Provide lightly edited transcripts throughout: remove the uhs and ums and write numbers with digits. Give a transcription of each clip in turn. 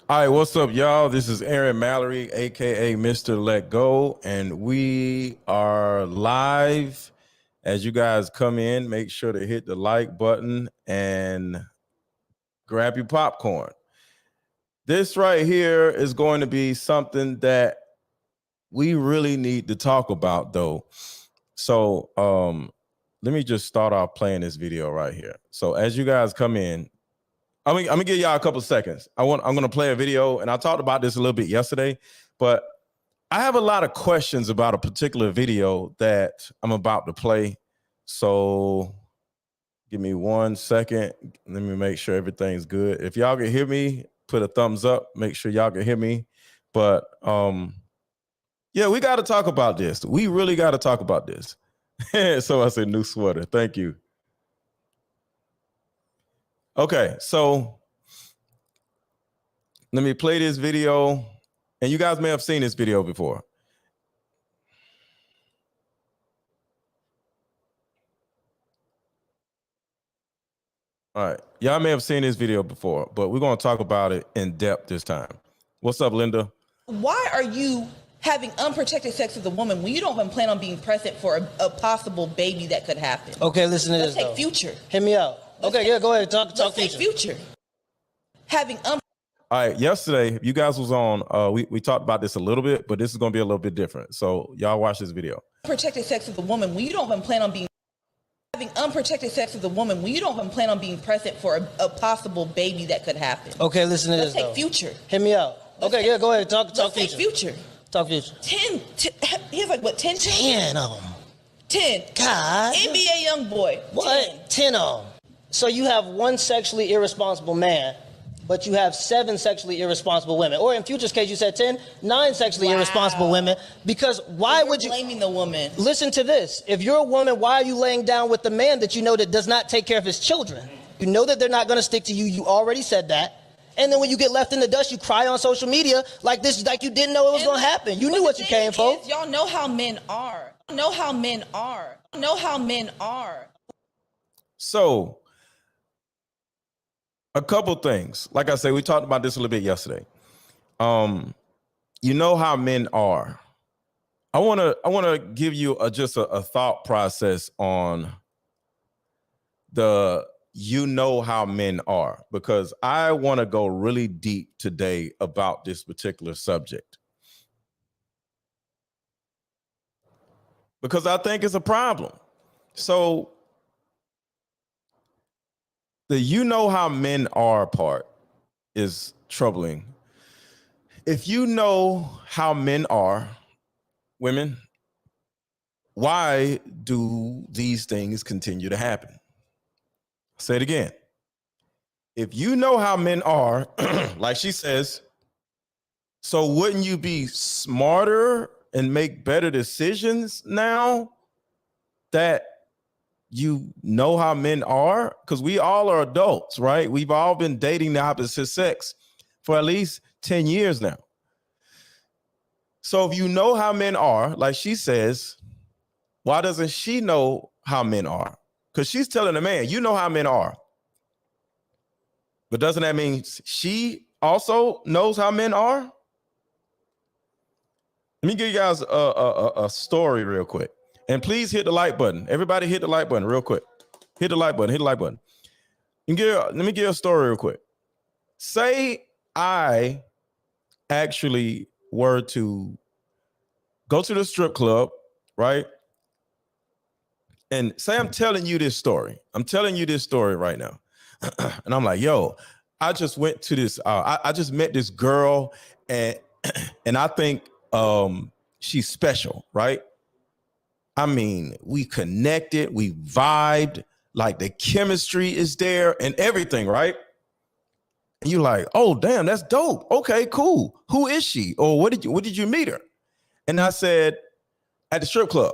All right, what's up, y'all? This is Aaron Mallory, aka MrLetGo, and we are live. As you guys come in, make sure to hit the like button and grab your popcorn. This right here is going to be something that we really need to talk about, though. So let me just start off playing this video right here. So as you guys come in, I'm gonna give y'all a couple seconds. I'm gonna play a video, and I talked about this a little bit yesterday, but I have a lot of questions about a particular video that I'm about to play. So give me 1 second. Let me make sure everything's good. If y'all can hear me, put a thumbs up. Make sure y'all can hear me. But yeah, we got to talk about this. We really got to talk about this. So I said new sweater. Thank you. Okay, so let me play this video, and you guys may have seen this video before. All right, y'all may have seen this video before, but we're going to talk about it in depth this time. What's up, Linda? Why are you having unprotected sex with a woman when you don't even plan on being present for a possible baby that could happen? Okay, listen to Let's this. take Future. Hit me out. Okay, yeah, go ahead. Talk Future. Future. Having All right, yesterday, you guys was on, we talked about this a little bit, but this is going to be a little bit different. So y'all watch this video. unprotected sex with a woman when you don't even plan on being having unprotected sex with a woman when you don't even plan on being present for a possible baby that could happen. Okay, listen to Let's this. take Future. Hit me out. Okay, yeah, go ahead. Talk Let's take Future. Future. Talk Future. 10, he has like what, 10? 10 of them. 10. God. NBA young boy. What? 10 of them. So you have one sexually irresponsible man, but you have 7 sexually irresponsible women. Or in Future's case, you said 10, 9 sexually irresponsible women. Because why would you blaming the woman? Listen to this. If you're a woman, why are you laying down with the man that you know that does not take care of his children? You know that they're not going to stick to you. You already said that. And then when you get left in the dust, you cry on social media like this, like you didn't know it was going to happen. You knew what you came for. Y'all know how men are. Know how men are. Know how men are. So a couple things. Like I said, we talked about this a little bit yesterday. You know how men are. I want to give you just a thought process on the you know how men are, because I want to go really deep today about this particular subject, because I think it's a problem. So the you know how men are part is troubling. If you know how men are, women, why do these things continue to happen? Say it again. If you know how men are, like she says, so wouldn't you be smarter and make better decisions now that you know how men are? Because we all are adults, right? We've all been dating the opposite sex for at least 10 years now. So if you know how men are, like she says, why doesn't she know how men are? Because she's telling the man, you know how men are. But doesn't that mean she also knows how men are? Let me give you guys a story real quick. And please hit the like button. Everybody hit the like button real quick. Hit the like button, hit the like button. Let me give you a story real quick. Say I actually were to go to the strip club, right? And say I'm telling you this story. I'm telling you this story right now. And I'm like, yo, I just went to this, I just met this girl, and I think she's special, right? I mean, we connected, we vibed, like the chemistry is there and everything, right? And you're like, oh, damn, that's dope. Okay, cool. Who is she? Or what did you meet her? And I said, at the strip club.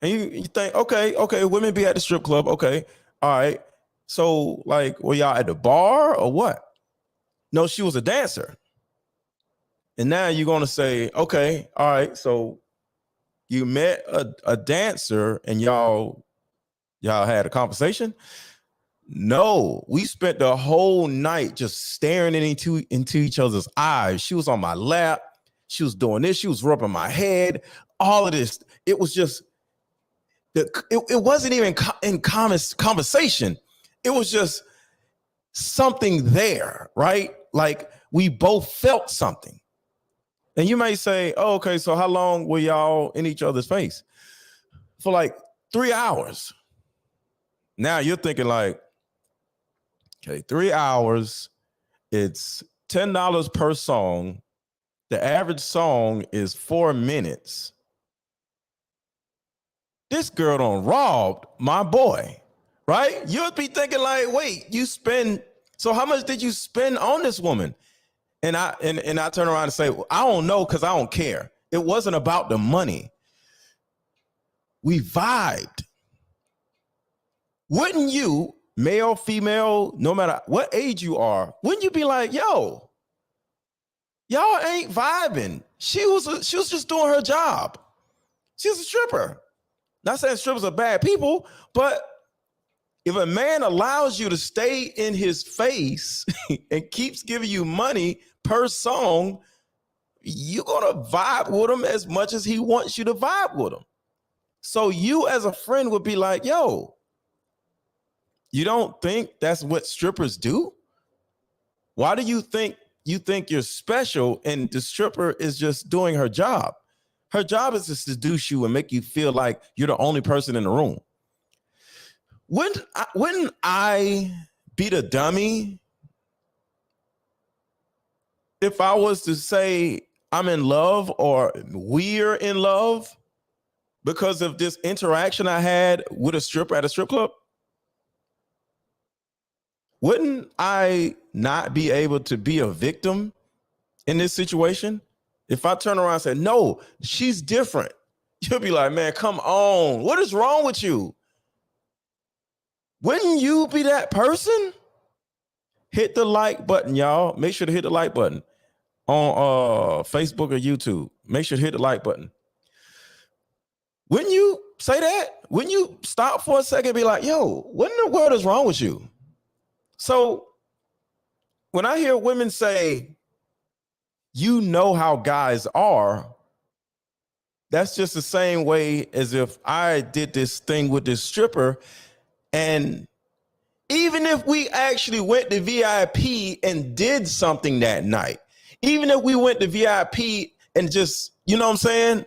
And you think, okay, women be at the strip club. Okay, all right. So, like, were y'all at the bar or what? No, she was a dancer. And now you're going to say, okay, all right. So you met a dancer and y'all had a conversation. No, we spent the whole night just staring into each other's eyes. She was on my lap. She was doing this. She was rubbing my head. All of this. It was just, it wasn't even in conversation. It was just something there, right? Like we both felt something. And you may say, oh, okay, so how long were y'all in each other's face? For like 3 hours. Now you're thinking like, okay, 3 hours, it's $10 per song. The average song is 4 minutes. This girl done robbed my boy, right? You'd be thinking like, wait, so how much did you spend on this woman? And I turn around and say, well, I don't know because I don't care. It wasn't about the money. We vibed. Wouldn't you, male, female, no matter what age you are, wouldn't you be like, yo, y'all ain't vibing. She was just doing her job. She was a stripper. Not saying strippers are bad people, but if a man allows you to stay in his face and keeps giving you money per song, you're gonna vibe with him as much as he wants you to vibe with him. So you as a friend would be like, yo, you don't think that's what strippers do? Why do you think you're special and the stripper is just doing her job? Her job is to seduce you and make you feel like you're the only person in the room. Wouldn't I be the dummy if I was to say I'm in love or we're in love because of this interaction I had with a stripper at a strip club? Wouldn't I not be able to be a victim in this situation? If I turn around and say, no, she's different, you'll be like, man, come on. What is wrong with you? Wouldn't you be that person? Hit the like button, y'all. Make sure to hit the like button on Facebook or YouTube. Make sure to hit the like button. Wouldn't you say that? Wouldn't you stop for a second and be like, yo, what in the world is wrong with you? So when I hear women say, you know how guys are, that's just the same way as if I did this thing with this stripper. And even if we actually went to VIP and did something that night, even if we went to VIP and just, you know what I'm saying?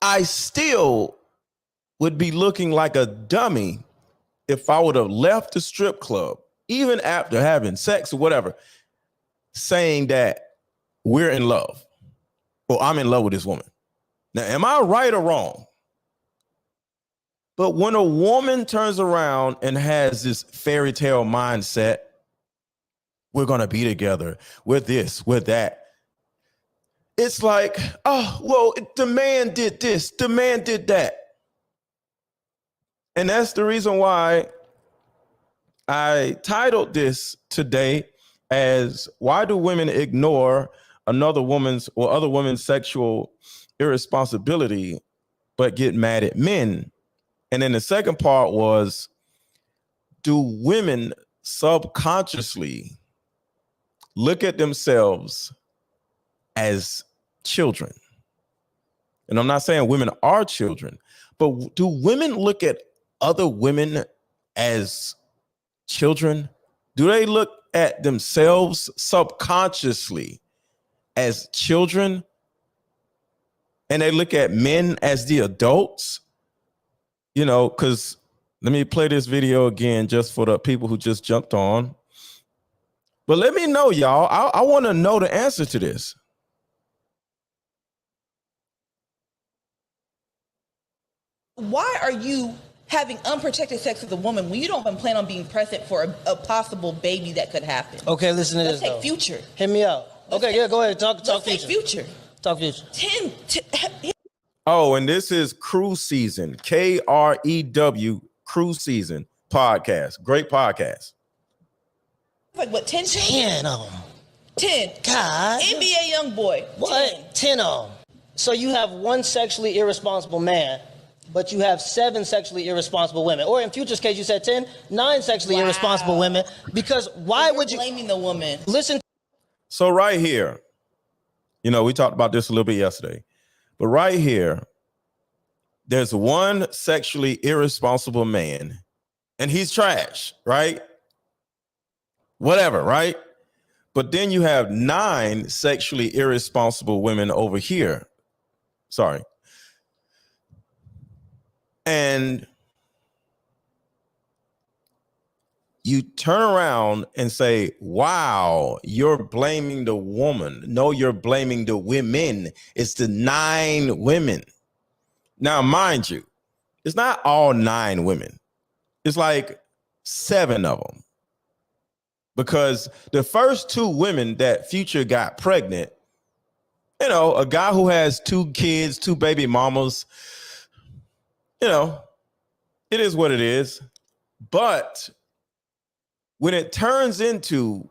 I still would be looking like a dummy if I would have left the strip club, even after having sex or whatever, saying that we're in love or I'm in love with this woman. Now, am I right or wrong? But when a woman turns around and has this fairy tale mindset, we're going to be together, we're this, we're that. It's like, oh, well, the man did this, the man did that. And that's the reason why I titled this today as why do women ignore another woman's or other women's sexual irresponsibility but get mad at men? And then the second part was, do women subconsciously look at themselves as children? And I'm not saying women are children, but do women look at other women as children? Do they look at themselves subconsciously as children? And they look at men as the adults? You know, because let me play this video again just for the people who just jumped on. But let me know, y'all. I want to know the answer to this. Why are you having unprotected sex with a woman when you don't even plan on being present for a possible baby that could happen? Okay, listen to Let's this. take Future. Hit me out. Okay, yeah, go ahead. Talk Let's take Future. Future. Talk Future. Oh, and this is Cruise Season, KREW, Cruise Season podcast. Great podcast. Like what, 10? 10 of them. 10. God. NBA young boy. What? 10 of them. So you have one sexually irresponsible man but you have 7 sexually irresponsible women. Or in Future's case, you said 10, 9 sexually irresponsible women. Because why would you blaming the woman? Listen. So right here, you know, we talked about this a little bit yesterday, but right here, there's one sexually irresponsible man and he's trash, right? Whatever, right? But then you have 9 sexually irresponsible women over here. Sorry. And you turn around and say, wow, you're blaming the woman. No, you're blaming the women. It's the 9 women. Now, mind you, it's not all 9 women. It's like 7 of them. Because the first 2 women that Future got pregnant, you know, a guy who has 2 kids, 2 baby mamas, you know, it is what it is. But when it turns into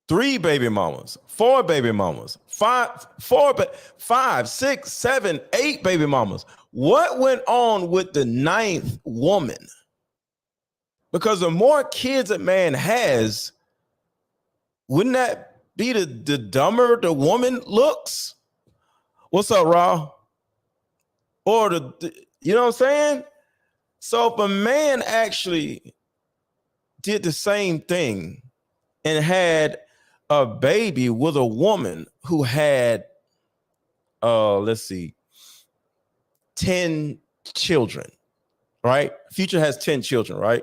3 baby mamas, 4 baby mamas, 5, 6, 7, 8 baby mamas, what went on with the 9th woman? Because the more kids a man has, wouldn't that be the dumber the woman looks? What's up, Raw? Or you know what I'm saying? So if a man actually did the same thing and had a baby with a woman who had, let's see, 10 children, right? Future has 10 children, right?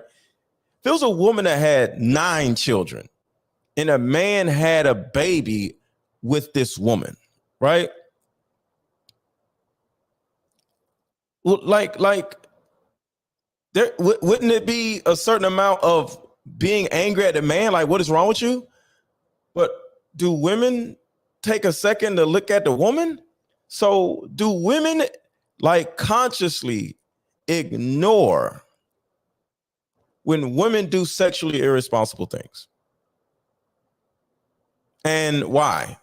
If there was a woman that had 9 children and a man had a baby with this woman, right? Well, like there wouldn't it be a certain amount of being angry at the man? Like, what is wrong with you? But do women take a second to look at the woman? So do women like consciously ignore when women do sexually irresponsible things? And why?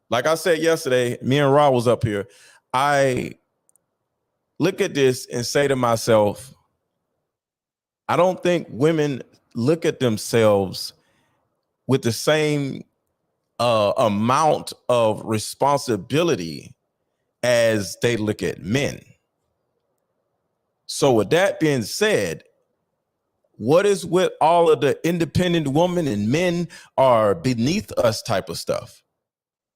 Like I said yesterday, me and Ra was up here. I look at this and say to myself, I don't think women look at themselves with the same amount of responsibility as they look at men. So with that being said, what is with all of the independent women and men are beneath us type of stuff?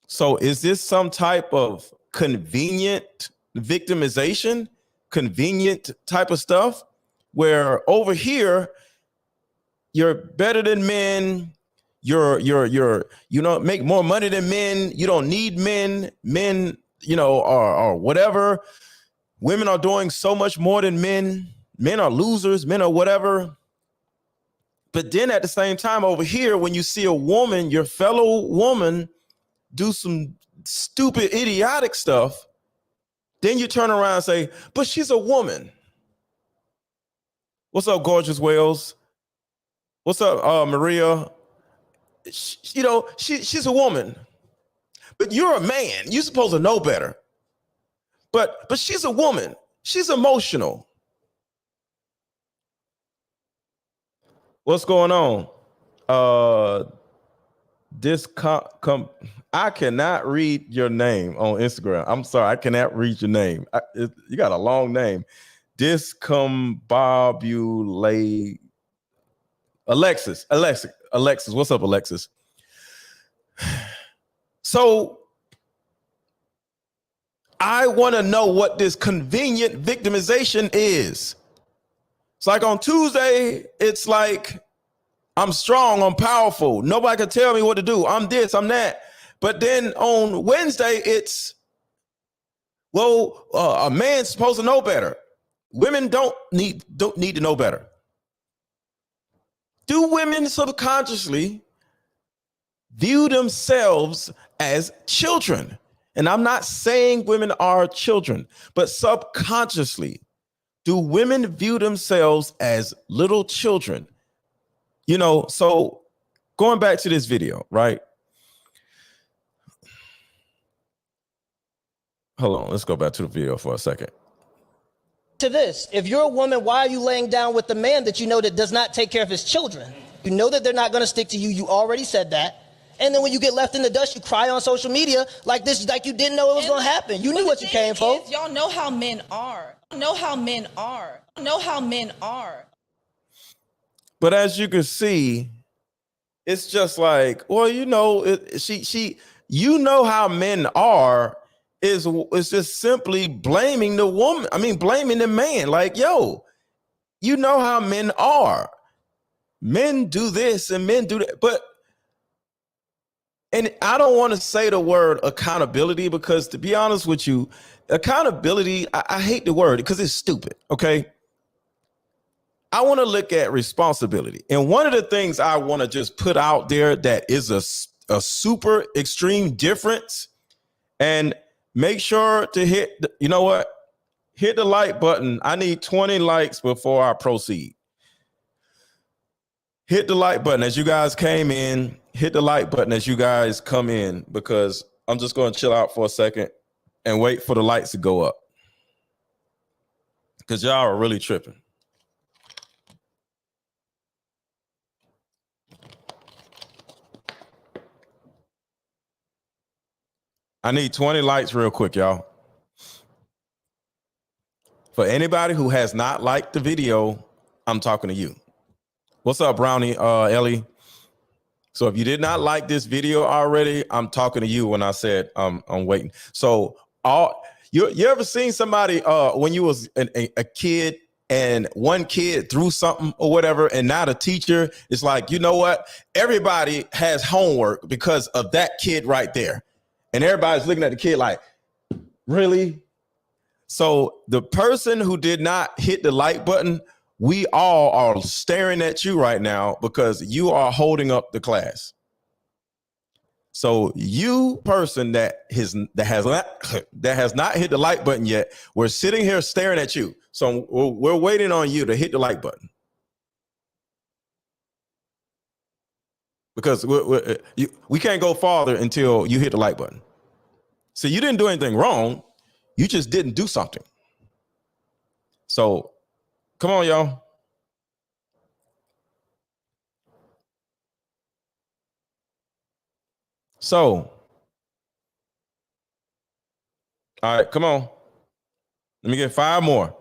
So is this some type of convenient victimization, convenient type of stuff where over here, you're better than men, you're you know, make more money than men, you don't need men, you know, are whatever. Women are doing so much more than men. Men are losers, men are whatever. But then at the same time over here, when you see a woman, your fellow woman, do some stupid, idiotic stuff, then you turn around and say, but she's a woman. What's up, Gorgeous Wales? What's up, Maria? You know, she's a woman, but you're a man. You're supposed to know better. But she's a woman. She's emotional. What's going on? I cannot read your name on Instagram. I'm sorry, I cannot read your name. You got a long name. Discombobulate. Alexis. What's up, Alexis? So I want to know what this convenient victimization is. It's like on Tuesday, it's like, I'm strong, I'm powerful. Nobody can tell me what to do. I'm this, I'm that. But then on Wednesday, it's, well, a man's supposed to know better. Women don't need to know better. Do women subconsciously view themselves as children? And I'm not saying women are children, but subconsciously, do women view themselves as little children? You know, so going back to this video, right? Hold on, let's go back to the video for a second. To this, if you're a woman, why are you laying down with the man that you know that does not take care of his children? You know that they're not going to stick to you. You already said that. And then when you get left in the dust, you cry on social media like this, like you didn't know it was going to happen. You knew what you came for. Y'all know how men are. Know how men are. Know how men are. But as you can see, it's just like, well, you know, you know how men are is just simply blaming the woman. I mean, blaming the man. Like, yo, you know how men are. Men do this and men do that. But, and I don't want to say the word accountability because, to be honest with you, accountability, I hate the word because it's stupid. Okay. I want to look at responsibility. And one of the things I want to just put out there that is a super extreme difference, and make sure to hit, you know what? Hit the like button. I need 20 likes before I proceed. Hit the like button as you guys came in. Hit the like button as you guys come in, because I'm just going to chill out for a second and wait for the lights to go up, because y'all are really tripping. I need 20 likes real quick, y'all. For anybody who has not liked the video, I'm talking to you. What's up, Brownie, Ellie? So if you did not like this video already, I'm talking to you when I said I'm waiting. So you ever seen somebody when you was a kid and one kid threw something or whatever, and now the teacher is like, you know what? Everybody has homework because of that kid right there. And everybody's looking at the kid like, really? So the person who did not hit the like button, we all are staring at you right now because you are holding up the class. So you person that has not hit the like button yet, we're sitting here staring at you. So we're waiting on you to hit the like button. Because we can't go farther until you hit the like button. So you didn't do anything wrong. You just didn't do something. So come on, y'all. So, all right, come on. Let me get 5 more.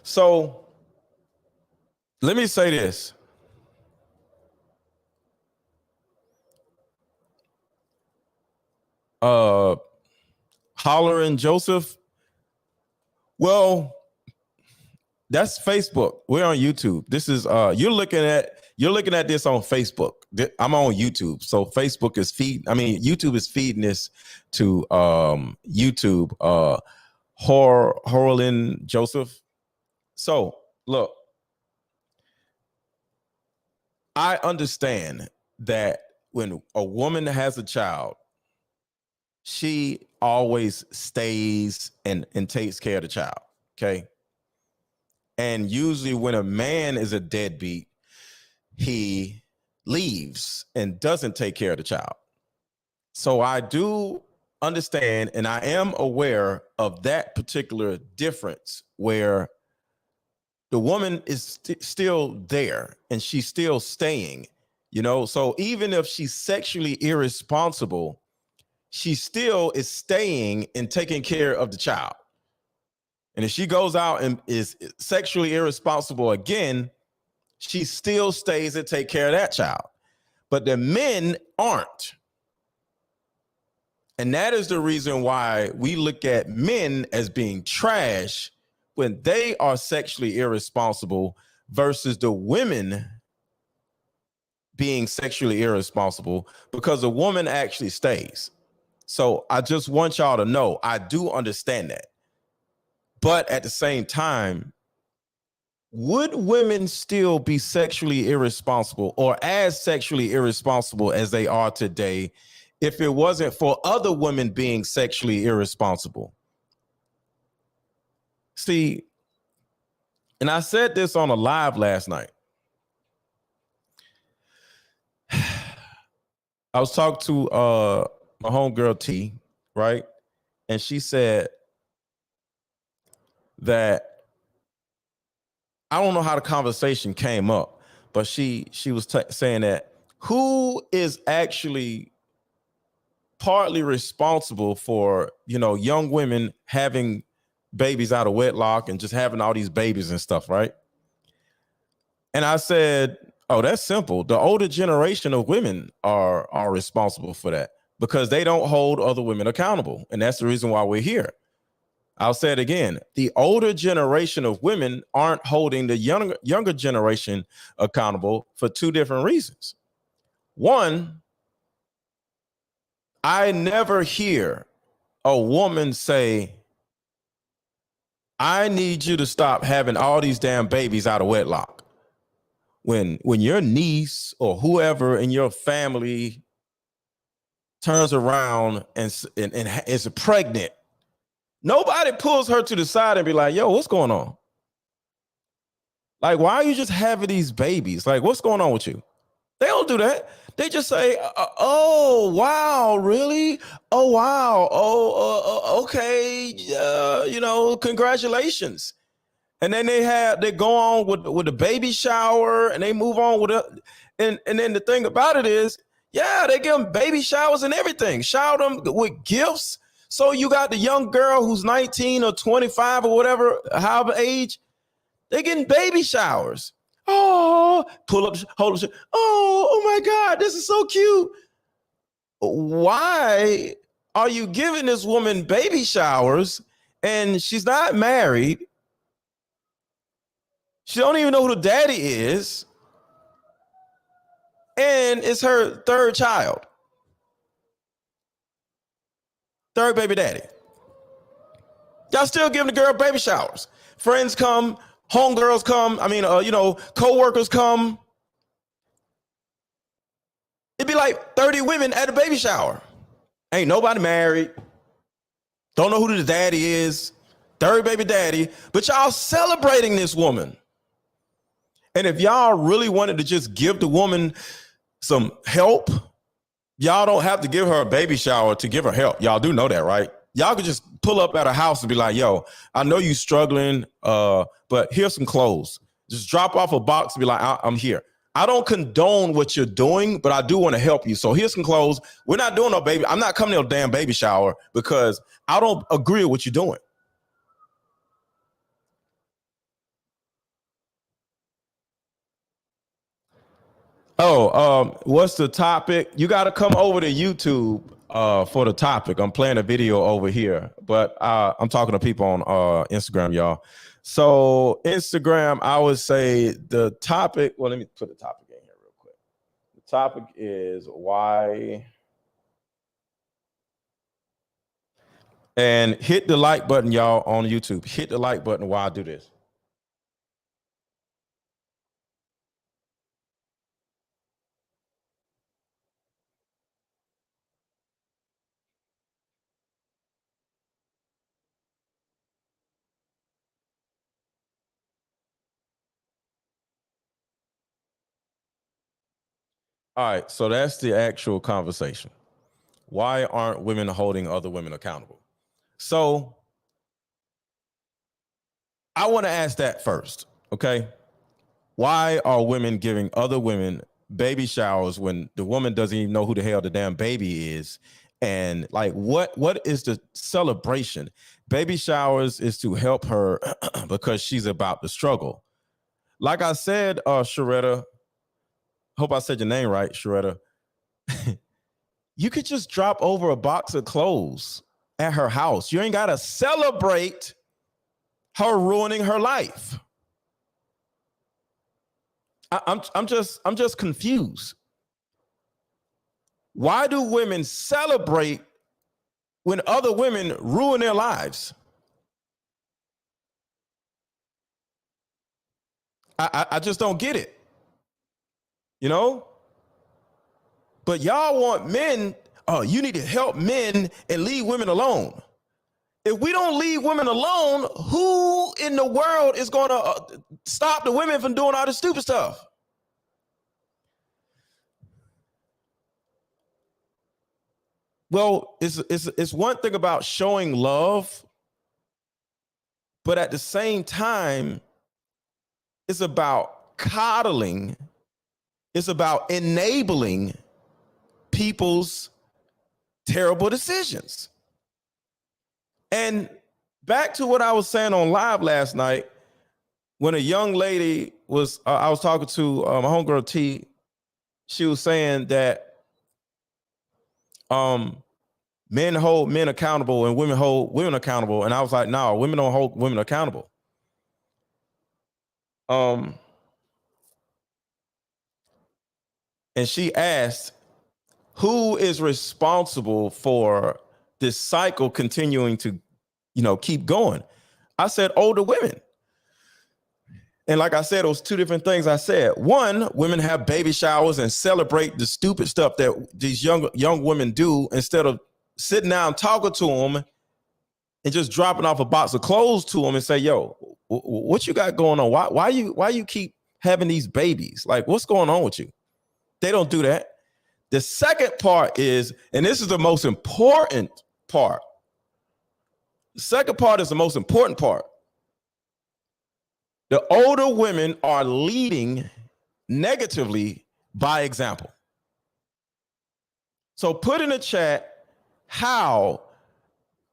So let me say this. Hollering Joseph. Well, that's Facebook. We're on YouTube. This is you're looking at this on Facebook. I'm on YouTube. So Facebook is YouTube is feeding this to YouTube. Horlin Joseph. So look, I understand that when a woman has a child, she always stays and takes care of the child. Okay. And usually when a man is a deadbeat, he leaves and doesn't take care of the child. So I do understand, and I am aware of that particular difference where the woman is still there and she's still staying, you know? So even if she's sexually irresponsible, she still is staying and taking care of the child. And if she goes out and is sexually irresponsible again, she still stays and take care of that child. But the men aren't. And that is the reason why we look at men as being trash when they are sexually irresponsible versus the women being sexually irresponsible, because a woman actually stays. So I just want y'all to know, I do understand that. But at the same time, would women still be sexually irresponsible or as sexually irresponsible as they are today if it wasn't for other women being sexually irresponsible? See, and I said this on a live last night. I was talking to my homegirl T, right? And she said that I don't know how the conversation came up, but she was saying that who is actually partly responsible for, you know, young women having babies out of wedlock and just having all these babies and stuff, right? And I said, oh, that's simple. The older generation of women are responsible for that because they don't hold other women accountable. And that's the reason why we're here. I'll say it again. The older generation of women aren't holding the younger generation accountable for two different reasons. One, I never hear a woman say, I need you to stop having all these damn babies out of wedlock. When your niece or whoever in your family turns around and is pregnant, nobody pulls her to the side and be like, yo, what's going on? Like, why are you just having these babies? Like, what's going on with you? They don't do that. They just say, oh, wow, really? Oh, wow. Oh, okay. You know, congratulations. And then they go on with the baby shower and they move on with it. And then the thing about it is, yeah, they give them baby showers and everything. Shower them with gifts. So you got the young girl who's 19 or 25 or whatever, however age, they're getting baby showers. Oh, pull up, hold up. Oh my God, this is so cute. Why are you giving this woman baby showers and she's not married? She don't even know who the daddy is. And it's her third child. Third baby daddy. Y'all still giving the girl baby showers. Friends come, homegirls come. I mean, co-workers come. It'd be like 30 women at a baby shower. Ain't nobody married. Don't know who the daddy is. Third baby daddy. But y'all celebrating this woman. And if y'all really wanted to just give the woman some help, y'all don't have to give her a baby shower to give her help. Y'all do know that, right? Y'all could just pull up at her house and be like, yo, I know you struggling, but here's some clothes. Just drop off a box and be like, I'm here. I don't condone what you're doing, but I do want to help you. So here's some clothes. We're not doing no baby. I'm not coming to a damn baby shower because I don't agree with what you're doing. Oh, what's the topic? You got to come over to YouTube for the topic. I'm playing a video over here, but I'm talking to people on Instagram, y'all. So Instagram, I would say the topic, well, let me put the topic in here real quick. The topic is why, and hit the like button, y'all, on YouTube. Hit the like button while I do this. All right, so that's the actual conversation. Why aren't women holding other women accountable? So I want to ask that first, okay? Why are women giving other women baby showers when the woman doesn't even know who the hell the damn baby is? And like, what is the celebration? Baby showers is to help her because she's about to struggle. Like I said, Sharetta, hope I said your name right, Sharetta. You could just drop over a box of clothes at her house. You ain't got to celebrate her ruining her life. I'm just confused. Why do women celebrate when other women ruin their lives? I just don't get it. You know? But y'all want men, you need to help men and leave women alone. If we don't leave women alone, who in the world is going to stop the women from doing all this stupid stuff? Well, it's one thing about showing love, but at the same time, It's about coddling. It's about enabling people's terrible decisions. And back to what I was saying on live last night, when a young lady was, I was talking to my homegirl T. She was saying that men hold men accountable and women hold women accountable. And I was like, no, women don't hold women accountable. And she asked, who is responsible for this cycle continuing to, keep going? I said, older women. And like I said, it was two different things I said. One, women have baby showers and celebrate the stupid stuff that these young women do instead of sitting down talking to them and just dropping off a box of clothes to them and say, yo, what you got going on? Why you keep having these babies? Like, what's going on with you? They don't do that. The second part is, and this is the most important part. The second part is the most important part. The older women are leading negatively by example. So put in the chat how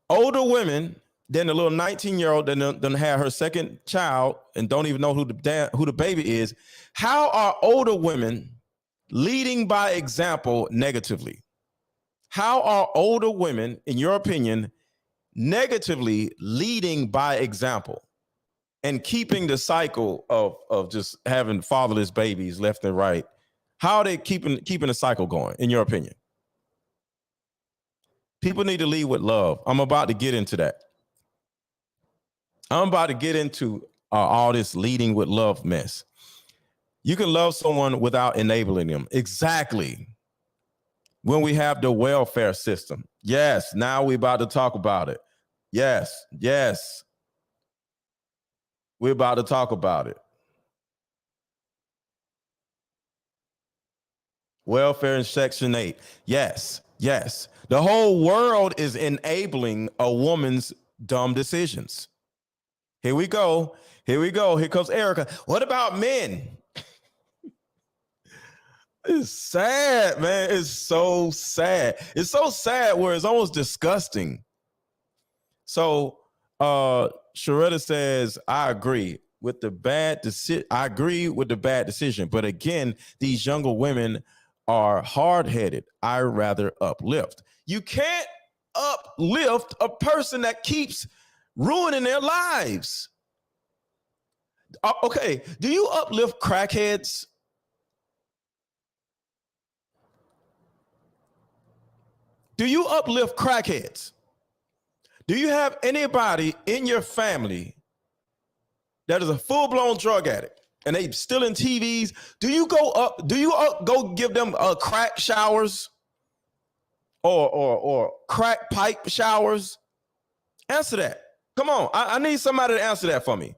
older women, then the little 19-year-old that done had her second child and don't even know who the baby is, how are older women leading by example negatively? How are older women, in your opinion, negatively leading by example and keeping the cycle of just having fatherless babies left and right? How are they keeping the cycle going, in your opinion? People need to lead with love. I'm about to get into that. I'm about to get into all this leading with love mess. You can love someone without enabling them. Exactly. When we have the welfare system. Yes, now we're about to talk about it. Yes. We're about to talk about it. Welfare in Section 8. Yes. The whole world is enabling a woman's dumb decisions. Here we go. Here comes Erica. What about men? It's sad, man. It's so sad. It's so sad where it's almost disgusting. So Sharetta says, I agree with the bad decision. But again, these younger women are hard-headed. I rather uplift. You can't uplift a person that keeps ruining their lives. Okay, do you uplift crackheads? Do you uplift crackheads? Do you have anybody in your family that is a full-blown drug addict and they stealing TVs? Do you go give them crack showers or crack pipe showers? Answer that. Come on, I need somebody to answer that for me.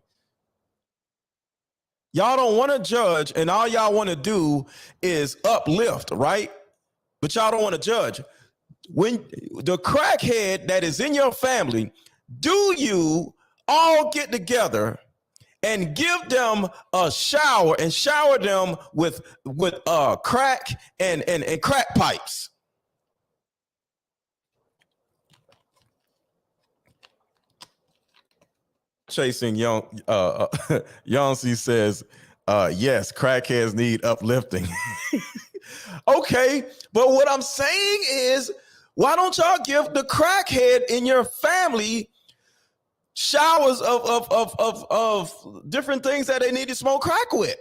Y'all don't want to judge, and all y'all want to do is uplift, right? But y'all don't want to judge. When the crackhead that is in your family, do you all get together and give them a shower and shower them with crack and crack pipes? Chasing Young Yonsi says, yes, crackheads need uplifting. Okay, but what I'm saying is, why don't y'all give the crackhead in your family showers of different things that they need to smoke crack with?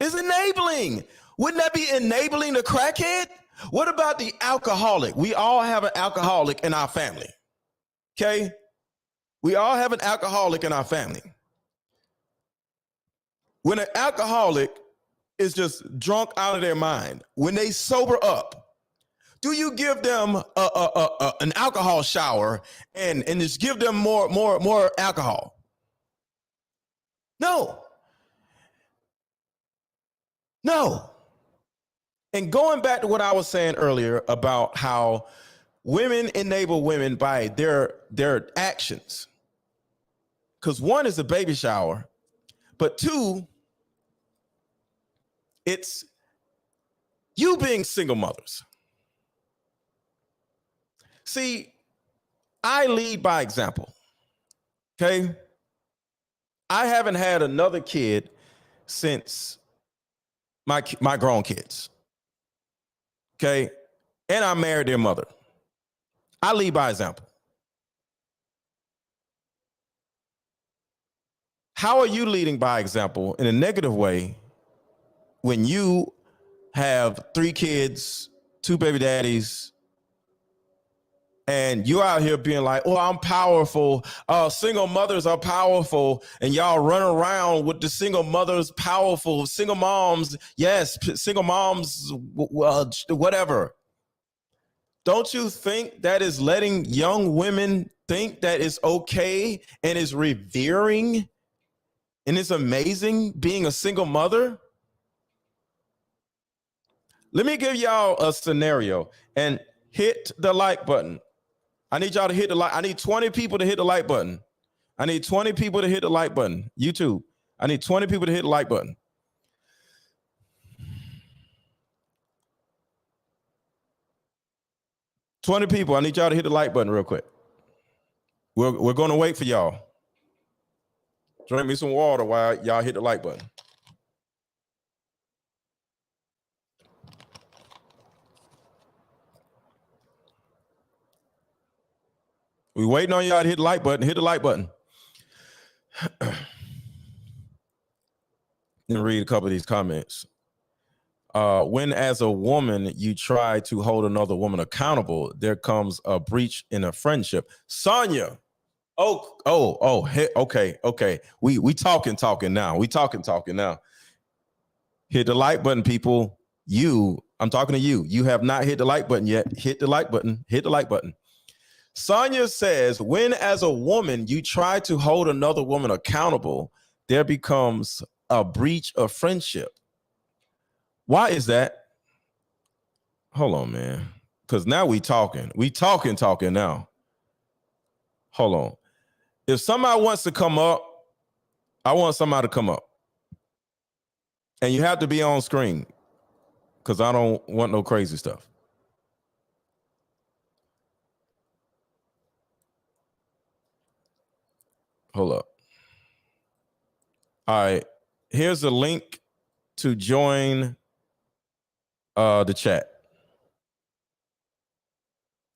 It's enabling. Wouldn't that be enabling the crackhead? What about the alcoholic? We all have an alcoholic in our family. Okay? We all have an alcoholic in our family. When an alcoholic is just drunk out of their mind, when they sober up, do you give them an alcohol shower and just give them more alcohol? No. And going back to what I was saying earlier about how women enable women by their actions. Because one is a baby shower But two, it's you being single mothers. See, I lead by example. Okay. I haven't had another kid since my grown kids. Okay. And I married their mother. I lead by example. How are you leading by example in a negative way when you have 3 kids, 2 baby daddies, and you're out here being like, oh, I'm powerful. Single mothers are powerful. And y'all run around with the single mothers powerful. Single moms, yes, single moms, whatever. Don't you think that is letting young women think that it's okay and is revering and it's amazing being a single mother? Let me give y'all a scenario and hit the like button. I need y'all to hit the like. I need 20 people to hit the like button. I need 20 people to hit the like button. YouTube, I need 20 people to hit the like button. $20 people. I need y'all to hit the like button real quick. We're going to wait for y'all. Drink me some water while y'all hit the like button. We waiting on y'all to hit the like button. Hit the like button. And read a couple of these comments. When as a woman you try to hold another woman accountable, there comes a breach in a friendship. Sonia. Hey, okay. We talking now. We talking now. Hit the like button, people. I'm talking to you. You have not hit the like button yet. Hit the like button. Hit the like button. Sonia says, when as a woman you try to hold another woman accountable, there becomes a breach of friendship. Why is that? Hold on, man. Because now we talking. We talking now. Hold on. If somebody wants to come up, I want somebody to come up. And you have to be on screen because I don't want no crazy stuff. Hold up. All right. Here's a link to join the chat.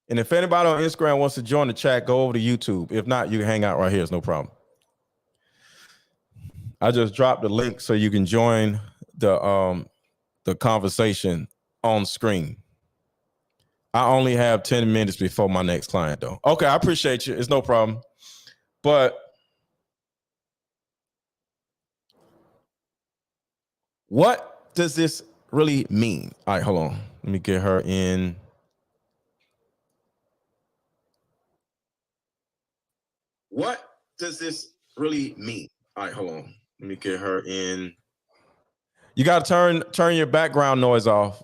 And if anybody on Instagram wants to join the chat, go over to YouTube. If not, you can hang out right here. It's no problem. I just dropped the link so you can join the conversation on screen. I only have 10 minutes before my next client, though. Okay, I appreciate you. It's no problem. But what does this really mean? All right, hold on. Let me get her in. What does this really mean? All right, hold on. Let me get her in. You got to turn your background noise off,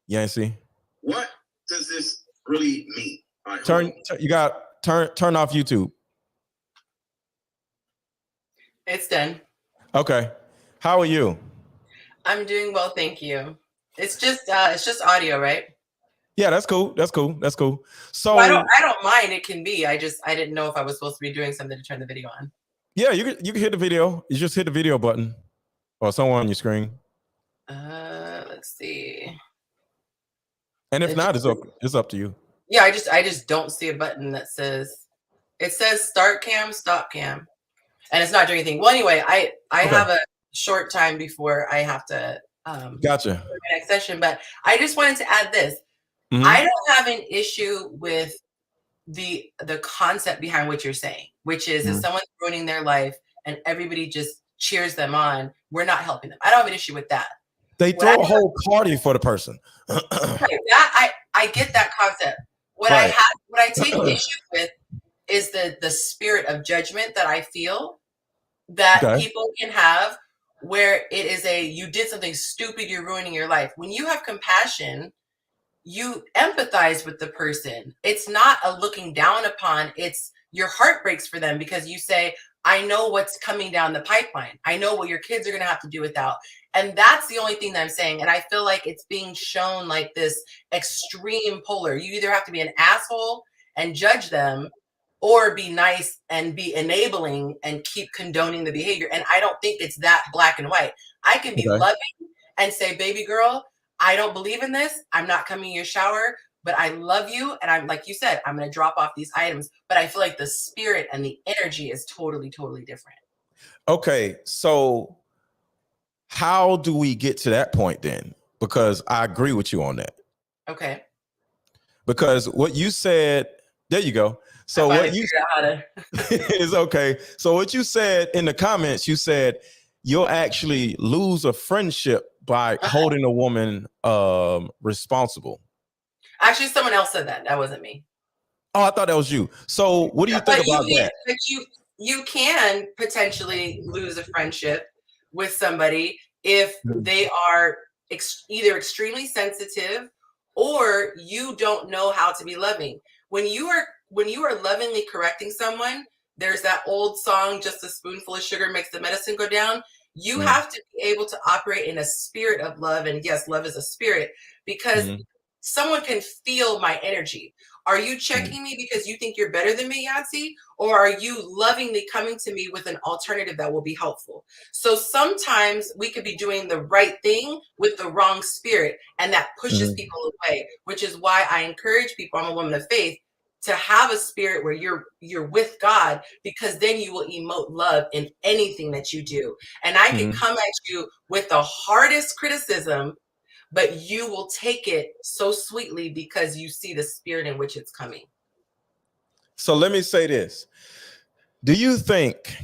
Yancy. What does this really mean? All right, you got turn off YouTube. It's done. Okay. How are you? I'm doing well, thank you. It's just audio, right? Yeah, that's cool. So well, I don't mind. It can be. I didn't know if I was supposed to be doing something to turn the video on. Yeah, you can hit the video. You just hit the video button or somewhere on your screen. Let's see. And if not, it's up to you. Yeah, I just don't see a button that says. It says start cam, stop cam, and it's not doing anything. Well, anyway, I have a short time before I have to gotcha the next session, but I just wanted to add this. Mm-hmm. I don't have an issue with the concept behind what you're saying, which is if someone's ruining their life and everybody just cheers them on, we're not helping them. I don't have an issue with that. They throw a whole party for the person. That I get that concept. What I take issue with is the spirit of judgment that I feel that people can have, where it is you did something stupid, you're ruining your life. When you have compassion, you empathize with the person. It's not a looking down upon. It's your heart breaks for them because you say, I know what's coming down the pipeline. I know what your kids are going to have to do without. And that's the only thing that I'm saying. And I feel like it's being shown like this extreme polar. You either have to be an asshole and judge them, or be nice and be enabling and keep condoning the behavior. And I don't think it's that black and white. I can be loving and say, baby girl, I don't believe in this. I'm not coming in your shower, but I love you. And I'm, like you said, I'm going to drop off these items. But I feel like the spirit and the energy is totally, totally different. Okay. So how do we get to that point then? Because I agree with you on that. Okay. Because what you said, there you go. So what you is okay. So what you said in the comments, you said you'll actually lose a friendship by holding a woman responsible. Actually, someone else said that. That wasn't me. Oh, I thought that was you. So what do you think about that? But you can potentially lose a friendship with somebody if they are either extremely sensitive or you don't know how to be loving. When you are lovingly correcting someone, there's that old song, just a spoonful of sugar makes the medicine go down. You have to be able to operate in a spirit of love. And yes, love is a spirit, because someone can feel my energy. Are you checking me because you think you're better than me, Yahtzee? Or are you lovingly coming to me with an alternative that will be helpful? So sometimes we could be doing the right thing with the wrong spirit, and that pushes people away, which is why I encourage people, I'm a woman of faith, to have a spirit where you're with God, because then you will emote love in anything that you do. And I can come at you with the hardest criticism, but you will take it so sweetly because you see the spirit in which it's coming. So let me say this. Do you think,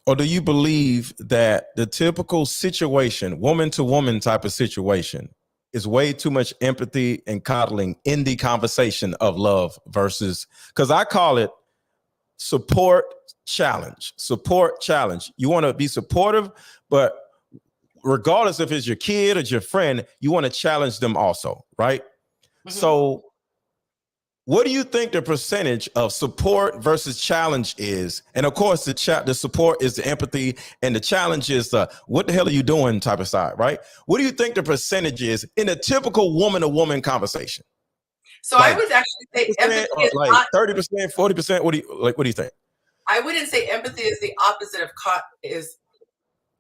or do you believe that the typical situation, woman to woman type of situation, is way too much empathy and coddling in the conversation of love versus, because I call it support challenge. You want to be supportive, but regardless if it's your kid or your friend, you want to challenge them also, right? So what do you think the percentage of support versus challenge is? And of course, the support is the empathy, and the challenge is the what the hell are you doing type of side, right? What do you think the percentage is in a typical woman-to-woman conversation? So like, I would actually say empathy is like 30%, 40%. What do you think? I wouldn't say empathy is the opposite of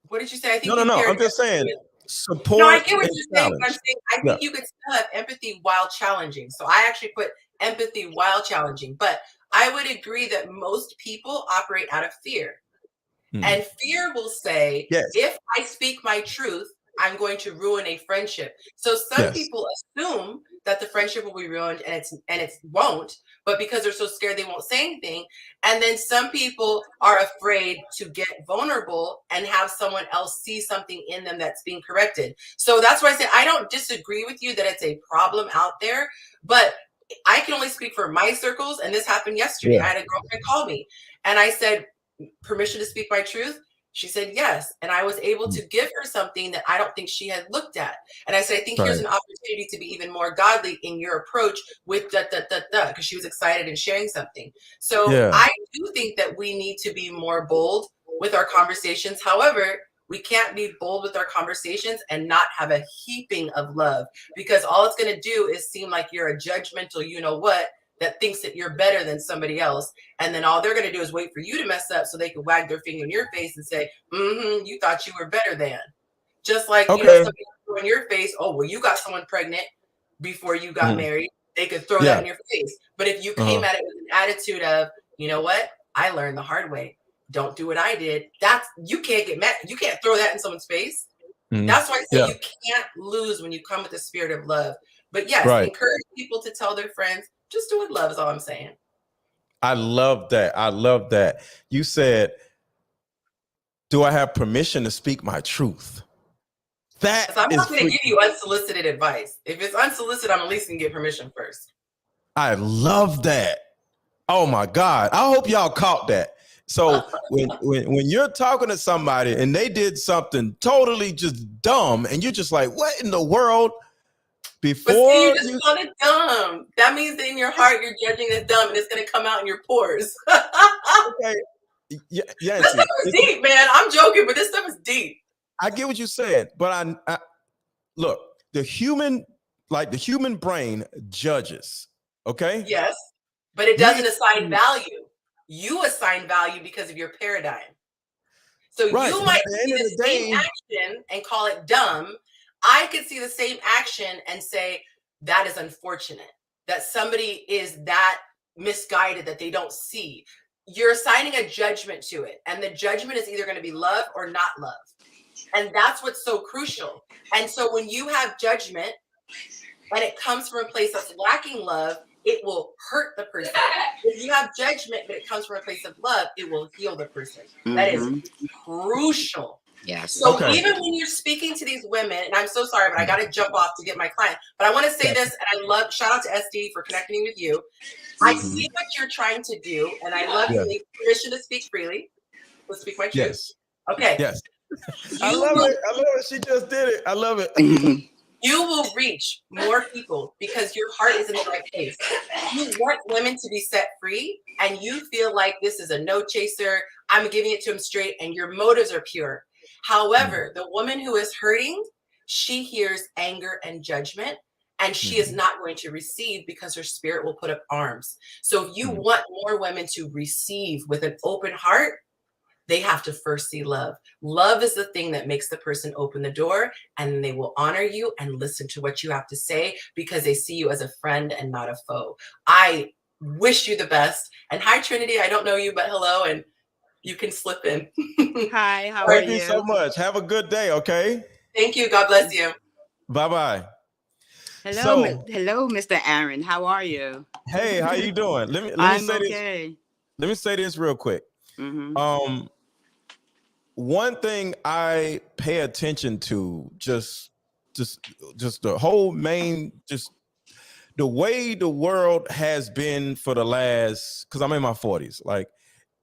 what did you say? I think no. I'm just saying support. No, I get what you're saying. I'm saying I think you could still have empathy while challenging. So I actually put empathy while challenging, but I would agree that most people operate out of fear. And fear will say, if I speak my truth, I'm going to ruin a friendship. So some people assume that the friendship will be ruined, and it won't, but because they're so scared, they won't say anything. And then some people are afraid to get vulnerable and have someone else see something in them that's being corrected. So that's why I say I don't disagree with you that it's a problem out there, but I can only speak for my circles. And this happened yesterday. I had a girlfriend call me and I said, permission to speak my truth? She said yes. And I was able to give her something that I don't think she had looked at. And I said, I think here's an opportunity to be even more godly in your approach with because she was excited and sharing something. So I do think that we need to be more bold with our conversations. However, we can't be bold with our conversations and not have a heaping of love, because all it's going to do is seem like you're a judgmental, you know what, that thinks that you're better than somebody else. And then all they're going to do is wait for you to mess up so they can wag their finger in your face and say, you thought you were better than. Just like, you know, somebody threw in your face, oh, well, you got someone pregnant before you got married. They could throw that in your face. But if you came at it with an attitude of, you know what, I learned the hard way. Don't do what I did. You can't get mad. You can't throw that in someone's face. That's why I say you can't lose when you come with the spirit of love. But yes, encourage people to tell their friends, just do it love is all I'm saying. I love that. You said, do I have permission to speak my truth? I'm not going to give you unsolicited advice. If it's unsolicited, I'm at least going to get permission first. I love that. Oh my God. I hope y'all caught that. So when you're talking to somebody and they did something totally just dumb and you're just like, what in the world? Before you just called it dumb. That means that in your heart you're judging it dumb and it's going to come out in your pores. okay. Yeah, This stuff is deep, man. I'm joking, but this stuff is deep. I get what you said, but I look, the human brain judges. Okay. Yes, but it doesn't assign value. You assign value because of your paradigm. So right. You might see the same action and call it dumb. I could see the same action and say that is unfortunate, that somebody is that misguided that they don't see. You're assigning a judgment to it, and the judgment is either going to be love or not love. And that's what's so crucial. And so when you have judgment and it comes from a place that's lacking love, it will hurt the person. If you have judgment but it comes from a place of love, it will heal the person. That is crucial. Yes. So even when you're speaking to these women, and I'm so sorry, but I got to jump off to get my client. But I want to say this, and I love, shout out to SD for connecting with you. I see what you're trying to do, and I love you. Permission to speak freely. Let's speak my truth. Yes. Okay. Yes. I love it. I love it. She just did it. I love it. You will reach more people because your heart is in the right place. You want women to be set free, and you feel like this is a no chaser. I'm giving it to them straight, and your motives are pure. However, the woman who is hurting, she hears anger and judgment, and she is not going to receive because her spirit will put up arms. So if you want more women to receive with an open heart, they have to first see love. Love is the thing that makes the person open the door, and they will honor you and listen to what you have to say because they see you as a friend and not a foe. I wish you the best. And hi, Trinity. I don't know you, but hello. And you can slip in. Hi, how are you? Thank you so much. Have a good day, okay? Thank you. God bless you. Bye-bye. Hello, hello, Mr. Aaron. How are you? Hey, how you doing? Let me say this. Let me say this real quick. One thing I pay attention to, just the whole just the way the world has been for the last, because I'm in my 40s, like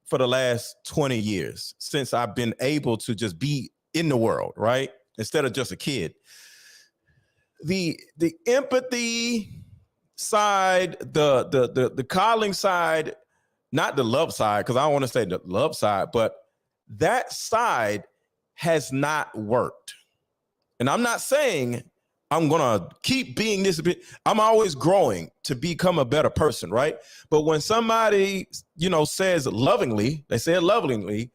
for the last 20 years since I've been able to just be in the world, right? Instead of just a kid. The empathy side, the calling side, not the love side, because I don't want to say the love side, but that side has not worked. And I'm not saying I'm gonna keep being this. I'm always growing to become a better person, right? But when somebody, says lovingly, they say it lovingly,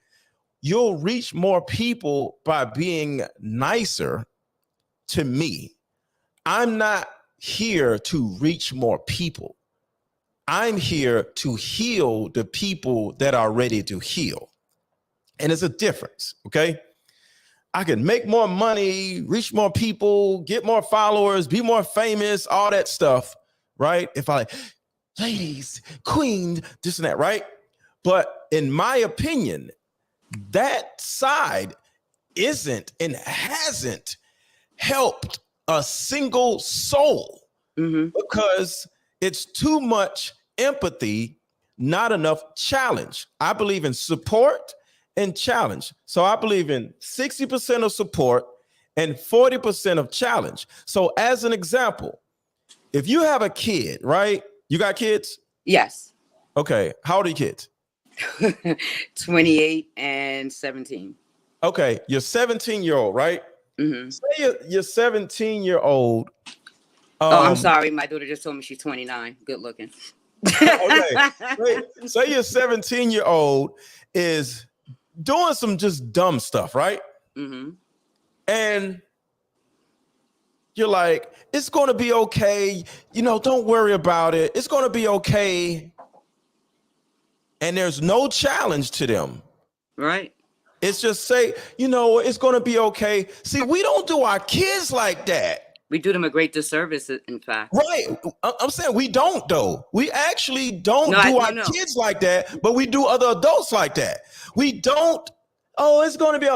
you'll reach more people by being nicer to me. I'm not here to reach more people. I'm here to heal the people that are ready to heal. And it's a difference, okay? I can make more money, reach more people, get more followers, be more famous, all that stuff, right? If I, ladies, queen, this and that, right? But in my opinion, that side isn't and hasn't helped a single soul because it's too much empathy, not enough challenge. I believe in support and challenge. So I believe in 60% of support and 40% of challenge. So as an example, if you have a kid, right? You got kids? Yes. Okay. How old are your kids? 28 and 17. Okay. You're 17-year-old, right? Say you're 17-year-old. I'm sorry. My daughter just told me she's 29. Good looking. Okay. Say your 17-year-old is doing some just dumb stuff, right? And you're like, it's going to be okay. Don't worry about it. It's going to be okay. And there's no challenge to them. Right. It's just say, it's going to be okay. See, we don't do our kids like that. We do them a great disservice, in fact. Right. I'm saying we don't, though. We actually don't do our kids like that, but we do other adults like that. We don't. Oh, it's going to be.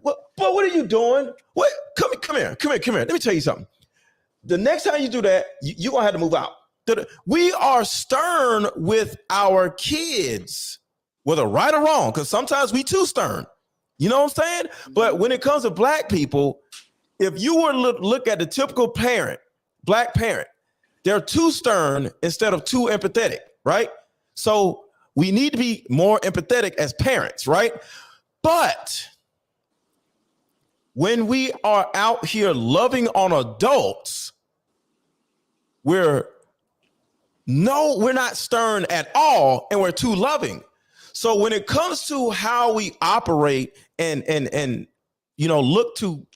But what are you doing? What? Come here. Let me tell you something. The next time you do that, you're going to have to move out. We are stern with our kids, whether right or wrong, because sometimes we too stern. You know what I'm saying? But when it comes to black people, if you were to look at the typical black parent, they're too stern instead of too empathetic, right? So we need to be more empathetic as parents, right? But when we are out here loving on adults, we're not stern at all, and we're too loving. So when it comes to how we operate and look to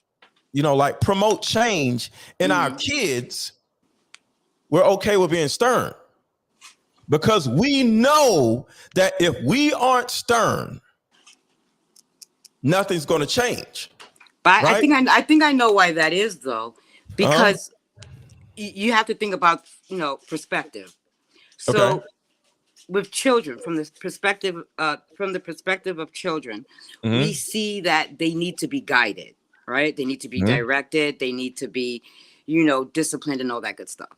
like promote change in our kids, we're okay with being stern, because we know that if we aren't stern, nothing's going to change. But right? I think I know why that is, though, because you have to think about perspective. So with children, from the perspective of children, we see that they need to be guided, right? They need to be directed. They need to be, disciplined and all that good stuff.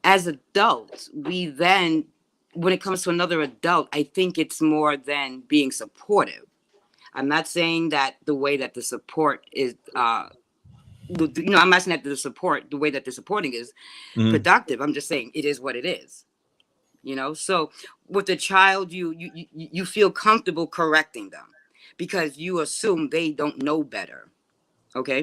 As adults, we then, when it comes to another adult, I think it's more than being supportive. I'm not saying that the way that the support is, I'm not saying that the way that the supporting is productive. I'm just saying it is what it is. So with the child, you feel comfortable correcting them because you assume they don't know better. Okay.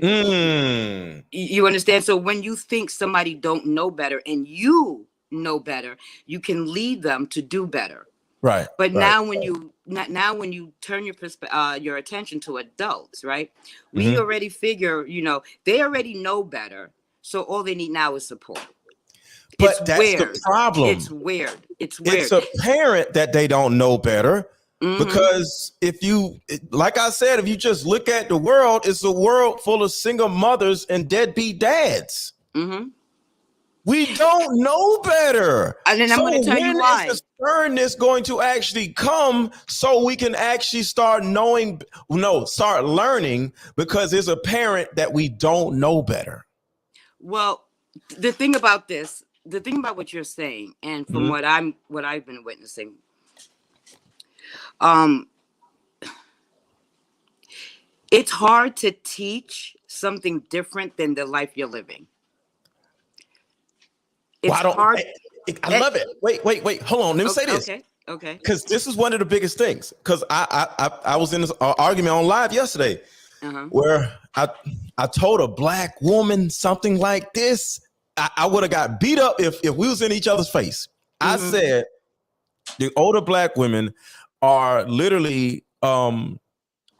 You understand? So when you think somebody don't know better and you know better, you can lead them to do better. Right. But now when you turn your attention to adults, right? We already figure, they already know better. So all they need now is support. But that's the problem. It's weird. It's apparent that they don't know better. Because if you, like I said, if you just look at the world, it's a world full of single mothers and deadbeat dads. We don't know better. And then I'm going to tell you why. When is the sternness going to actually come so we can actually start learning? Because it's apparent that we don't know better. Well, the thing about what you're saying, and from what I've been witnessing, it's hard to teach something different than the life you're living. I love it. Wait. Hold on. Let me say this. Okay. Because this is one of the biggest things. Because I was in this argument on live yesterday where I told a black woman something like this. I would have got beat up if we was in each other's face. I said the older black women are literally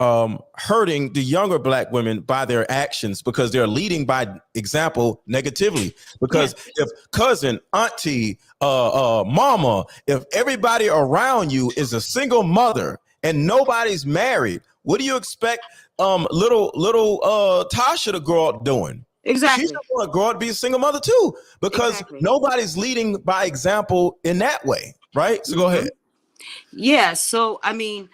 hurting the younger black women by their actions because they're leading by example negatively. Because if cousin, auntie, mama, if everybody around you is a single mother and nobody's married, what do you expect little Tasha to grow up doing? Exactly. She's going to grow up to be a single mother too, because nobody's leading by example in that way, right? So go ahead. Yeah. So I mean,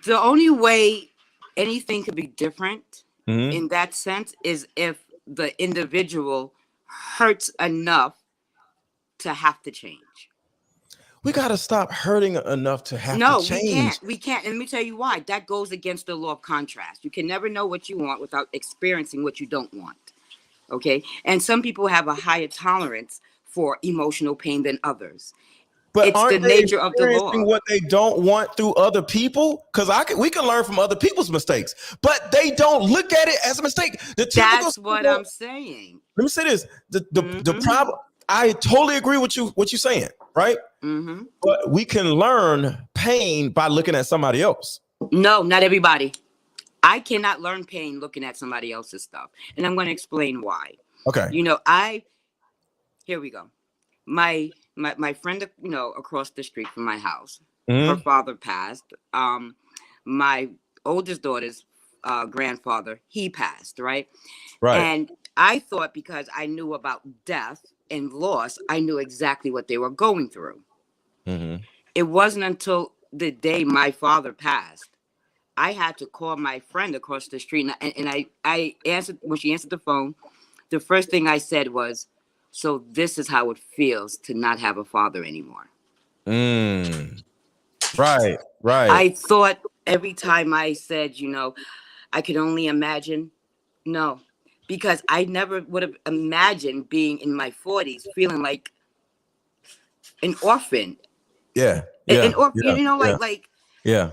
the only way anything could be different in that sense is if the individual hurts enough to have to change. We got to stop hurting enough to have to change. No, we can't. And let me tell you why. That goes against the law of contrast. You can never know what you want without experiencing what you don't want. Okay. And some people have a higher tolerance for emotional pain than others. But it's the nature of the law. What they don't want through other people, because we can learn from other people's mistakes, but they don't look at it as a mistake. That's what I'm saying. Let me say this: the problem. I totally agree with you. What you're saying, right? But we can learn pain by looking at somebody else. No, not everybody. I cannot learn pain looking at somebody else's stuff, and I'm going to explain why. Okay. Here we go. My friend, across the street from my house, her father passed. My oldest daughter's grandfather, he passed, right? Right. And I thought because I knew about death and loss, I knew exactly what they were going through. It wasn't until the day my father passed, I had to call my friend across the street, and I answered, when she answered the phone, the first thing I said was, so this is how it feels to not have a father anymore. Right. I thought every time I said, I could only imagine. No, because I never would have imagined being in my 40s, feeling like an orphan. Yeah. And or Yeah. you know, Yeah. like Yeah.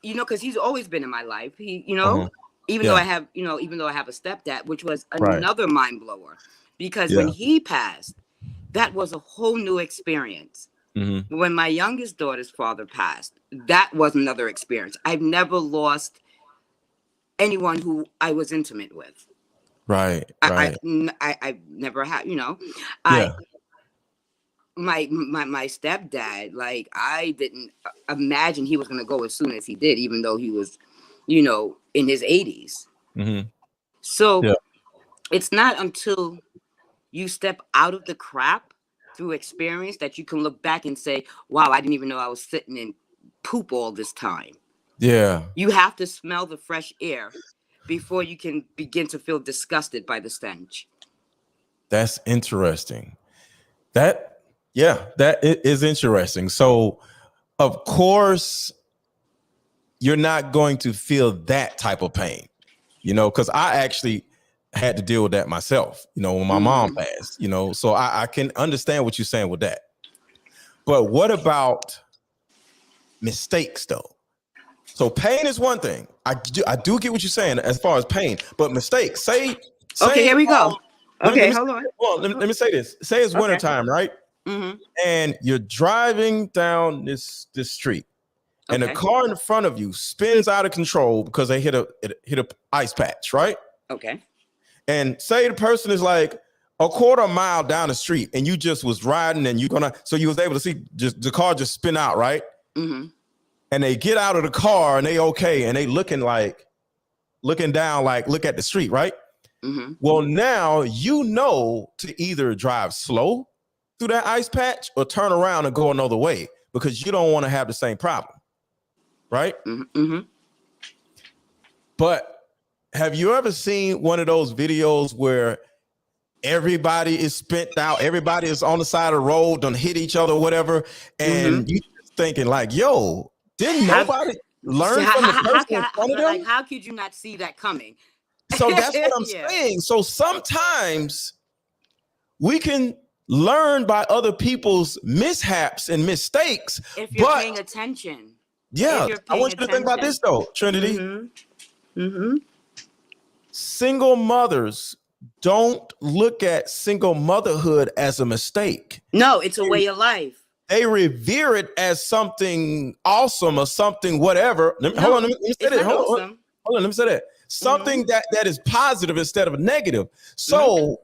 you know, because he's always been in my life. He, you Uh-huh. know, even though I have, you know, even though I have a stepdad, which was Right. another mind blower, because when Yeah. he passed, that was a whole new experience. Mm-hmm. When my youngest daughter's father passed, that was another experience. I've never lost anyone who I was intimate with. Right. Right. I never had, you know, Yeah. my stepdad, like I didn't imagine he was going to go as soon as he did, even though he was, you know, in his 80s. Mm-hmm. So Yeah. it's not until you step out of the crap through experience that you can look back and say, wow, I didn't even know I was sitting in poop all this time. Yeah. You have to smell the fresh air before you can begin to feel disgusted by the stench. That's interesting. That is interesting. So, of course, you're not going to feel that type of pain, you know, because I actually had to deal with that myself, you know, when my mom passed, you know, so I can understand what you're saying with that. But what about mistakes, though? So pain is one thing. I do get what you're saying as far as pain, but mistakes. Okay, here we go. Okay, hold on. Well, let me say this. Say it's wintertime, right? Mm-hmm. And you're driving down this street, and the car in front of you spins out of control because they hit a ice patch, right? Okay. And say the person is like a quarter mile down the street, and you just was riding, and so you was able to see just the car just spin out, right? Mm-hmm. And they get out of the car and they okay, and they looking down, like look at the street, right? Mm-hmm. Well, now you know to either drive slow through that ice patch or turn around and go another way because you don't want to have the same problem, right? Mm-hmm. But have you ever seen one of those videos where everybody is spent out, everybody is on the side of the road, done hit each other or whatever, and you thinking like, yo, didn't nobody learn from the person in front of them? Like, how could you not see that coming? So that's what I'm saying. So sometimes we can learn by other people's mishaps and mistakes. If you're paying attention. Yeah, I want you to think about this though, Trinity. Single mothers don't look at single motherhood as a mistake. No, it's a way of life. They revere it as something awesome or something whatever. Hold on, let me say that. Hold on, let me say that. Something that is positive instead of negative. So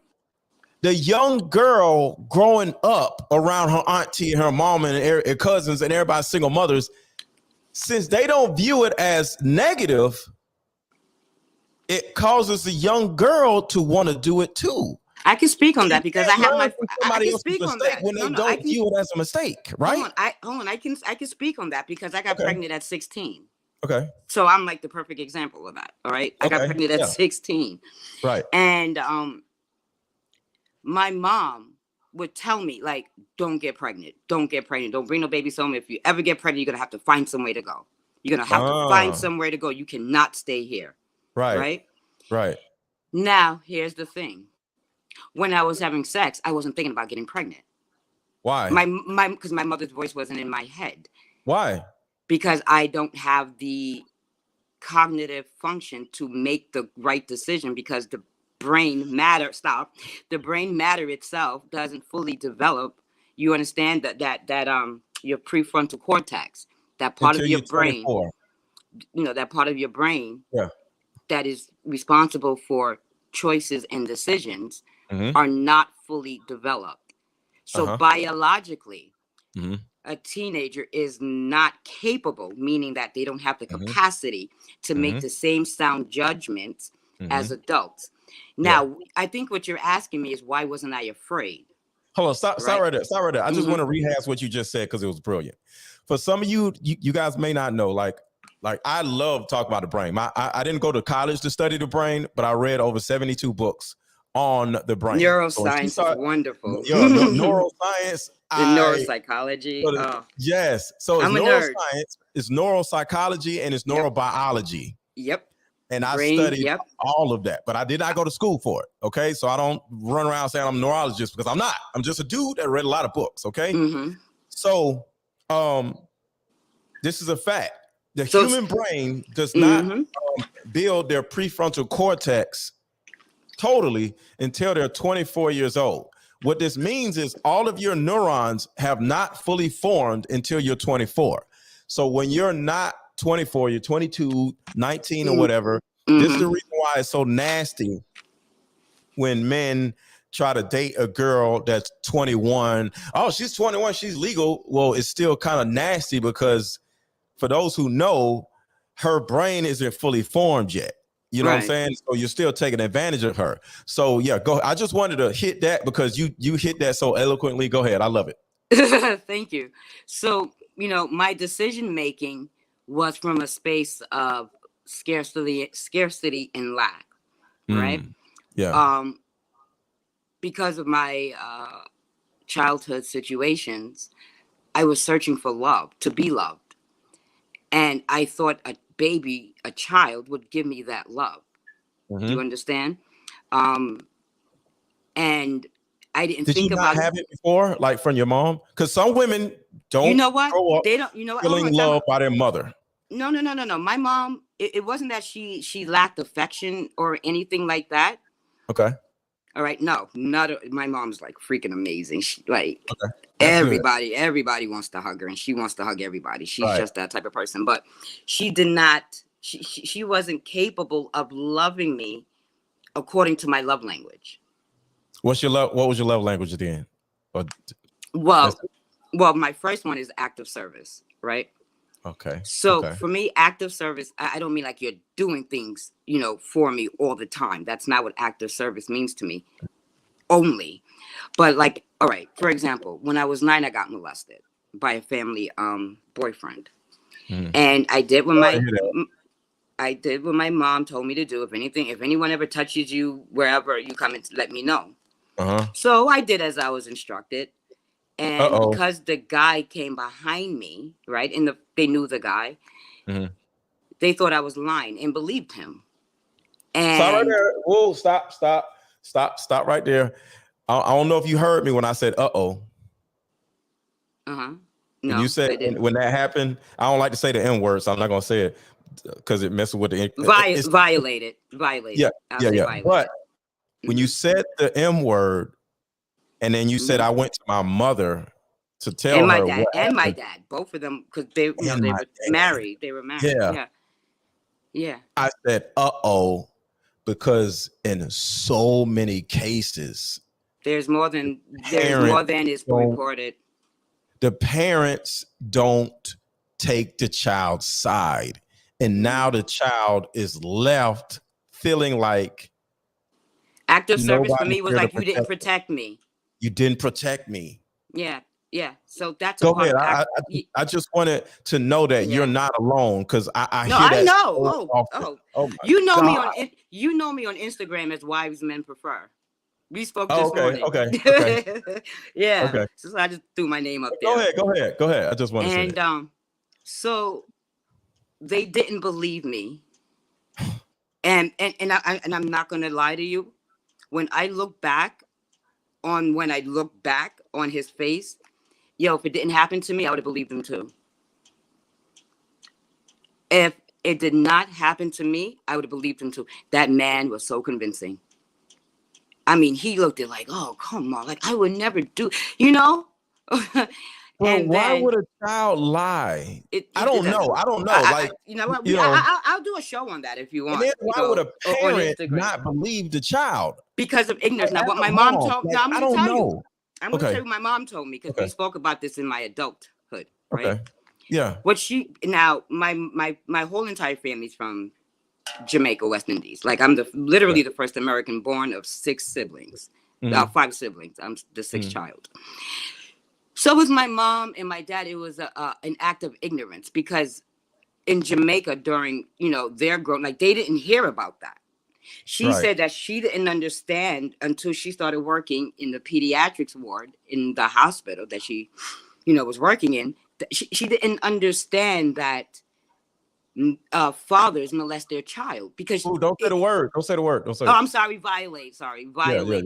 the young girl growing up around her auntie, her mom, and her cousins, and everybody's single mothers, since they don't view it as negative, it causes the young girl to want to do it too. I can speak on that because I have my. I can speak on that when they don't view it as a mistake, right? Hold on. I can speak on that because I got pregnant at 16. Okay. So I'm like the perfect example of that. All right. I got pregnant at 16. Right. And my mom would tell me, like, don't get pregnant. Don't get pregnant. Don't bring no babies home. If you ever get pregnant, you're gonna have to find somewhere to go. You're gonna have to find somewhere to go. You cannot stay here. Right. Now, here's the thing. When I was having sex, I wasn't thinking about getting pregnant. Why? Because my mother's voice wasn't in my head. Why? Because I don't have the cognitive function to make the right decision because the brain matter itself doesn't fully develop. You understand that your prefrontal cortex, that part of your brain, 24. that part of your brain that is responsible for choices and decisions are not fully developed. So biologically, a teenager is not capable, meaning that they don't have the capacity to make the same sound judgments as adults. Now, I think what you're asking me is why wasn't I afraid? Hold on, stop right there. I just want to rehash what you just said because it was brilliant. For some of you guys may not know, like I love talking about the brain. I didn't go to college to study the brain, but I read over 72 books on the brain. Neuroscience is wonderful. Neuroscience. The neuropsychology. Yes. So it's neuroscience, it's neuropsychology, and it's neurobiology. Yep. And I studied all of that, but I did not go to school for it. Okay. So I don't run around saying I'm a neurologist because I'm not. I'm just a dude that read a lot of books. Okay. So This is a fact. The human brain does not build their prefrontal cortex totally until they're 24 years old. What this means is all of your neurons have not fully formed until you're 24. So when you're not 24, you're 22, 19 or whatever, this is the reason why it's so nasty when men try to date a girl that's 21. Oh, she's 21, she's legal. Well, it's still kind of nasty because for those who know, her brain isn't fully formed yet. You know what I'm saying? So you're still taking advantage of her. So yeah, go. I just wanted to hit that because you hit that so eloquently. Go ahead. I love it. Thank you. So, you know, my decision making was from a space of scarcity and lack, right? Yeah. Because of my childhood situations, I was searching for love, to be loved. And I thought a child would give me that love. Do you understand? And I didn't think about. Did you not have it before, like from your mom? Because some women don't. You know what? Grow up They don't. You know what? Feeling loved by their mother. No. My mom. It wasn't that she lacked affection or anything like that. Okay. All right. No, my mom's like freaking amazing. She, like everybody wants to hug her, and she wants to hug everybody. She's just that type of person. But she did not. She wasn't capable of loving me according to my love language. What was your love language then? Well, my first one is active service, right? Okay. So for me, active service, I don't mean like you're doing things, you know, for me all the time. That's not what active service means to me only. But like, all right, for example, when I was 9, I got molested by a family boyfriend. And I did what my mom told me to do. If anyone ever touches you wherever, you come and let me know. So I did as I was instructed. And because the guy came behind me, right, and they knew the guy, they thought I was lying and believed him. And stop right there. Whoa, stop right there. I don't know if you heard me when I said "uh-oh." No, when you said when that happened, I don't like to say the N word, so I'm not gonna say it because it messes with the violated. Yeah. But when you said the M word, and then you said I went to my mother to tell her my dad, both of them, because they were married. They were married. Yeah. I said because in so many cases, there's more than is reported. The parents don't take the child's side, and now the child is left feeling like active service for me was like you didn't protect me. You didn't protect me. Yeah. So that's go ahead. I just wanted to know that you're not alone because I hear that. I know. You know me you know me on Instagram as Wives Men Prefer. We spoke this morning. Okay. Yeah. Okay. So I just threw my name up there. Go ahead. I just want to say that. So they didn't believe me, and I'm not going to lie to you. When I look back on his face, if it didn't happen to me, I would have believed him too. If it did not happen to me, I would have believed him too. That man was so convincing. I mean, he looked at like, oh, come on. Like, I would never do, you know? Well, why would a child lie? I don't know. Like, you know what? I'll do a show on that if you want. And then why would a parent not believe the child? Because of ignorance. Now, what my mom told me, I'm going to tell you. I'm going to tell you what my mom told me because we spoke about this in my adulthood, right? Okay. Yeah. My whole entire family's from Jamaica, West Indies. Like I'm literally the first American born of 6 siblings, 5 siblings. I'm the 6th child. So was my mom and my dad. It was an act of ignorance because in Jamaica during, their growth, like they didn't hear about that. She said that she didn't understand until she started working in the pediatrics ward in the hospital that she, was working in. She didn't understand that fathers molest their child because don't say the word. I'm sorry, violate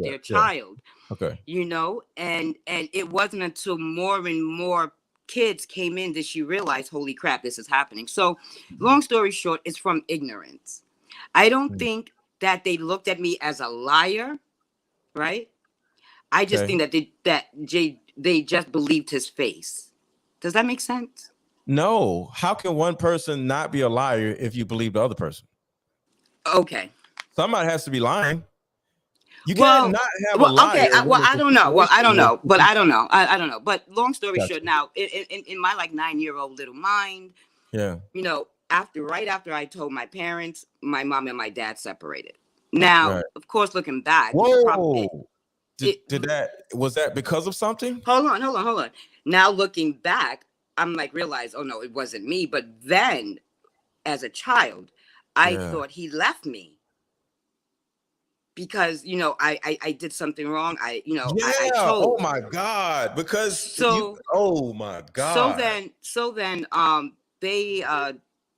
their child. Okay. And it wasn't until more and more kids came in did she realize, holy crap, this is happening. So long story short, it's from ignorance. I don't think that they looked at me as a liar, right? I just think that they just believed his face. Does that make sense? No. How can one person not be a liar if you believe the other person? Okay. Somebody has to be lying. You can't not have a liar. Okay. I don't know. Well, I don't know. But I don't know. I don't know. But long story short, now in my like 9-year-old little mind, yeah, you know, right after I told my parents, my mom and my dad separated. Now, of course, looking back, whoa. Was that because of something? Hold on. Now looking back, I'm like realize, oh no, it wasn't me. But then, as a child, I thought he left me because I did something wrong. I chose. Oh my God! Because oh my God! So then they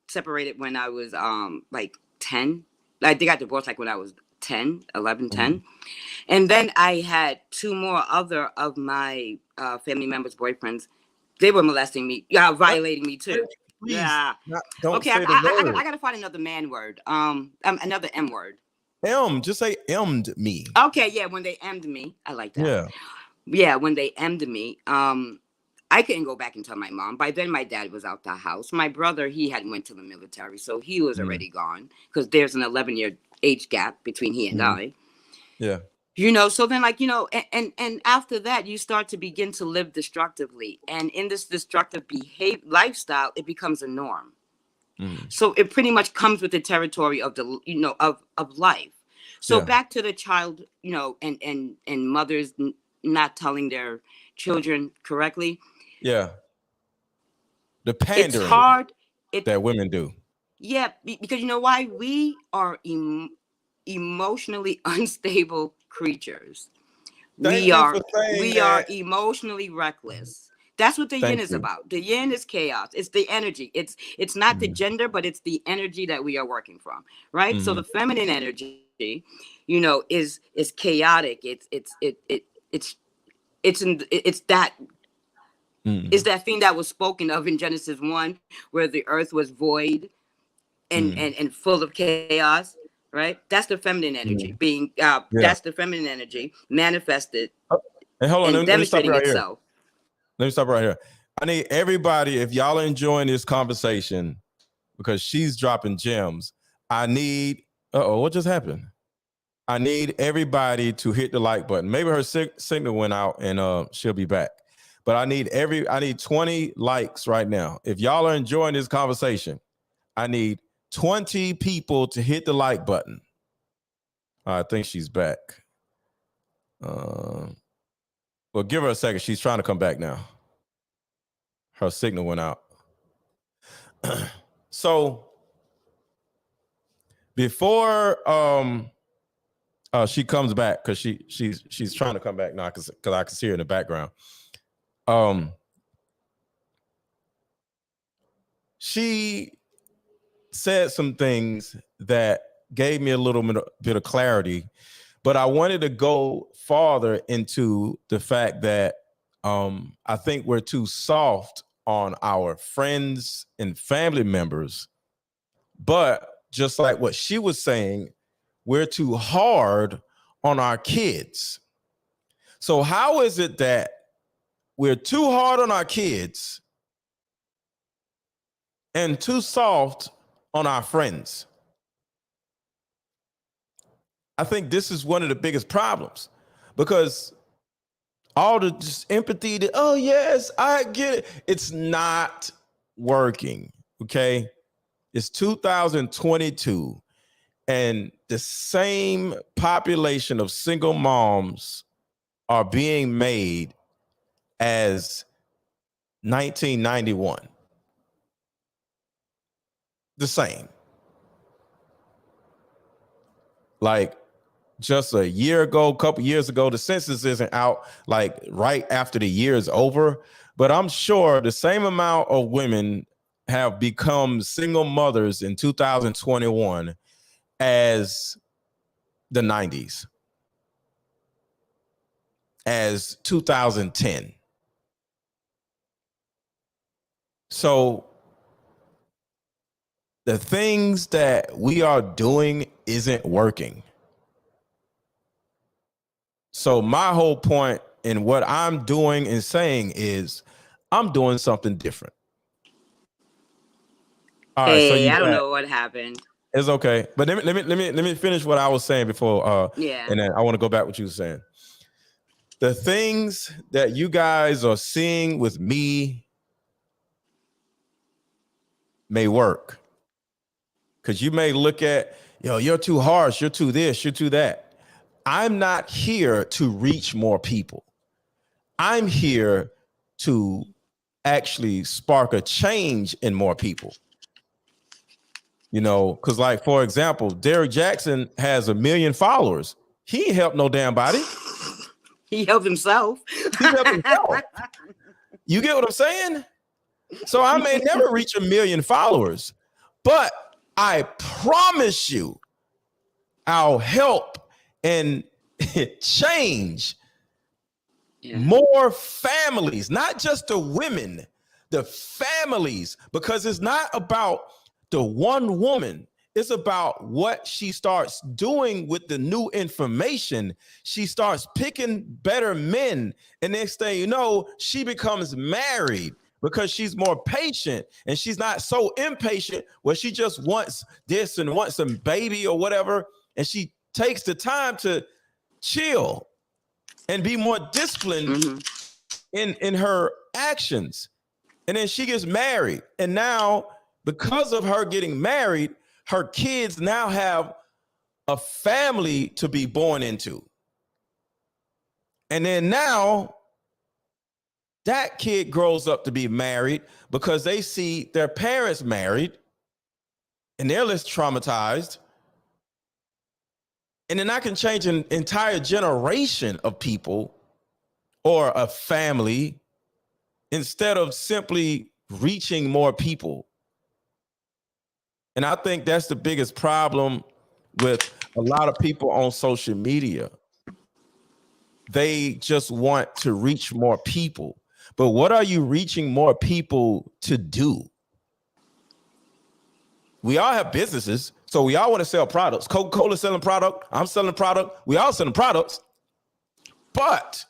separated when I was like 10. Like they got divorced like when I was 10, 11, 10. And then I had 2 more other of my family members' boyfriends. They were molesting me, violating me too. Please, yeah. Don't okay, say the word. I gotta find another man word. Another M word. Just say M'd me. Okay, yeah, when they M'd me. I like that. Yeah, when they M'd me. I couldn't go back and tell my mom. By then, my dad was out the house. My brother, he had went to the military, so he was already gone because there's an 11-year age gap between he and I. Yeah. So then and after that, you start to begin to live destructively. And in this destructive lifestyle, it becomes a norm. So it pretty much comes with the territory of the, of life. So back to the child, and mothers not telling their children correctly. Yeah. The pandering it's hard that women do. Yeah, because you know why? We are emotionally unstable creatures. We are emotionally reckless. That's what the yin is about. The yin is chaos. It's the energy. It's not the gender, but it's the energy that we are working from, right? So the feminine energy, is chaotic. It's that thing that was spoken of in Genesis 1, where the earth was void and full of chaos, right? That's the feminine energy being that's the feminine energy manifested and hold on, and demonstrating itself. Let me stop right here. I need everybody, if y'all are enjoying this conversation, because she's dropping gems, I need, what just happened? I need everybody to hit the like button. Maybe her signal went out and she'll be back. But I need 20 likes right now. If y'all are enjoying this conversation, I need 20 people to hit the like button. I think she's back. Well, give her a second. She's trying to come back now. Her signal went out. So before she comes back, because she's trying to come back now because I can see her in the background. She said some things that gave me a little bit of clarity, but I wanted to go farther into the fact that I think we're too soft on our friends and family members, but just like what she was saying, we're too hard on our kids. So how is it that we're too hard on our kids and too soft on our friends? I think this is one of the biggest problems, because all the just empathy that, oh yes, I get it. It's not working. Okay. It's 2022 and the same population of single moms are being made as 1991. The same. Like just a year ago, a couple years ago, the census isn't out like right after the year is over, but I'm sure the same amount of women have become single mothers in 2021 as the 90s, as 2010. So the things that we are doing isn't working. So my whole point in what I'm doing and saying is I'm doing something different. All right, so Hey, I don't know what happened. It's okay, but let me finish what I was saying before. Yeah. And then I want to go back to what you were saying. The things that you guys are seeing with me may work, because you may look at, you're too harsh, you're too this, you're too that. I'm not here to reach more people. I'm here to actually spark a change in more people. Because like, for example, Derek Jackson has 1 million followers. He ain't helped no damn body. He helped himself. He helped himself. You get what I'm saying? So I may never reach 1 million followers, but I promise you I'll help and change more families, not just the women, the families, because it's not about the one woman. It's about what she starts doing with the new information. She starts picking better men. And next thing you know, she becomes married because she's more patient and she's not so impatient where she just wants this and wants some baby or whatever. And she takes the time to chill and be more disciplined in her actions. And then she gets married. And now, because of her getting married, her kids now have a family to be born into. And then now that kid grows up to be married because they see their parents married and they're less traumatized. And then I can change an entire generation of people or a family instead of simply reaching more people. And I think that's the biggest problem with a lot of people on social media. They just want to reach more people. But what are you reaching more people to do? We all have businesses, so we all want to sell products. Coca-Cola selling product, I'm selling product, we all selling products. But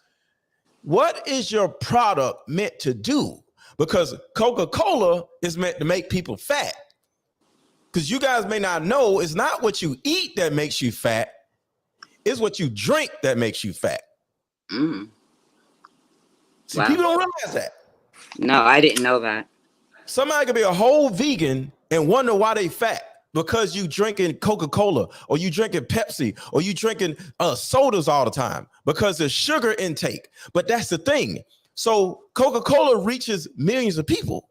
what is your product meant to do? Because Coca-Cola is meant to make people fat. Because you guys may not know, it's not what you eat that makes you fat. It's what you drink that makes you fat. See, people don't realize that. No, I didn't know that. Somebody could be a whole vegan and wonder why they fat because you drinking Coca-Cola or you drinking Pepsi or you drinking sodas all the time because of sugar intake. But that's the thing. So Coca-Cola reaches millions of people.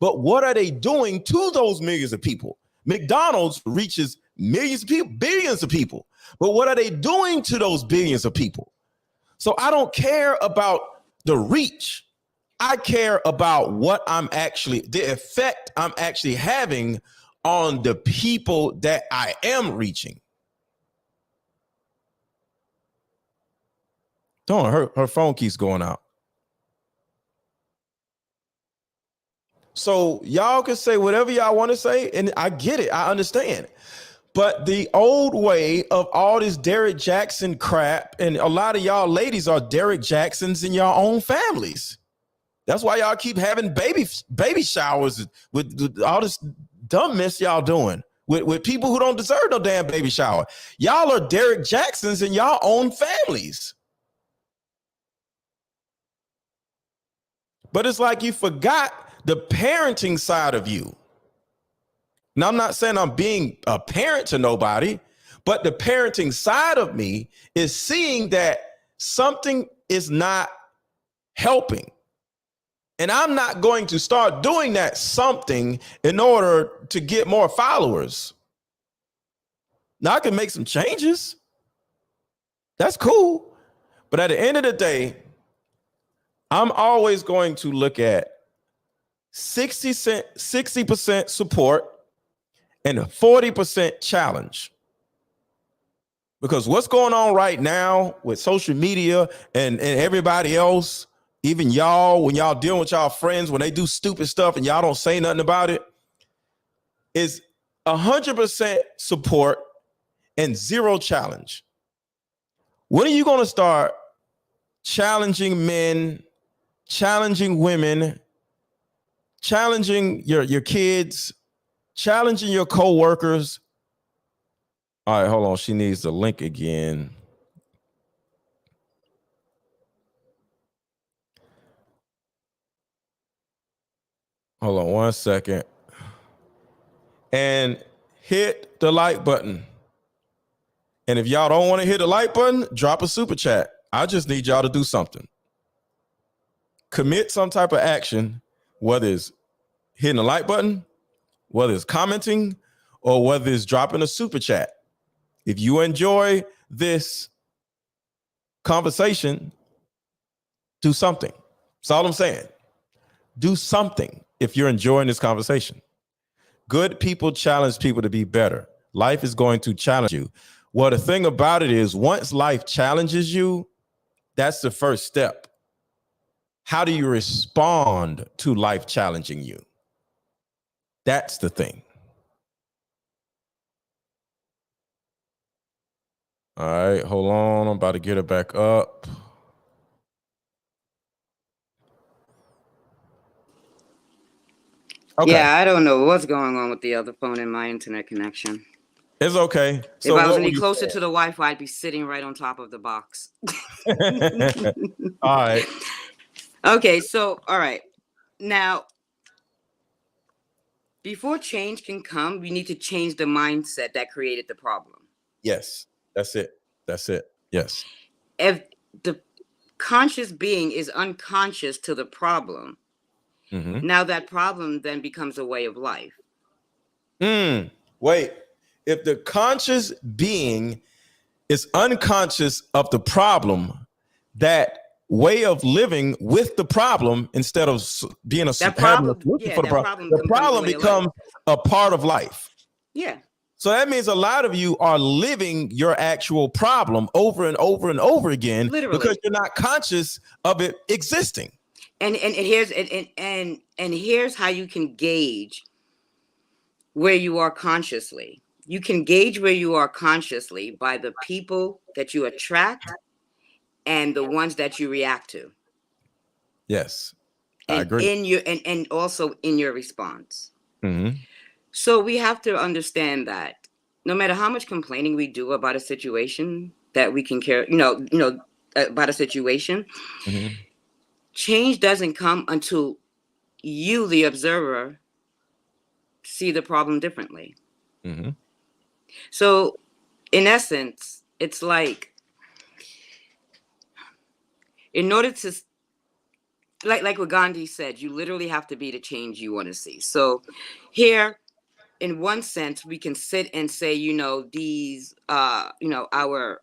But what are they doing to those millions of people? McDonald's reaches millions of people, billions of people. But what are they doing to those billions of people? So I don't care about the reach. I care about the effect I'm actually having on the people that I am reaching. Her phone keeps going out. So y'all can say whatever y'all want to say, and I get it. I understand. But the old way of all this Derek Jackson crap, and a lot of y'all ladies are Derek Jacksons in your own families. That's why y'all keep having baby showers with all this dumb mess y'all doing with people who don't deserve no damn baby shower. Y'all are Derek Jacksons in y'all own families. But it's like you forgot the parenting side of you. Now, I'm not saying I'm being a parent to nobody, but the parenting side of me is seeing that something is not helping. And I'm not going to start doing that something in order to get more followers. Now I can make some changes. That's cool. But at the end of the day, I'm always going to look at 60% support and 40% challenge. Because what's going on right now with social media and everybody else even y'all, when y'all dealing with y'all friends, when they do stupid stuff and y'all don't say nothing about it, is 100% support and 0 challenge. When are you going to start challenging men, challenging women, challenging your kids, challenging your co-workers? All right, hold on. She needs the link again. Hold on 1 second. And hit the like button. And if y'all don't want to hit the like button, drop a super chat. I just need y'all to do something. Commit some type of action, whether it's hitting the like button, whether it's commenting, or whether it's dropping a super chat. If you enjoy this conversation, do something. That's all I'm saying. Do something if you're enjoying this conversation. Good people challenge people to be better. Life is going to challenge you. Well, the thing about it is, once life challenges you, that's the first step. How do you respond to life challenging you? That's the thing. All right, hold on. I'm about to get it back up. Okay. Yeah, I don't know what's going on with the other phone and my internet connection. It's okay. So if I was any closer to the Wi-Fi, I'd be sitting right on top of the box. All right. Okay, so, all right. Now, before change can come, we need to change the mindset that created the problem. Yes, that's it. That's it. Yes. If the conscious being is unconscious to the problem, now that problem then becomes a way of life. Wait, if the conscious being is unconscious of the problem, that way of living with the problem instead of being a problem, for the problem becomes a part of life. Yeah. So that means a lot of you are living your actual problem over and over and over again. Literally. Because you're not conscious of it existing. And here's how you can gauge where you are consciously. You can gauge where you are consciously by the people that you attract and the ones that you react to. Yes, I agree. And also in your response. So we have to understand that no matter how much complaining we do about a situation that we can care, about a situation, change doesn't come until you, the observer, see the problem differently. So in essence, it's like, in order to, like what Gandhi said, you literally have to be the change you want to see. So here, in one sense, we can sit and say, these, our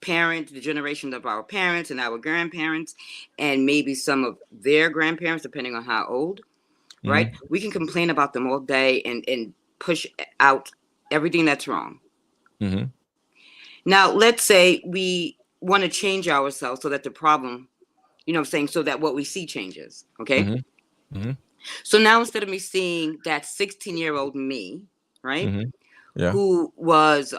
parents, the generation of our parents and our grandparents, and maybe some of their grandparents, depending on how old, right? We can complain about them all day and push out everything that's wrong. Now, let's say we want to change ourselves so that the problem, so that what we see changes, okay? So now instead of me seeing that 16-year-old me, right, who was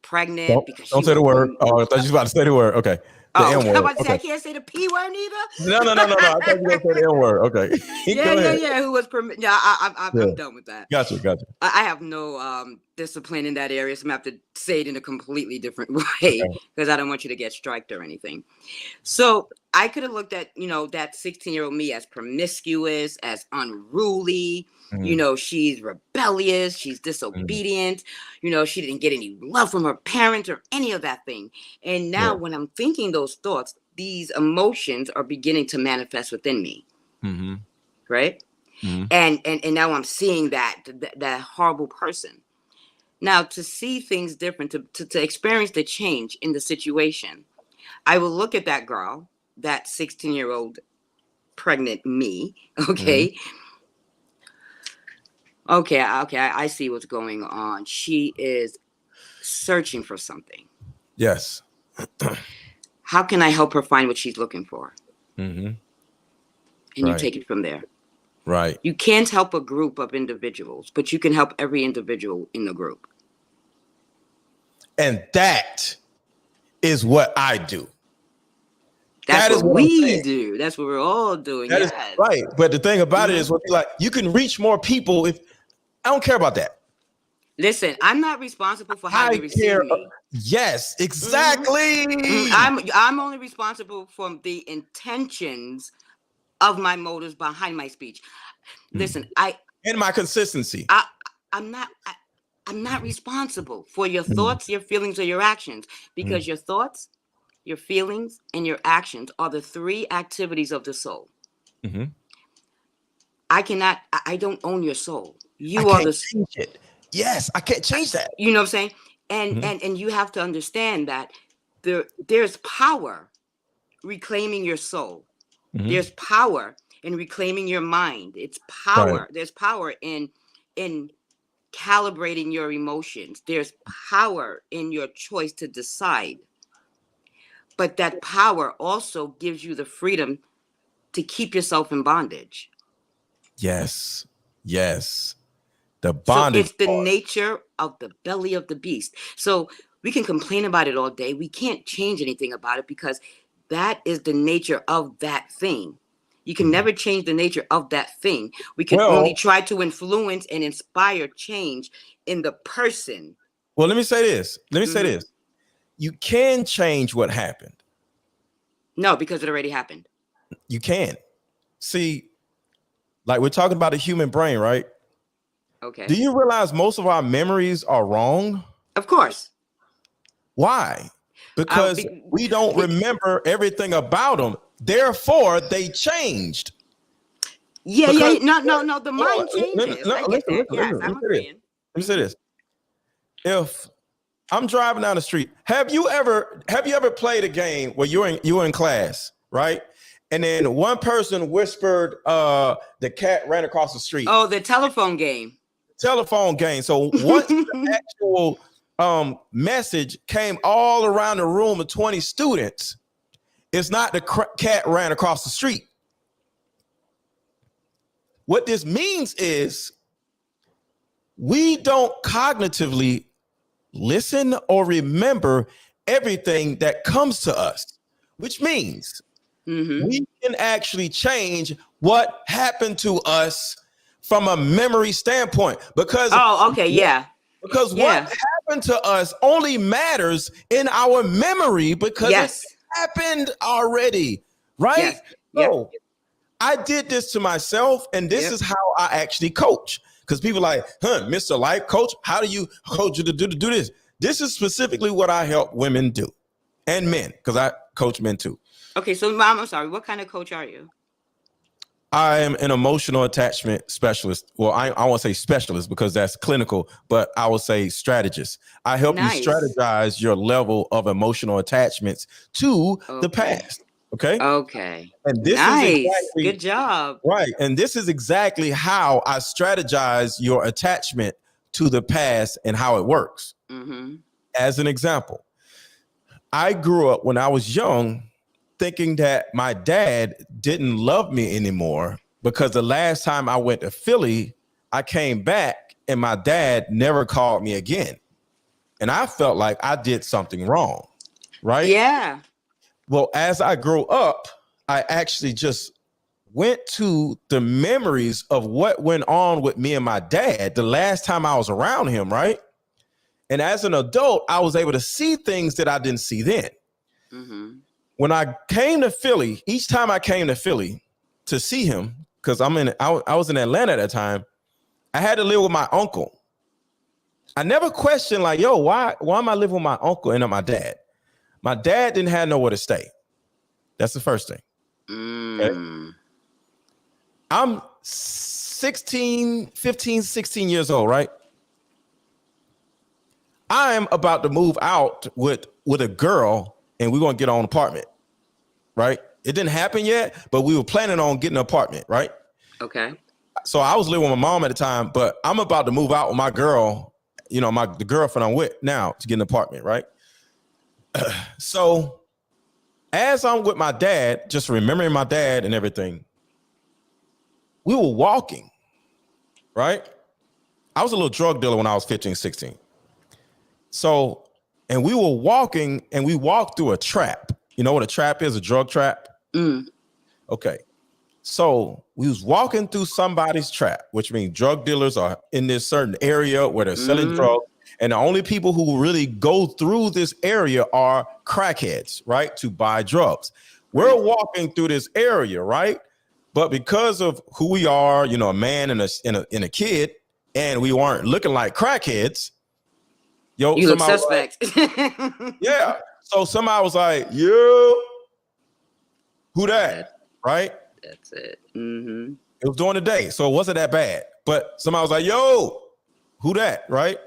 pregnant because don't say the word. Oh, I thought you were about to say the word. Okay. The N word. I'm about to say I can't say the P word either. No. I thought you were going to say the N word. Okay. Yeah. Who was I'm done with that. Gotcha. I have no discipline in that area, so I'm gonna have to say it in a completely different way because I don't want you to get striked or anything. So I could have looked at that 16-year-old me as promiscuous, as unruly. She's rebellious, she's disobedient, she didn't get any love from her parents or any of that thing. And now when I'm thinking those thoughts, these emotions are beginning to manifest within me. Right? And now I'm seeing that horrible person. Now to see things different, to experience the change in the situation, I will look at that girl, that 16-year-old pregnant me, okay? Okay, I see what's going on. She is searching for something. Yes. how can I help her find what she's looking for? Mm-hmm. And Right. you take it from there. Right. You can't help a group of individuals, but you can help every individual in the group. And that is what I do. That's what we do. That's what we're all doing. That is right. But the thing about it is, like, you can reach more people if I don't care about that. Listen, I'm not responsible for how you receive me. Yes, exactly. I'm only responsible for the intentions of my motives behind my speech. Listen, and my consistency. I'm not responsible for your thoughts, your feelings, or your actions, because your thoughts, your feelings, and your actions are the three activities of the soul. Mm-hmm. I don't own your soul. You are the change it. Yes, I can't change that. You know what I'm saying? And you have to understand that there's power reclaiming your soul. Mm-hmm. There's power in reclaiming your mind. It's power. Right. There's power in calibrating your emotions. There's power in your choice to decide. But that power also gives you the freedom to keep yourself in bondage. Yes. Yes. The bondage. So it's the nature of the belly of the beast. So we can complain about it all day. We can't change anything about it because that is the nature of that thing. You can never change the nature of that thing. We can only try to influence and inspire change in the person. Well, let me say this. Say this. You can change what happened. No, because it already happened. You can. See, like we're talking about the human brain, right? Okay. Do you realize most of our memories are wrong? Of course. Why? Because we don't remember everything about them. Therefore, they changed. Yeah. No. The mind changes. I'm agreeing. Let me say this. If I'm driving down the street, have you ever played a game where you were in class, right? And then one person whispered, the cat ran across the street. Oh, the telephone game. Telephone game. So once the actual message came all around the room of 20 students, it's not the cat ran across the street. What this means is we don't cognitively listen or remember everything that comes to us, which means we can actually change what happened to us from a memory standpoint. Because because what happened to us only matters in our memory because it happened already, right? So I did this to myself, and this is how I actually coach. Because people are like, Mr. Life Coach, how do you coach you to do this? This is specifically what I help women do, and men, because I coach men too. Okay, so Mom, I'm sorry. What kind of coach are you? I am an emotional attachment specialist. Well, I won't say specialist because that's clinical, but I will say strategist. I help you strategize your level of emotional attachments to the past. Okay. And this is exactly, good job. Right. And this is exactly how I strategize your attachment to the past and how it works. As an example, I grew up when I was young thinking that my dad didn't love me anymore because the last time I went to Philly, I came back and my dad never called me again. And I felt like I did something wrong. Right. Yeah. Well, as I grew up, I actually just went to the memories of what went on with me and my dad the last time I was around him, right? And as an adult, I was able to see things that I didn't see then. When I came to Philly, each time I came to Philly to see him, because I was in Atlanta at that time, I had to live with my uncle. I never questioned like, yo, why am I living with my uncle and not my dad? My dad didn't have nowhere to stay. That's the first thing. Okay? I'm 15, 16 years old, right? I'm about to move out with a girl and we're going to get on an apartment, right? It didn't happen yet, but we were planning on getting an apartment, right? Okay. So I was living with my mom at the time, but I'm about to move out with my girl, the girlfriend I'm with now to get an apartment, right? So as I'm with my dad, just remembering my dad and everything, we were walking, right? I was a little drug dealer when I was 15, 16. So, and we were walking, and we walked through a trap. You know what a trap is? A drug trap? Okay. So we was walking through somebody's trap, which means drug dealers are in this certain area where they're selling drugs. And the only people who really go through this area are crackheads, right? To buy drugs. We're walking through this area, right? But because of who we are, you know, a man and a kid, and we weren't looking like crackheads, you look suspect. Like, yeah. So somebody was like, yo, who that? Right? That's it. Mm-hmm. It was during the day, so it wasn't that bad. But somebody was like, yo, who that? Right?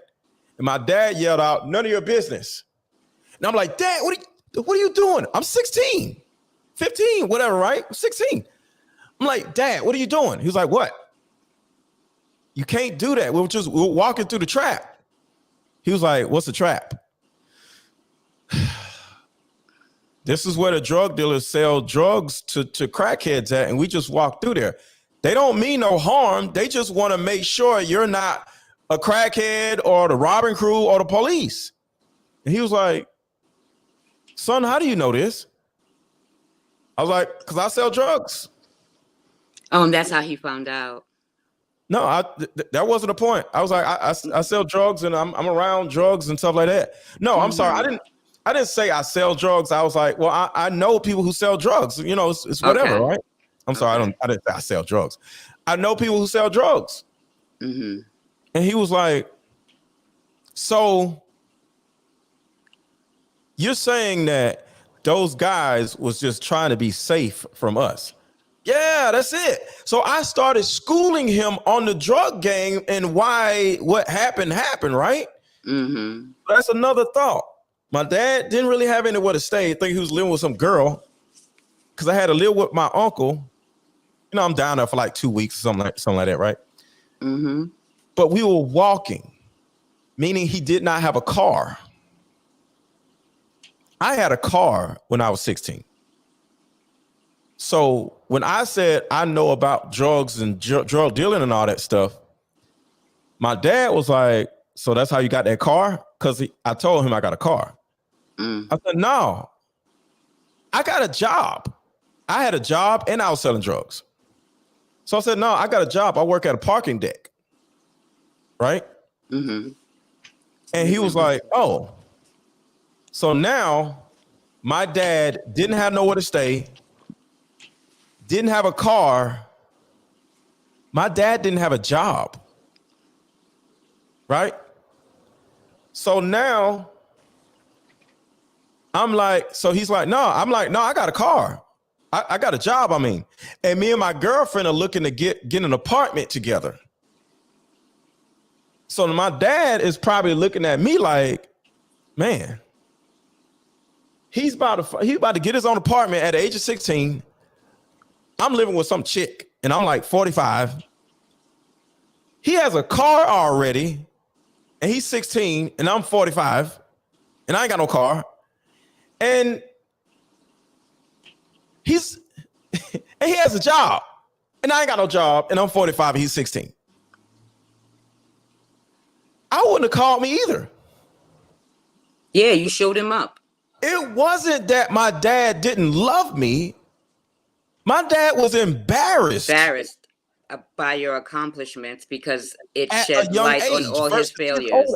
And my dad yelled out, none of your business. And I'm like, Dad, what are you doing? I'm 16, 15, whatever, right? I'm 16. I'm like, Dad, what are you doing? He was like, what? You can't do that. We were walking through the trap. He was like, what's the trap? This is where the drug dealers sell drugs to crackheads at, and we just walk through there. They don't mean no harm. They just want to make sure you're not a crackhead or the robbing crew or the police. And he was like, son, how do you know this? I was like, because I sell drugs. Oh, and that's how he found out. No, that wasn't the point. I was like, I sell drugs, and I'm around drugs and stuff like that. No, I'm sorry. I didn't say I sell drugs. I was like, well, I know people who sell drugs. You know, it's whatever, right? I'm sorry. I didn't say I sell drugs. I know people who sell drugs. Mm-hmm. And he was like, so you're saying that those guys was just trying to be safe from us? Yeah, that's it. So I started schooling him on the drug game and why what happened, right? Mm-hmm. That's another thought. My dad didn't really have anywhere to stay. I think he was living with some girl because I had to live with my uncle. You know, I'm down there for like 2 weeks or something like that, right? Mm-hmm. But we were walking, meaning he did not have a car. I had a car when I was 16. So when I said I know about drugs and drug dealing and all that stuff, my dad was like, so that's how you got that car? Because I told him I got a car. I said, no, I got a job. I had a job and I was selling drugs. So I said, no, I got a job. I work at a parking deck. Right? Mm-hmm. And he was like, oh. So now my dad didn't have nowhere to stay, didn't have a car. My dad didn't have a job. Right? So now I'm like, so he's like, no, I'm like, no, I got a car. I got a job, I mean. And me and my girlfriend are looking to get an apartment together. So my dad is probably looking at me like, man, he's about to get his own apartment at the age of 16. I'm living with some chick and I'm like 45. He has a car already and he's 16 and I'm 45 and I ain't got no car. And he has a job and I ain't got no job and I'm 45 and he's 16. I wouldn't have called me either. Yeah, you showed him up. It wasn't that my dad didn't love me. My dad was embarrassed by your accomplishments because it shed light on all his failures.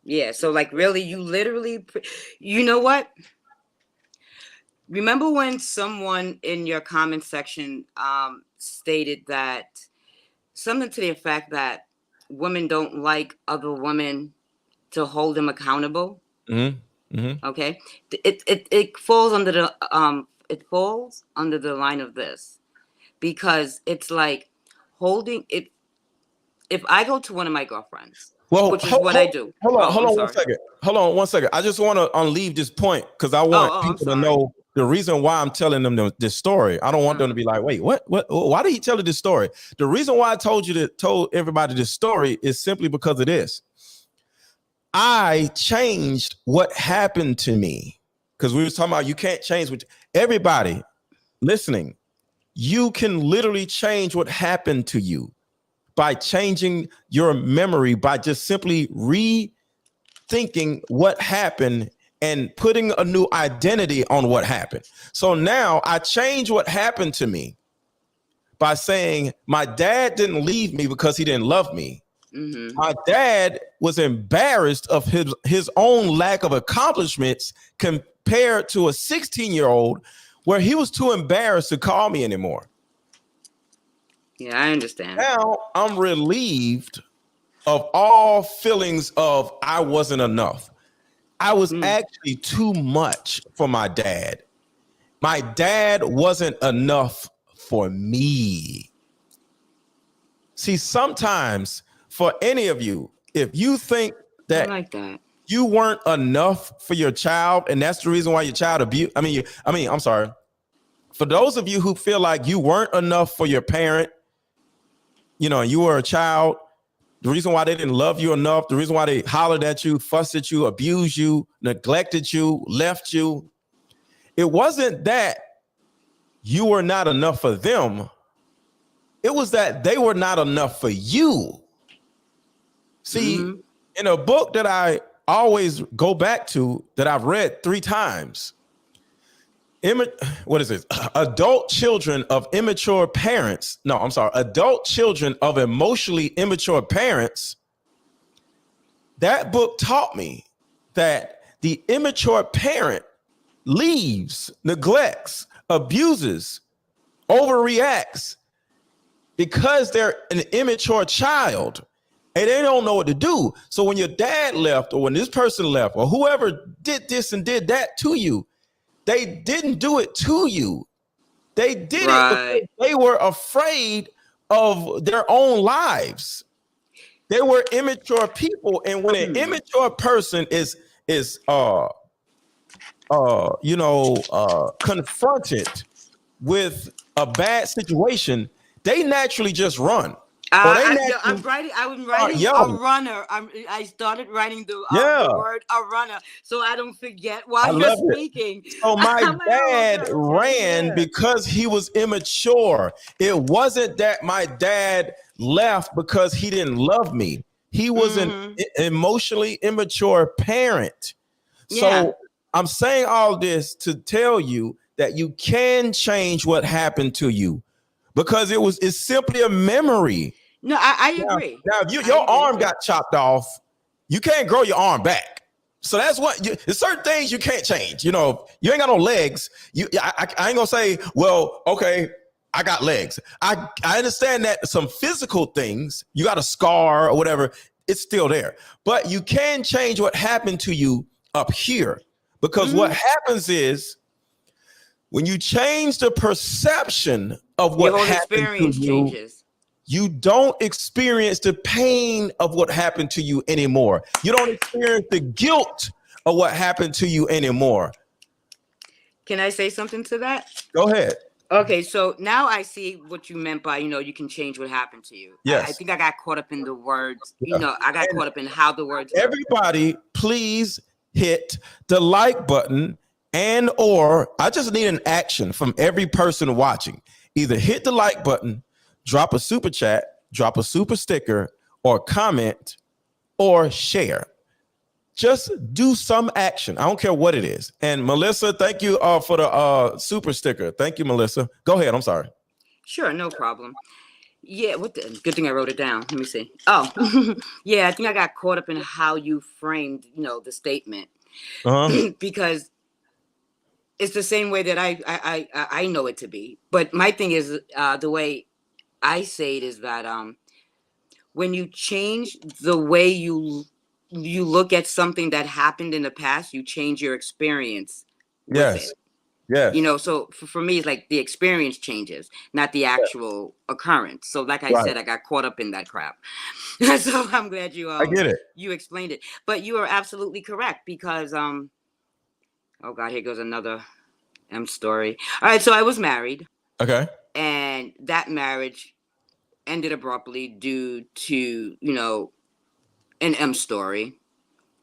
Yeah, so like really, you literally, you know what? Remember when someone in your comment section stated that something to the effect that women don't like other women to hold them accountable? Mm-hmm. Mm-hmm. Okay, it falls under the line of this, because it's like holding it. If I go to one of my girlfriends, which is what I do. Hold on 1 second. Hold on 1 second. I just want to leave this point because I want people to know the reason why I'm telling them this story. I don't want them to be like, wait, what? Why did he tell you this story? The reason why I told everybody this story is simply because of this. I changed what happened to me because we was talking about you can't change what everybody listening. You can literally change what happened to you by changing your memory, by just simply rethinking what happened and putting a new identity on what happened. So now I change what happened to me by saying my dad didn't leave me because he didn't love me. Mm-hmm. My dad was embarrassed of his own lack of accomplishments compared to a 16-year-old where he was too embarrassed to call me anymore. Yeah, I understand. Now I'm relieved of all feelings of I wasn't enough. I was actually too much for my dad. My dad wasn't enough for me. See, sometimes for any of you, if you think that, you weren't enough for your child, and that's the reason why your child abused. I'm sorry. For those of you who feel like you weren't enough for your parent, you were a child, the reason why they didn't love you enough, the reason why they hollered at you, fussed at you, abused you, neglected you, left you, it wasn't that you were not enough for them. It was that they were not enough for you. See, in a book that I always go back to, that I've read 3 times, what is it? Adult children of immature parents. No, I'm sorry. Adult children of emotionally immature parents. That book taught me that the immature parent leaves, neglects, abuses, overreacts because they're an immature child and they don't know what to do. So when your dad left, or when this person left, or whoever did this and did that to you, they didn't do it to you. They did it because they were afraid of their own lives. They were immature people. And when an immature person is confronted with a bad situation, they naturally just run. I'm writing a runner. I started writing the word a runner so I don't forget while you're speaking. So my dad ran because he was immature. It wasn't that my dad left because he didn't love me. He was an emotionally immature parent. So I'm saying all this to tell you that you can change what happened to you, because it's simply a memory. No, I agree. Now, if your arm got chopped off, you can't grow your arm back. So that's what there's certain things you can't change. You ain't got no legs. I ain't gonna say, well, okay, I got legs. I understand that some physical things, you got a scar or whatever, it's still there. But you can change what happened to you up here, because what happens is when you change the perception of what happened to you, changes. You don't experience the pain of what happened to you anymore. You don't experience the guilt of what happened to you anymore. Can I say something to that? Go ahead. Okay, so now I see what you meant by, you can change what happened to you. Yes. I think I got caught up in the words. I got caught up in how the words. Everybody, please hit the like button, or I just need an action from every person watching. Either hit the like button, drop a super chat, drop a super sticker, or comment, or share. Just do some action. I don't care what it is. And Melissa, thank you for the super sticker. Thank you, Melissa. Go ahead. I'm sorry. Sure, no problem. Yeah, good thing I wrote it down. Let me see. Oh, yeah, I think I got caught up in how you framed, the statement. Because it's the same way that I know it to be. But my thing is the way I say it is that when you change the way you look at something that happened in the past, you change your experience with it. Yes. So for me, it's like the experience changes, not the actual occurrance. So like I said, I got caught up in that crap. So I'm glad I get it. You explained it. But you are absolutely correct, because oh God, here goes another M story. All right, so I was married. Okay. And that marriage ended abruptly due to, an M story.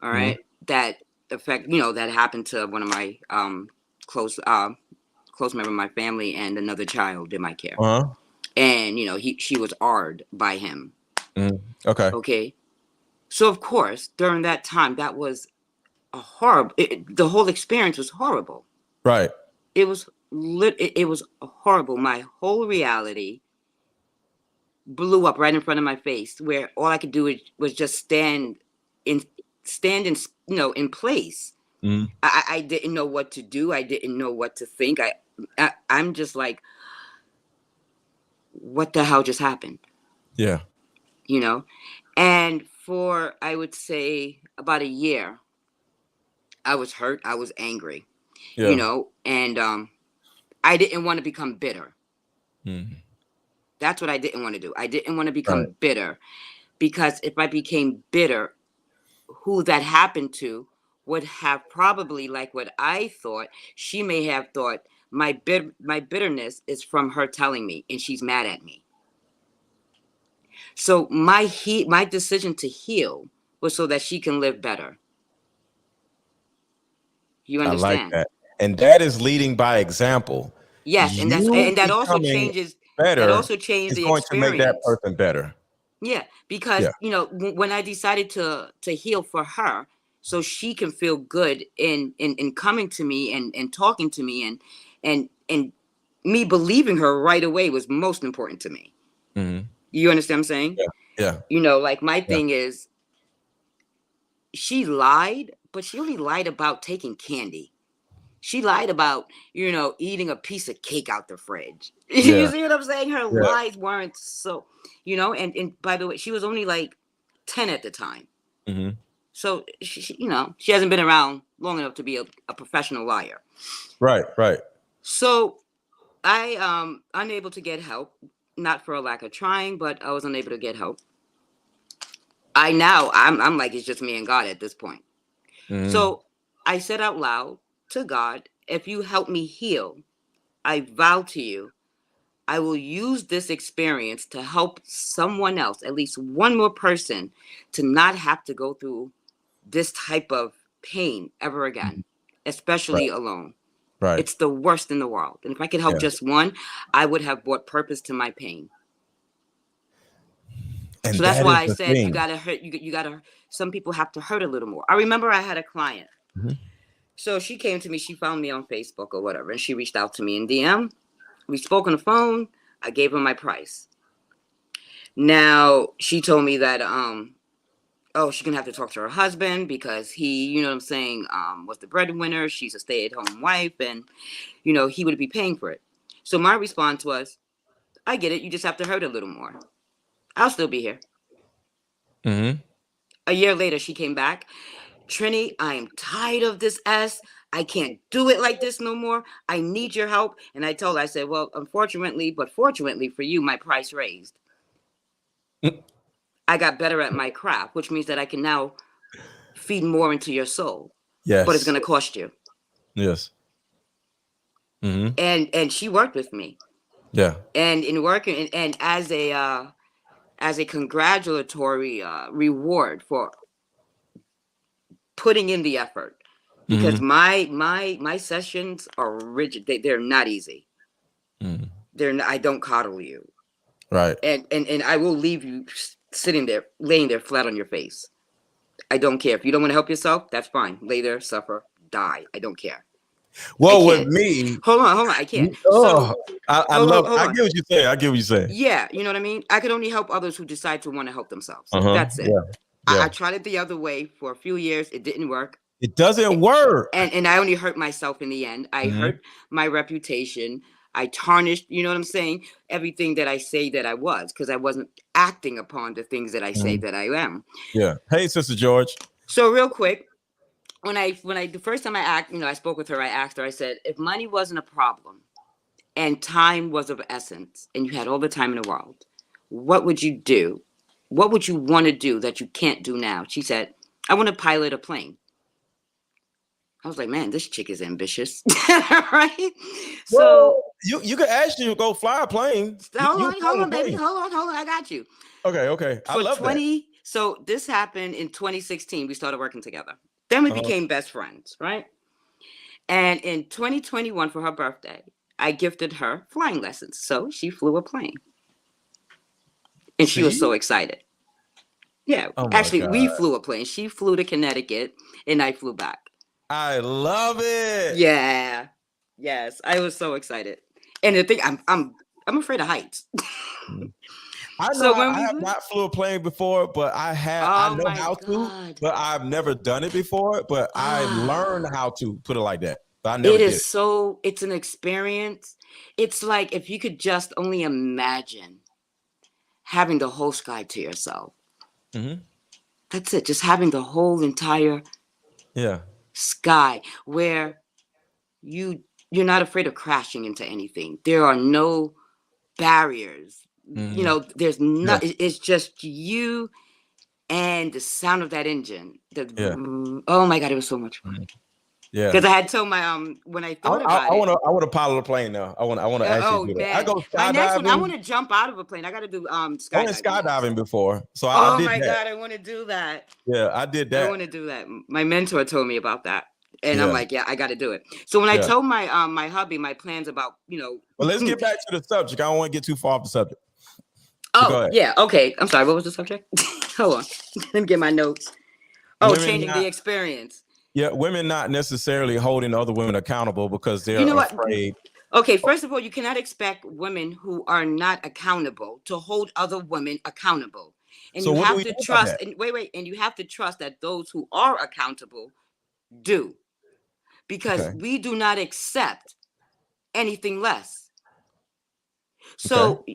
All right. That effect, you know, that happened to one of my close member of my family and another child in my care. And you know, she was AR'd by him. Okay. So of course, during that time, that was a horrible. The whole experience was horrible. Right. It was it was horrible. My whole reality blew up right in front of my face, where all I could do was just stand in you know, in place. I didn't know what to do. I didn't know what to think. I'm just like, what the hell just happened? Yeah. You know, and for, I would say, about a year, I was hurt. I was angry, you know, and I didn't want to become bitter. That's what I didn't want to do. I didn't want to become bitter, because if I became bitter, who that happened to would have probably, like what I thought, she may have thought my bitterness is from her telling me, and she's mad at me. So my decision to heal was so that she can live better. You understand? I like that. And that is leading by example. Yes, and that also changes. Better, that also changed the experience. Going to make that person better. Yeah, because you know, when I decided to heal for her, so she can feel good in coming to me and talking to me, and me believing her right away was most important to me. You understand what I'm saying? Yeah. You know, like my thing is, she lied, but she only lied about taking candy. She lied about, you know, eating a piece of cake out the fridge. You see what I'm saying? Her lies weren't so, you know, and by the way, she was only like 10 at the time. So, she, you know, she hasn't been around long enough to be a professional liar. Right. So I unable to get help, not for a lack of trying, but I was unable to get help. I'm like, it's just me and God at this point. So I said out loud to God, if you help me heal, I vow to you, I will use this experience to help someone else, at least one more person, to not have to go through this type of pain ever again, especially alone. Right. It's the worst in the world. And if I could help just one, I would have brought purpose to my pain. And so that's why I said you gotta hurt. You gotta. Some people have to hurt a little more. I remember I had a client. So she came to me. She found me on Facebook or whatever, and she reached out to me in DM. We spoke on the phone. I gave her my price. Now she told me that she's gonna have to talk to her husband because he, you know what I'm saying, was the breadwinner. She's a stay-at-home wife, and you know he would be paying for it. So my response was, I get it. You just have to hurt a little more. I'll still be here. A year later, she came back. Trini, I am tired of this S. I can't do it like this no more. I need your help. And I told her, I said, well, unfortunately, but fortunately for you, my price raised. I got better at my craft, which means that I can now feed more into your soul. Yes. But it's going to cost you. Yes. And she worked with me. Yeah. And in working, and as a congratulatory reward for putting in the effort, because my sessions are rigid. They're not easy. I don't coddle you. Right. And I will leave you sitting there, laying there flat on your face. I don't care. If you don't want to help yourself, that's fine. Lay there, suffer, die. I don't care. Well, with me, hold on, I can't. I get what you're saying. Yeah, you know what I mean? I could only help others who decide to want to help themselves. That's it. Yeah. I tried it the other way for a few years. It didn't work. It doesn't work. And I only hurt myself in the end. I hurt my reputation. I tarnished, you know what I'm saying? Everything that I say that I was, because I wasn't acting upon the things that I say that I am. Yeah. Hey, Sister George. So real quick, when I the first time I spoke with her, I asked her, I said, if money wasn't a problem and time was of essence and you had all the time in the world, what would you do? What would you want to do that you can't do now? She said, I want to pilot a plane. I was like, man, this chick is ambitious. Right? Well, so you could actually go fly a plane. Hold on, baby. Hold on. I got you. Okay. I love that. So this happened in 2016. We started working together. Then we became best friends, right? And in 2021, for her birthday, I gifted her flying lessons. So she flew a plane. And she was so excited. Yeah, oh actually, we flew a plane. She flew to Connecticut, and I flew back. I love it. Yeah, yes, I was so excited. And the thing, I'm afraid of heights. I know So I have not flew a plane before, but I know how to, but I've never done it before. But I learned how to put it like that. But I never did. It's an experience. It's like if you could just only imagine having the whole sky to yourself. That's it. Just having the whole entire sky where you're not afraid of crashing into anything. There are no barriers. You know, there's not. It's just you and the sound of that engine. Oh my God, it was so much fun. Yeah, because I had told my when I thought about it. I want to pilot a plane now. I want to actually do that. I go skydiving. My next one, I want to jump out of a plane. I got to do skydiving. I went skydiving before, so I did my that. God, I want to do that. Yeah, I did that. I want to do that. My mentor told me about that, and I'm like, yeah, I got to do it. So when I told my my hubby my plans about well, let's get back to the subject. I don't want to get too far off the subject. Oh yeah, okay. I'm sorry. What was the subject? Hold on, let me get my notes. Oh, changing the experience. Yeah, women not necessarily holding other women accountable because they're afraid. Okay, first of all, you cannot expect women who are not accountable to hold other women accountable. And so you have to trust, and and you have to trust that those who are accountable do. Because we do not accept anything less. So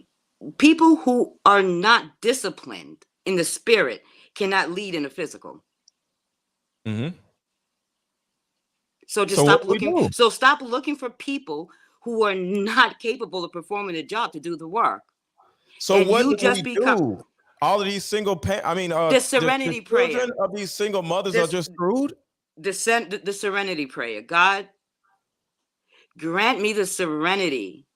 people who are not disciplined in the spirit cannot lead in the physical. So just stop looking. So stop looking for people who are not capable of performing the job to do the work. So and what do we do? All of these single the serenity prayer. Children of these single mothers are just screwed. The serenity prayer. God, grant me the serenity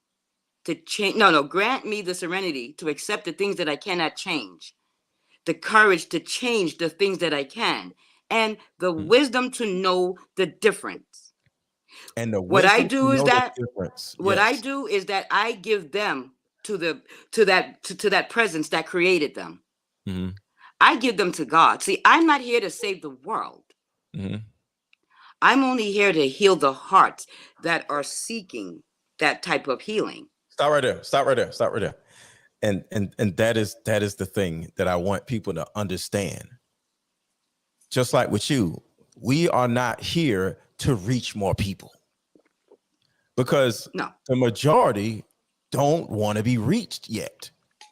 to change. No, grant me the serenity to accept the things that I cannot change. The courage to change the things that I can. And the wisdom to know the difference. And what I do is that I give them to that presence that created them. I give them to God. See, I'm not here to save the world. I'm only here to heal the hearts that are seeking that type of healing. Stop right there. And that is the thing that I want people to understand. Just like with you, we are not here to reach more people because the majority don't want to be reached yet.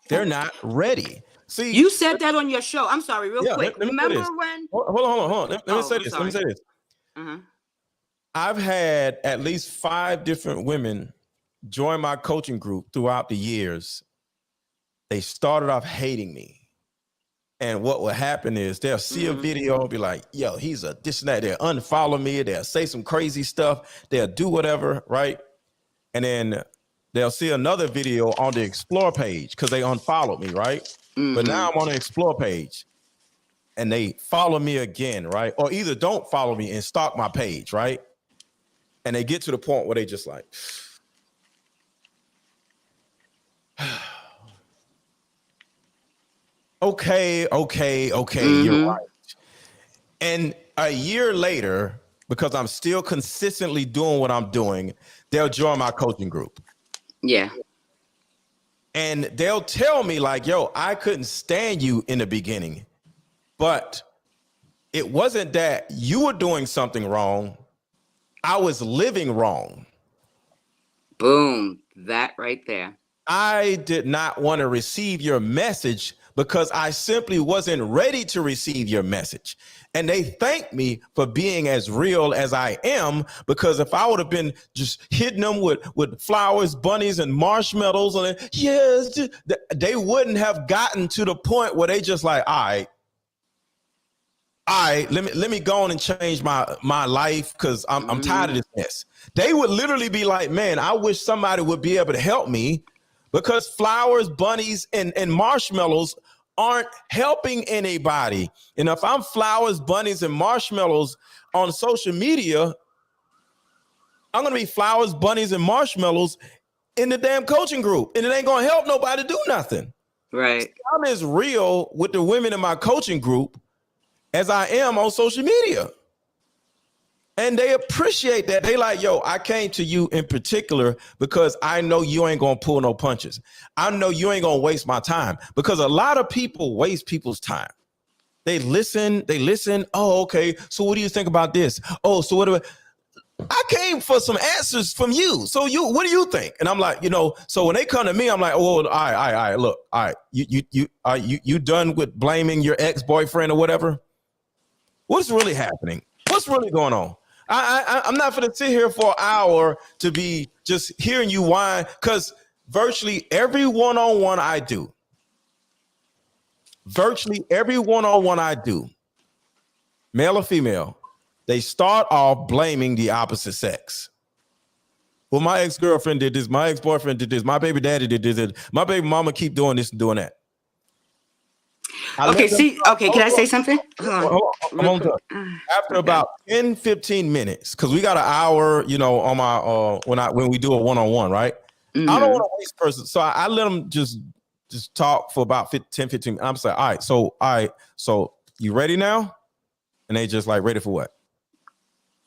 They're not ready. See, you said that on your show. I'm sorry, real quick. Remember when? Hold on. Let me say this. I've had at least 5 different women join my coaching group throughout the years. They started off hating me. And what will happen is they'll see a video and be like, yo, he's a this and that. They'll unfollow me. They'll say some crazy stuff. They'll do whatever, right? And then they'll see another video on the Explore page because they unfollowed me, right? But now I'm on the Explore page and they follow me again, right? Or either don't follow me and stalk my page, right? And they get to the point where they just like, okay, you're right. And a year later, because I'm still consistently doing what I'm doing, they'll join my coaching group. Yeah. And they'll tell me like, yo, I couldn't stand you in the beginning, but it wasn't that you were doing something wrong. I was living wrong. Boom. That right there. I did not want to receive your message because I simply wasn't ready to receive your message. And they thank me for being as real as I am, because if I would have been just hitting them with flowers, bunnies, and marshmallows, and yes, they wouldn't have gotten to the point where they just like, all right, let me go on and change my life because I'm tired of this mess. They would literally be like, man, I wish somebody would be able to help me, because flowers, bunnies, and marshmallows aren't helping anybody. And if I'm flowers, bunnies, and marshmallows on social media, I'm going to be flowers, bunnies, and marshmallows in the damn coaching group. And it ain't going to help nobody do nothing. Right. I'm as real with the women in my coaching group as I am on social media. And they appreciate that. They like, yo, I came to you in particular because I know you ain't going to pull no punches. I know you ain't going to waste my time, because a lot of people waste people's time. They listen. Oh, okay. So what do you think about this? Oh, so what do I came for some answers from you. So what do you think? And I'm like, so when they come to me, I'm like, oh, all right, look, all right. You done with blaming your ex-boyfriend or whatever? What's really happening? What's really going on? I'm not going to sit here for an hour to be just hearing you whine, because virtually every one-on-one I do, male or female, they start off blaming the opposite sex. Well, my ex-girlfriend did this. My ex-boyfriend did this. My baby daddy did this. My baby mama keep doing this and doing that. Okay, can I say something? Hold on. I'm on done. After about 10, 15 minutes, because we got an hour, on my when we do a one-on-one, right? Mm-hmm. I don't want to waste person. So I let them just talk for about 10, 15 minutes. I'm saying, all right, so you ready now? And they just like, ready for what?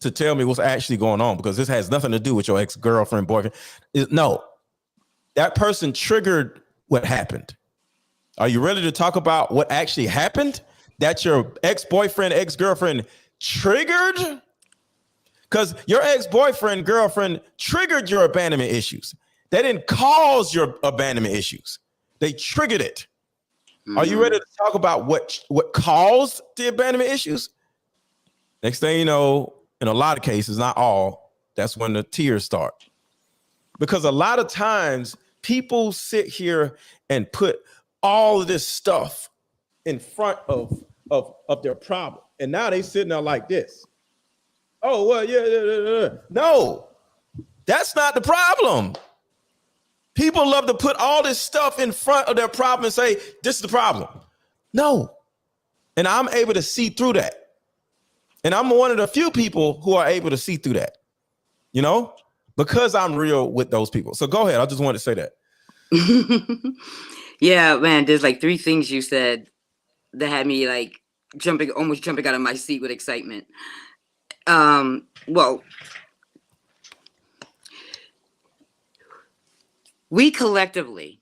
To tell me what's actually going on, because this has nothing to do with your ex-girlfriend, boyfriend. No, that person triggered what happened. Are you ready to talk about what actually happened that your ex-boyfriend, ex-girlfriend triggered? Because your ex-boyfriend, girlfriend triggered your abandonment issues. They didn't cause your abandonment issues. They triggered it. Mm-hmm. Are you ready to talk about what caused the abandonment issues? Next thing you know, in a lot of cases, not all, that's when the tears start. Because a lot of times people sit here and put all of this stuff in front of their problem. And now they sitting there like this. Oh, well, yeah. No, that's not the problem. People love to put all this stuff in front of their problem and say, this is the problem. No. And I'm able to see through that. And I'm one of the few people who are able to see through that, because I'm real with those people. So go ahead. I just wanted to say that. Yeah, man, there's like 3 things you said that had me like almost jumping out of my seat with excitement. Well, we collectively,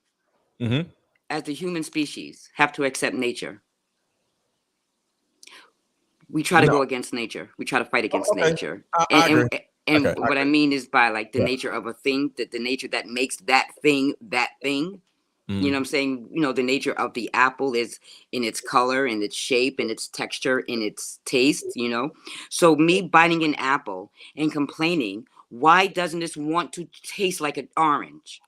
as the human species, have to accept nature. We try to go against nature. We try to fight against nature. I agree. And what I mean is by like the nature of a thing, that the nature that makes that thing that thing. You know what I'm saying? The nature of the apple is in its color, in its shape, in its texture, in its taste, So me biting an apple and complaining, why doesn't this want to taste like an orange?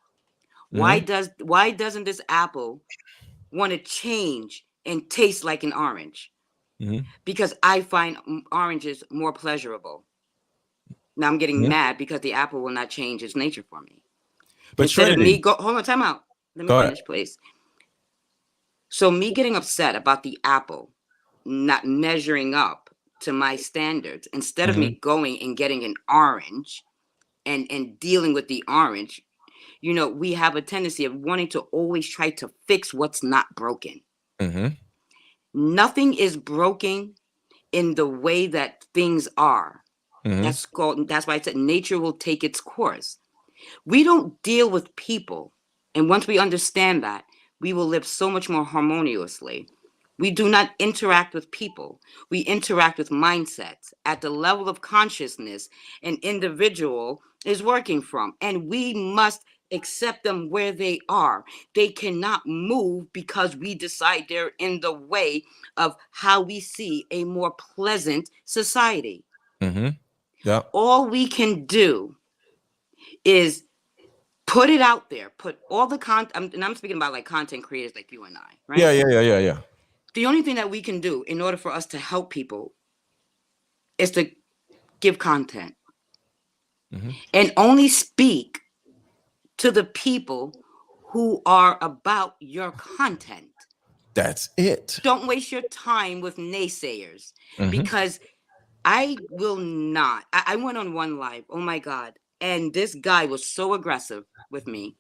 Why doesn't this apple want to change and taste like an orange? Because I find oranges more pleasurable. Now I'm getting mad because the apple will not change its nature for me. But instead of me hold on, time out. Let me finish, please. So me getting upset about the apple not measuring up to my standards, instead of me going and getting an orange and dealing with the orange, we have a tendency of wanting to always try to fix what's not broken. Nothing is broken in the way that things are. That's why I said nature will take its course. We don't deal with people. And once we understand that, we will live so much more harmoniously. We do not interact with people. We interact with mindsets at the level of consciousness an individual is working from. And we must accept them where they are. They cannot move because we decide they're in the way of how we see a more pleasant society. Yeah. All we can do is put it out there, put all the content, and I'm speaking about like content creators like you and I, right? Yeah. The only thing that we can do in order for us to help people is to give content and only speak to the people who are about your content. That's it. Don't waste your time with naysayers, Mm-hmm. because I will not. I went on one live. Oh my God. And this guy was so aggressive with me.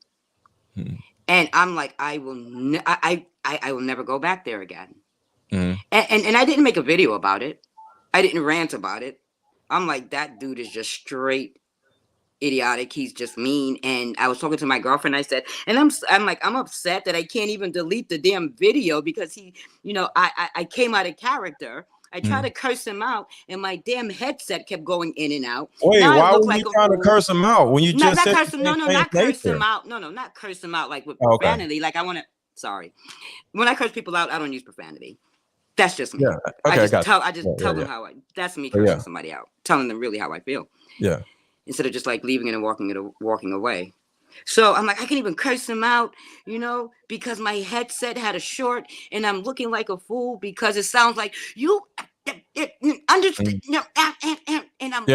Mm-hmm. And I'm like, I will never go back there again. Mm-hmm. And I didn't make a video about it. I didn't rant about it. I'm like, that dude is just straight idiotic. He's just mean. And I was talking to my girlfriend. I said, and I'm like, I'm upset that I can't even delete the damn video because he, you know, I came out of character. I tried to curse him out, and my damn headset kept going in and out. Wait, now why were you trying to curse him out when you not, just not said curse him? No, not curse him out. No, not curse him out like with profanity. Like I want to. Sorry, when I curse people out, I don't use profanity. That's just me. Yeah. Okay, I just tell them how I. That's me cursing somebody out, telling them really how I feel. Yeah. Instead of just like leaving it and walking away. So I'm like, I can't even curse him out, you know, because my headset had a short, and I'm looking like a fool because it sounds like you understand. And I'm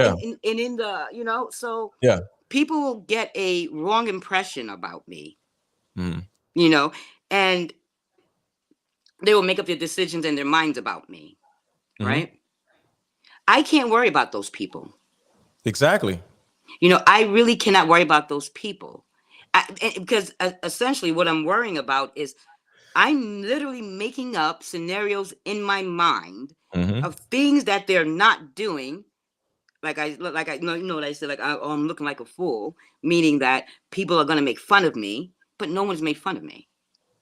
in the, you know, so people will get a wrong impression about me, you know, and they will make up their decisions in their minds about me, right? I can't worry about those people. Exactly. You know, I really cannot worry about those people because essentially what I'm worrying about is I'm literally making up scenarios in my mind of things that they're not doing. Like I you know what I said, like I'm looking like a fool, meaning that people are going to make fun of me, but no one's made fun of me.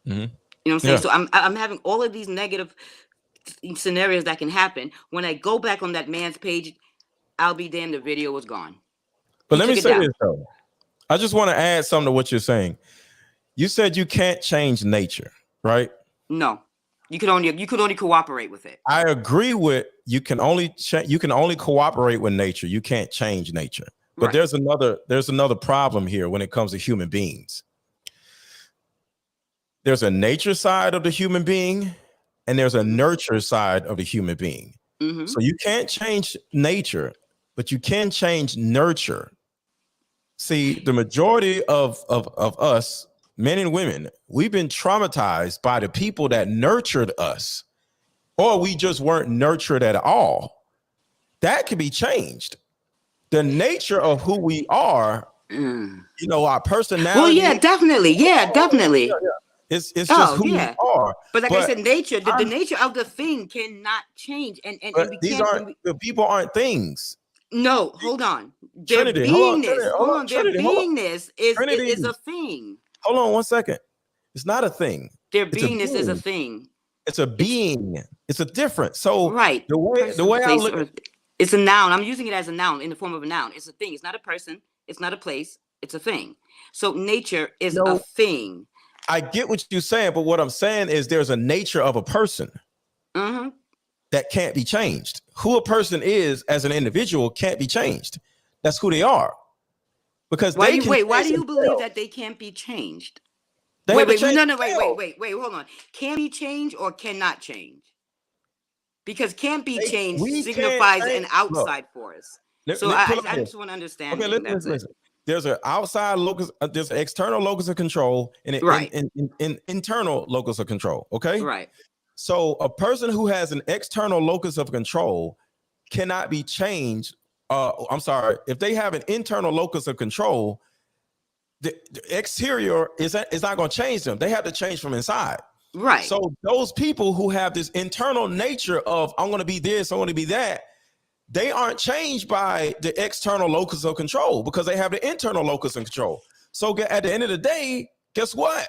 You know what I'm saying? So I'm having all of these negative scenarios that can happen. When I go back on that man's page, I'll be damned, the video was gone. But let me say this though. I just want to add something to what you're saying. You said you can't change nature, right? No, you could only cooperate with it. I agree with you can only cooperate with nature. You can't change nature. But there's another problem here when it comes to human beings. There's a nature side of the human being, and there's a nurture side of the human being. So you can't change nature, but you can change nurture. See, the majority of us, men and women, we've been traumatized by the people that nurtured us, or we just weren't nurtured at all. That can be changed. The nature of who we are, you know, our personality. Well, yeah, definitely. Yeah, definitely. It's just who we are. But like I said, nature, the nature of the thing cannot change. And the people aren't things. No, hold on. Their beingness, their beingness is a thing. Hold on 1 second. It's not a thing. Their beingness is a thing. It's a being. It's a difference. So the way I look at it's a noun. I'm using it as a noun in the form of a noun. It's a thing. It's not a person. It's not a place. It's a thing. So nature is a thing. I get what you're saying, but what I'm saying is there's a nature of a person that can't be changed. Who a person is as an individual can't be changed. That's who they are. Because why do you believe that they can't be changed? Wait, hold on. Can be changed or cannot change? Because can't be changed signifies an outside force. So I just want to understand. Okay, listen. There's an outside locus, there's an external locus of control and an internal locus of control. Okay. Right. So a person who has an external locus of control cannot be changed. I'm sorry. If they have an internal locus of control, the exterior is not going to change them. They have to change from inside. Right. So those people who have this internal nature of I'm going to be this, I'm going to be that, they aren't changed by the external locus of control because they have the internal locus of control. So at the end of the day, guess what?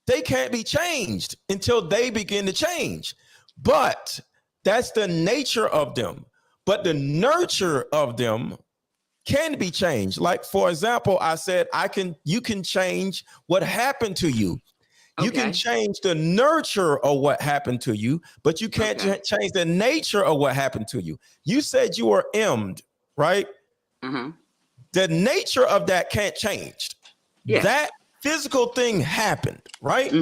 They can't be changed until they begin to change. But that's the nature of them. But the nurture of them can be changed. Like, for example, I said, you can change what happened to you. You can change the nurture of what happened to you, but you can't change the nature of what happened to you. You said you were emmed, right? The nature of that can't change. That physical thing happened, right?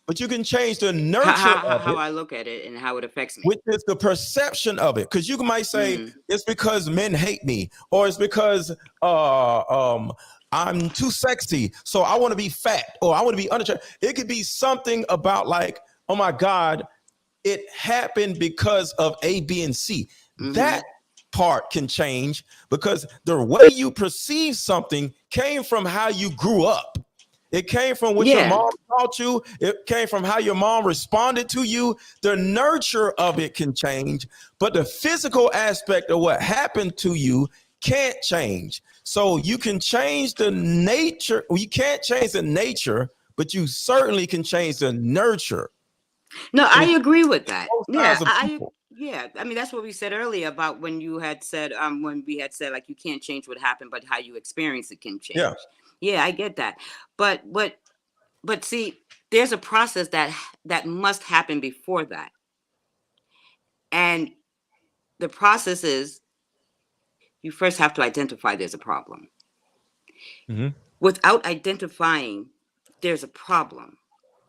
But you can change the nurture of how I look at it and how it affects me. Which is the perception of it. Because you might say it's because men hate me, or it's because I'm too sexy, so I want to be fat, or I want to be unattractive. It could be something about like oh my God, it happened because of A, B, and C. That part can change because the way you perceive something came from how you grew up. It came from what your mom taught you. It came from how your mom responded to you. The nurture of it can change, but the physical aspect of what happened to you can't change. So you can change the nature. Well, you can't change the nature, but you certainly can change the nurture. No, I agree with that. Yeah, yeah. I mean, that's what we said earlier about when you had said, when we had said, like, you can't change what happened, but how you experience it can change. Yeah, I get that. But see, there's a process that must happen before that. And the process is you first have to identify there's a problem. Without identifying there's a problem,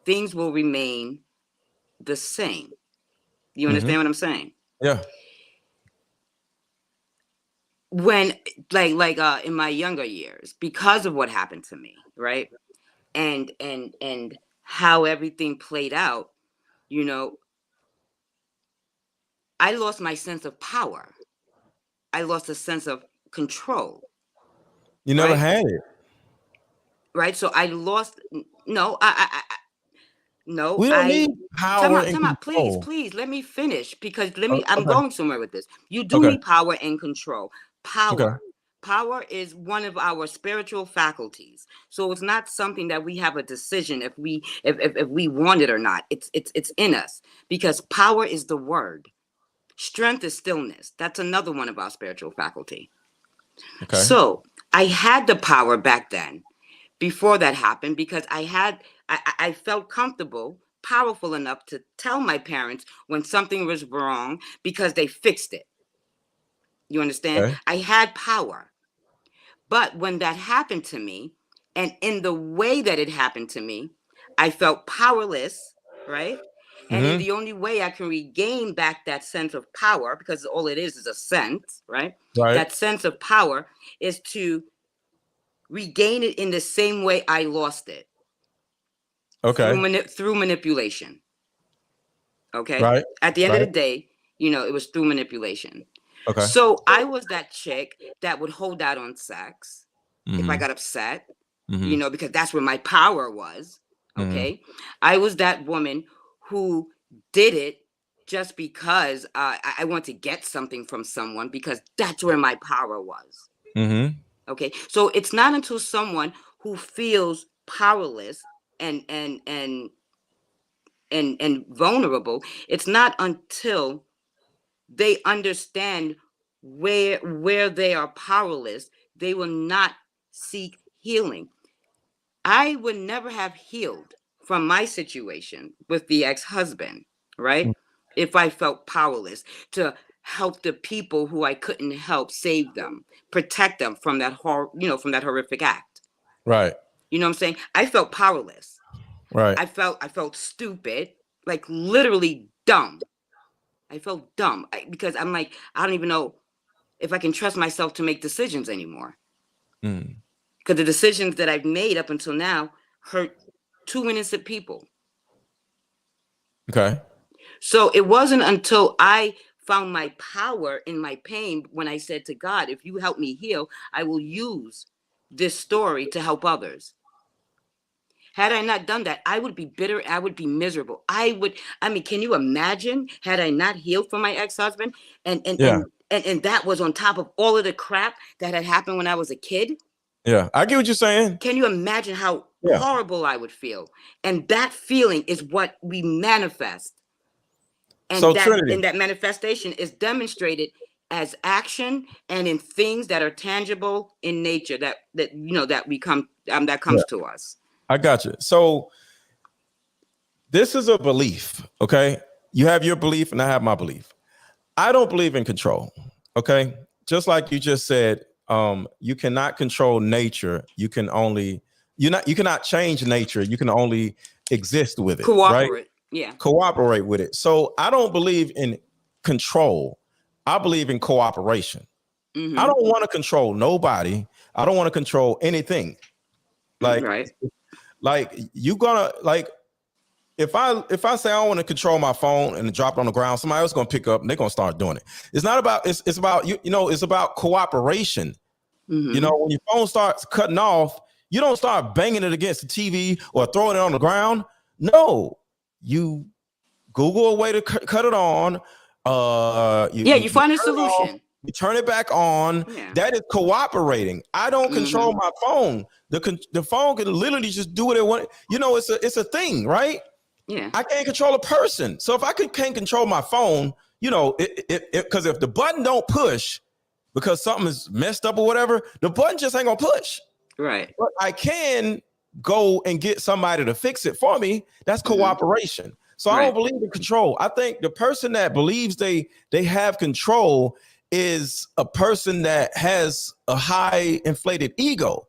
things will remain the same. You understand what I'm saying? Yeah. When like in my younger years, because of what happened to me, right? And how everything played out, you know, I lost my sense of power. I lost a sense of control. You never had it. Right? So I lost no, no, we don't need power and control. Please let me finish because I'm going somewhere with this. You do need power and control. Power is one of our spiritual faculties. So it's not something that we have a decision if we want it or not. It's in us because power is the word. Strength is stillness. That's another one of our spiritual faculty. So I had the power back then before that happened because I felt comfortable, powerful enough to tell my parents when something was wrong because they fixed it. You understand? I had power. But when that happened to me, and in the way that it happened to me, I felt powerless, right? And then the only way I can regain back that sense of power, because all it is a sense, right? That sense of power is to regain it in the same way I lost it. Through manipulation. Okay. At the end of the day, you know, it was through manipulation. So I was that chick that would hold out on sex if I got upset, you know, because that's where my power was. Okay. I was that woman who did it just because I want to get something from someone because that's where my power was. Okay. So it's not until someone who feels powerless and vulnerable, it's not until they understand where they are powerless, they will not seek healing. I would never have healed from my situation with the ex-husband, right? If I felt powerless to help the people who I couldn't help, save them, protect them from that from that horrific act. Right. You know what I'm saying? I felt powerless. Right. I felt stupid, like literally dumb. I felt dumb because I'm like, I don't even know if I can trust myself to make decisions anymore. Because the decisions that I've made up until now hurt 2 innocent people. Okay. So it wasn't until I found my power in my pain when I said to God, if you help me heal, I will use this story to help others. Had I not done that, I would be bitter. I would be miserable. I mean, can you imagine had I not healed from my ex-husband and that was on top of all of the crap that had happened when I was a kid? Yeah, I get what you're saying. Can you imagine how horrible I would feel? And that feeling is what we manifest. And so that manifestation is demonstrated as action and in things that are tangible in nature that comes to us. I got you. So this is a belief, okay? You have your belief and I have my belief. I don't believe in control, okay? Just like you just said, you cannot control nature. You cannot change nature. You can only exist with it. Cooperate. Right? Yeah. Cooperate with it. So I don't believe in control. I believe in cooperation. I don't want to control nobody. I don't want to control anything. Like you gonna if I say I want to control my phone and drop it on the ground, somebody else is gonna pick up and they're gonna start doing it. It's not about it's about it's about cooperation. Mm-hmm. When your phone starts cutting off, you don't start banging it against the TV or throwing it on the ground. No, you Google a way to cut it on. You find a solution. You turn it back on. Yeah. That is cooperating. I don't control my phone. The phone can literally just do what it wants. It's a thing, right? Yeah. I can't control a person. So if I can't control my phone, because if the button don't push because something is messed up or whatever, the button just ain't gonna push. Right. But I can go and get somebody to fix it for me. That's cooperation. So I don't believe in control. I think the person that believes they have control is a person that has a high inflated ego.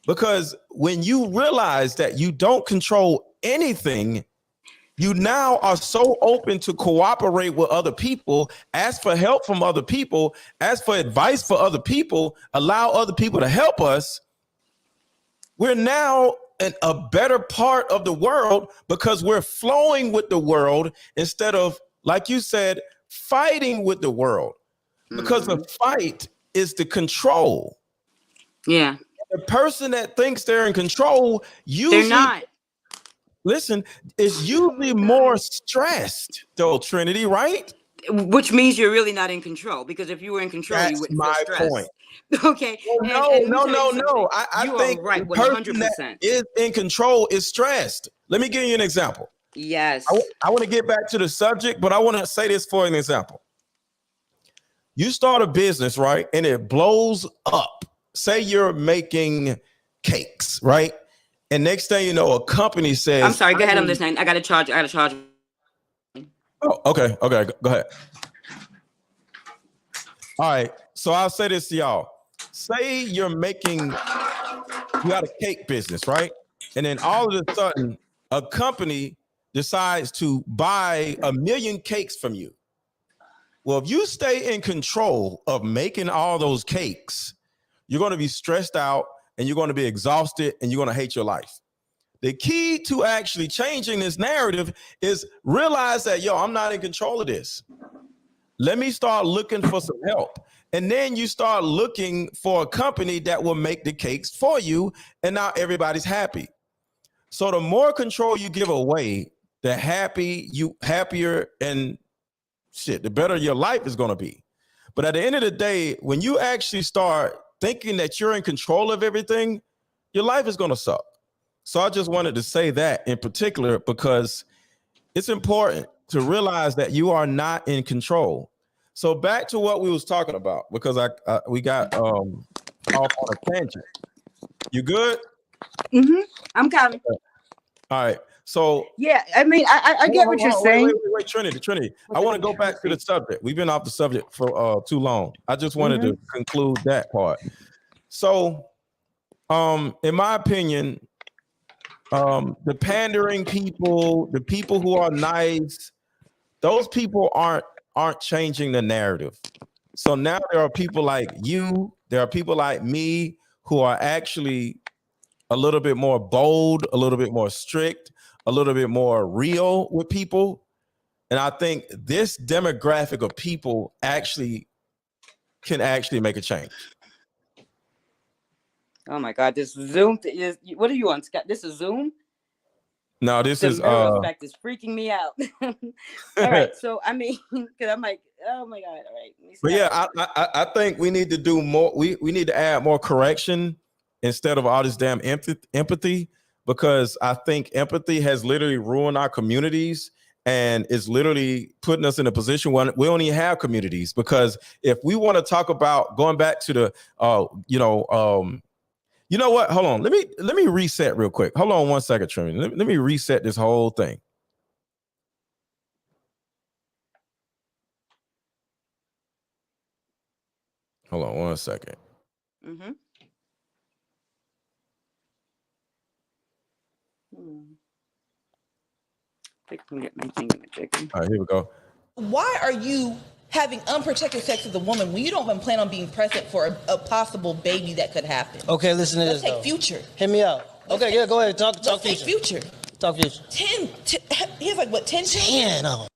Because when you realize that you don't control anything, you now are so open to cooperate with other people, ask for help from other people, ask for advice for other people, allow other people to help us. We're now in a better part of the world because we're flowing with the world instead of, like you said, fighting with the world. Because the fight is the control. Yeah. The person that thinks they're in control, usually, they're not. Listen, is usually more stressed, though, Trinity, right? Which means you're really not in control, because if you were in control, you wouldn't feel stressed. That's my point. Okay. Well, no. I think right, the person 100%. That is in control is stressed. Let me give you an example. Yes. I want to get back to the subject, but I want to say this for an example. You start a business, right? And it blows up. Say you're making cakes, right? And next thing you know, a company says, I'm sorry, go ahead. I'm listening. I got to charge. Oh, okay. Go ahead. All right. So I'll say this to y'all. Say you got a cake business, right? And then all of a sudden, a company decides to buy 1 million cakes from you. Well, if you stay in control of making all those cakes, you're going to be stressed out and you're going to be exhausted and you're going to hate your life. The key to actually changing this narrative is realize that, I'm not in control of this. Let me start looking for some help. And then you start looking for a company that will make the cakes for you. And now everybody's happy. So the more control you give away, the happier and the better your life is going to be. But at the end of the day, when you actually start thinking that you're in control of everything, your life is going to suck. So I just wanted to say that in particular, because it's important to realize that you are not in control. So back to what we was talking about, because we got off on a tangent. You good? Mm-hmm. I'm coming. All right. So yeah, I mean, I get what you're saying. Wait, Trinity. I want to go back to the subject. We've been off the subject for too long. I just wanted to conclude that part. So, in my opinion, the pandering people, the people who are nice, those people aren't changing the narrative. So now there are people like you, there are people like me who are actually a little bit more bold, a little bit more strict, a little bit more real with people. And I think this demographic of people can actually make a change. Oh my God, this Zoom is, what are you on, Scott? This is Zoom? No, this is effect is freaking me out. All right, so I mean, because I'm like, oh my God, all right. But yeah, I think we need to do more. We need to add more correction instead of all this damn empathy, because I think empathy has literally ruined our communities and is literally putting us in a position where we don't even have communities. Because if we want to talk about going back to the, you know what? Hold on. Let me reset real quick. Hold on 1 second, Trinity. Let me reset this whole thing. Hold on 1 second. Mm-hmm. I can get my thing in the chicken. All right, here we go. Why are you having unprotected sex with a woman when you don't even plan on being present for a possible baby that could happen? Okay, listen to Let's this. Take Future. Hit me out. Okay, yeah, go ahead. Talk Let's Future. take Future. Talk Future. 10, he has like what, 10 children? 10 of them.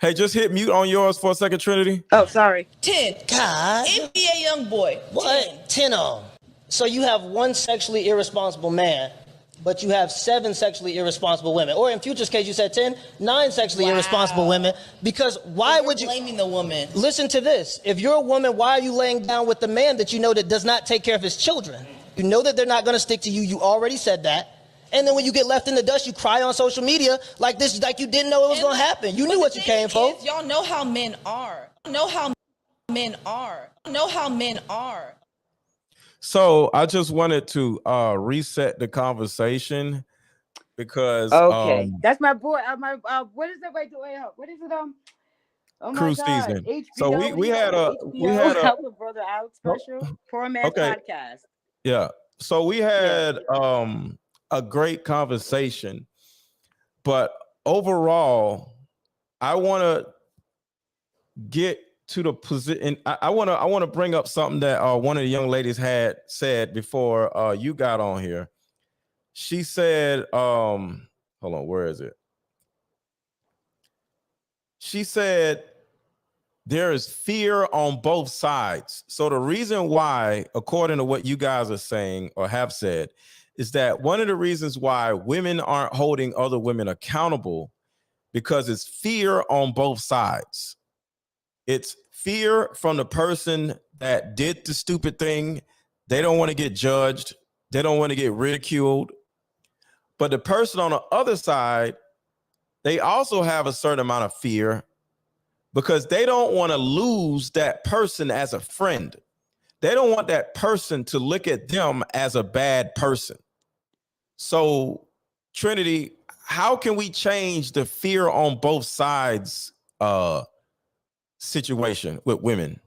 Hey, just hit mute on yours for a second, Trinity. Oh, sorry. 10. God. NBA young boy. What? 10 of them. So you have one sexually irresponsible man, but you have 7 sexually irresponsible women. Or in Future's case, you said 10, 9 sexually irresponsible women. Because why would you blaming the woman? Listen to this. If you're a woman, why are you laying down with the man that you know that does not take care of his children? You know that they're not going to stick to you. You already said that. And then when you get left in the dust, you cry on social media like this, like you didn't know it was going to happen. You knew what you came for. Y'all know how men are. Know how men are. Know how men are. So I just wanted to reset the conversation because okay, that's my boy. My what is that? Wait, what is it? Oh my Cruise God, Season. HBO, So we had a Help a Brother Out special, Poor Man's Podcast. Yeah. So we had a great conversation, but overall, I want to get to the position. I want to bring up something that one of the young ladies had said before you got on here. She said, hold on, where is it? She said, there is fear on both sides. So the reason why, according to what you guys are saying or have said, is that one of the reasons why women aren't holding other women accountable because it's fear on both sides. It's fear from the person that did the stupid thing. They don't want to get judged. They don't want to get ridiculed. But the person on the other side, they also have a certain amount of fear because they don't want to lose that person as a friend. They don't want that person to look at them as a bad person. So, Trinity, how can we change the fear on both sides situation with women?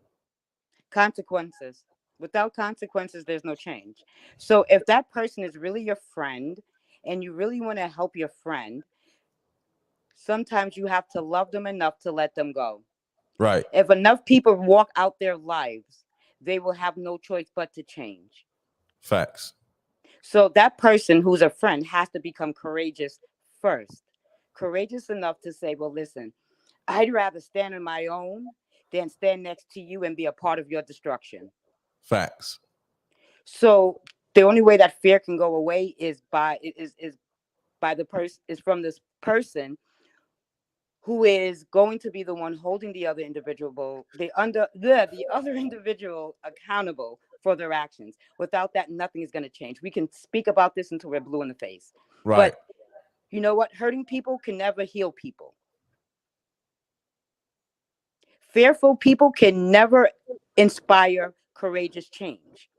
Consequences. Without consequences, there's no change. So if that person is really your friend and you really want to help your friend, sometimes you have to love them enough to let them go. Right. If enough people walk out their lives, they will have no choice but to change. Facts. So that person who's a friend has to become courageous first. Courageous enough to say, well, listen, I'd rather stand on my own than stand next to you and be a part of your destruction. Facts. So the only way that fear can go away is by from this person who is going to be the one holding the other individual, the other individual accountable for their actions. Without that, nothing is going to change. We can speak about this until we're blue in the face. Right. But you know what? Hurting people can never heal people. Fearful people can never inspire courageous change.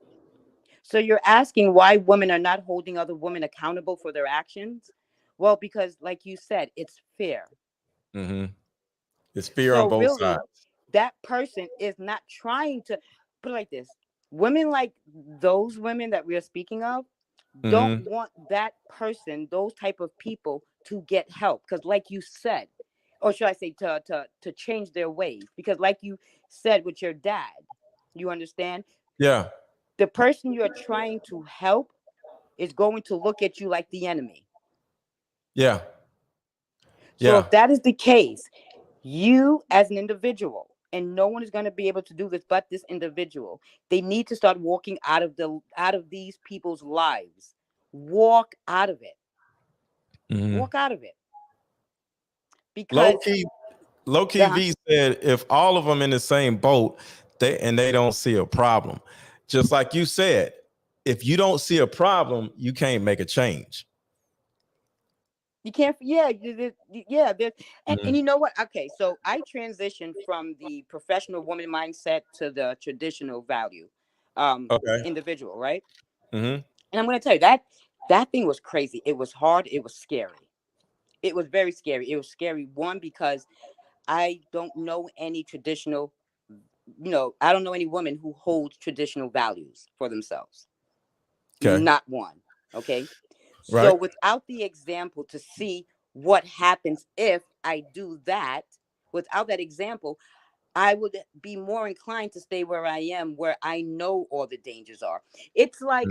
So you're asking why women are not holding other women accountable for their actions? Well, because like you said, it's fear. Mm-hmm. It's fear on both sides. That person is not trying to put it like this. Women like those women that we are speaking of don't want that person, those type of people to get help. Because like you said, or should I say to change their ways? Because like you said with your dad, you understand? Yeah. The person you are trying to help is going to look at you like the enemy. Yeah. So if that is the case, you as an individual, and no one is going to be able to do this but this individual, they need to start walking out of these people's lives. Walk out of it. Walk out of it. Because low key V said if all of them in the same boat, they don't see a problem. Just like you said, if you don't see a problem, you can't make a change. You can't, and you know what? Okay, so I transitioned from the professional woman mindset to the traditional value individual, right? And I'm going to tell you that thing was crazy. It was hard. It was scary. It was very scary. It was scary, one, because I don't know any traditional, I don't know any woman who holds traditional values for themselves. Okay. Not one. Okay. Right. So without the example to see what happens if I do that, without that example, I would be more inclined to stay where I am, where I know all the dangers are. It's like,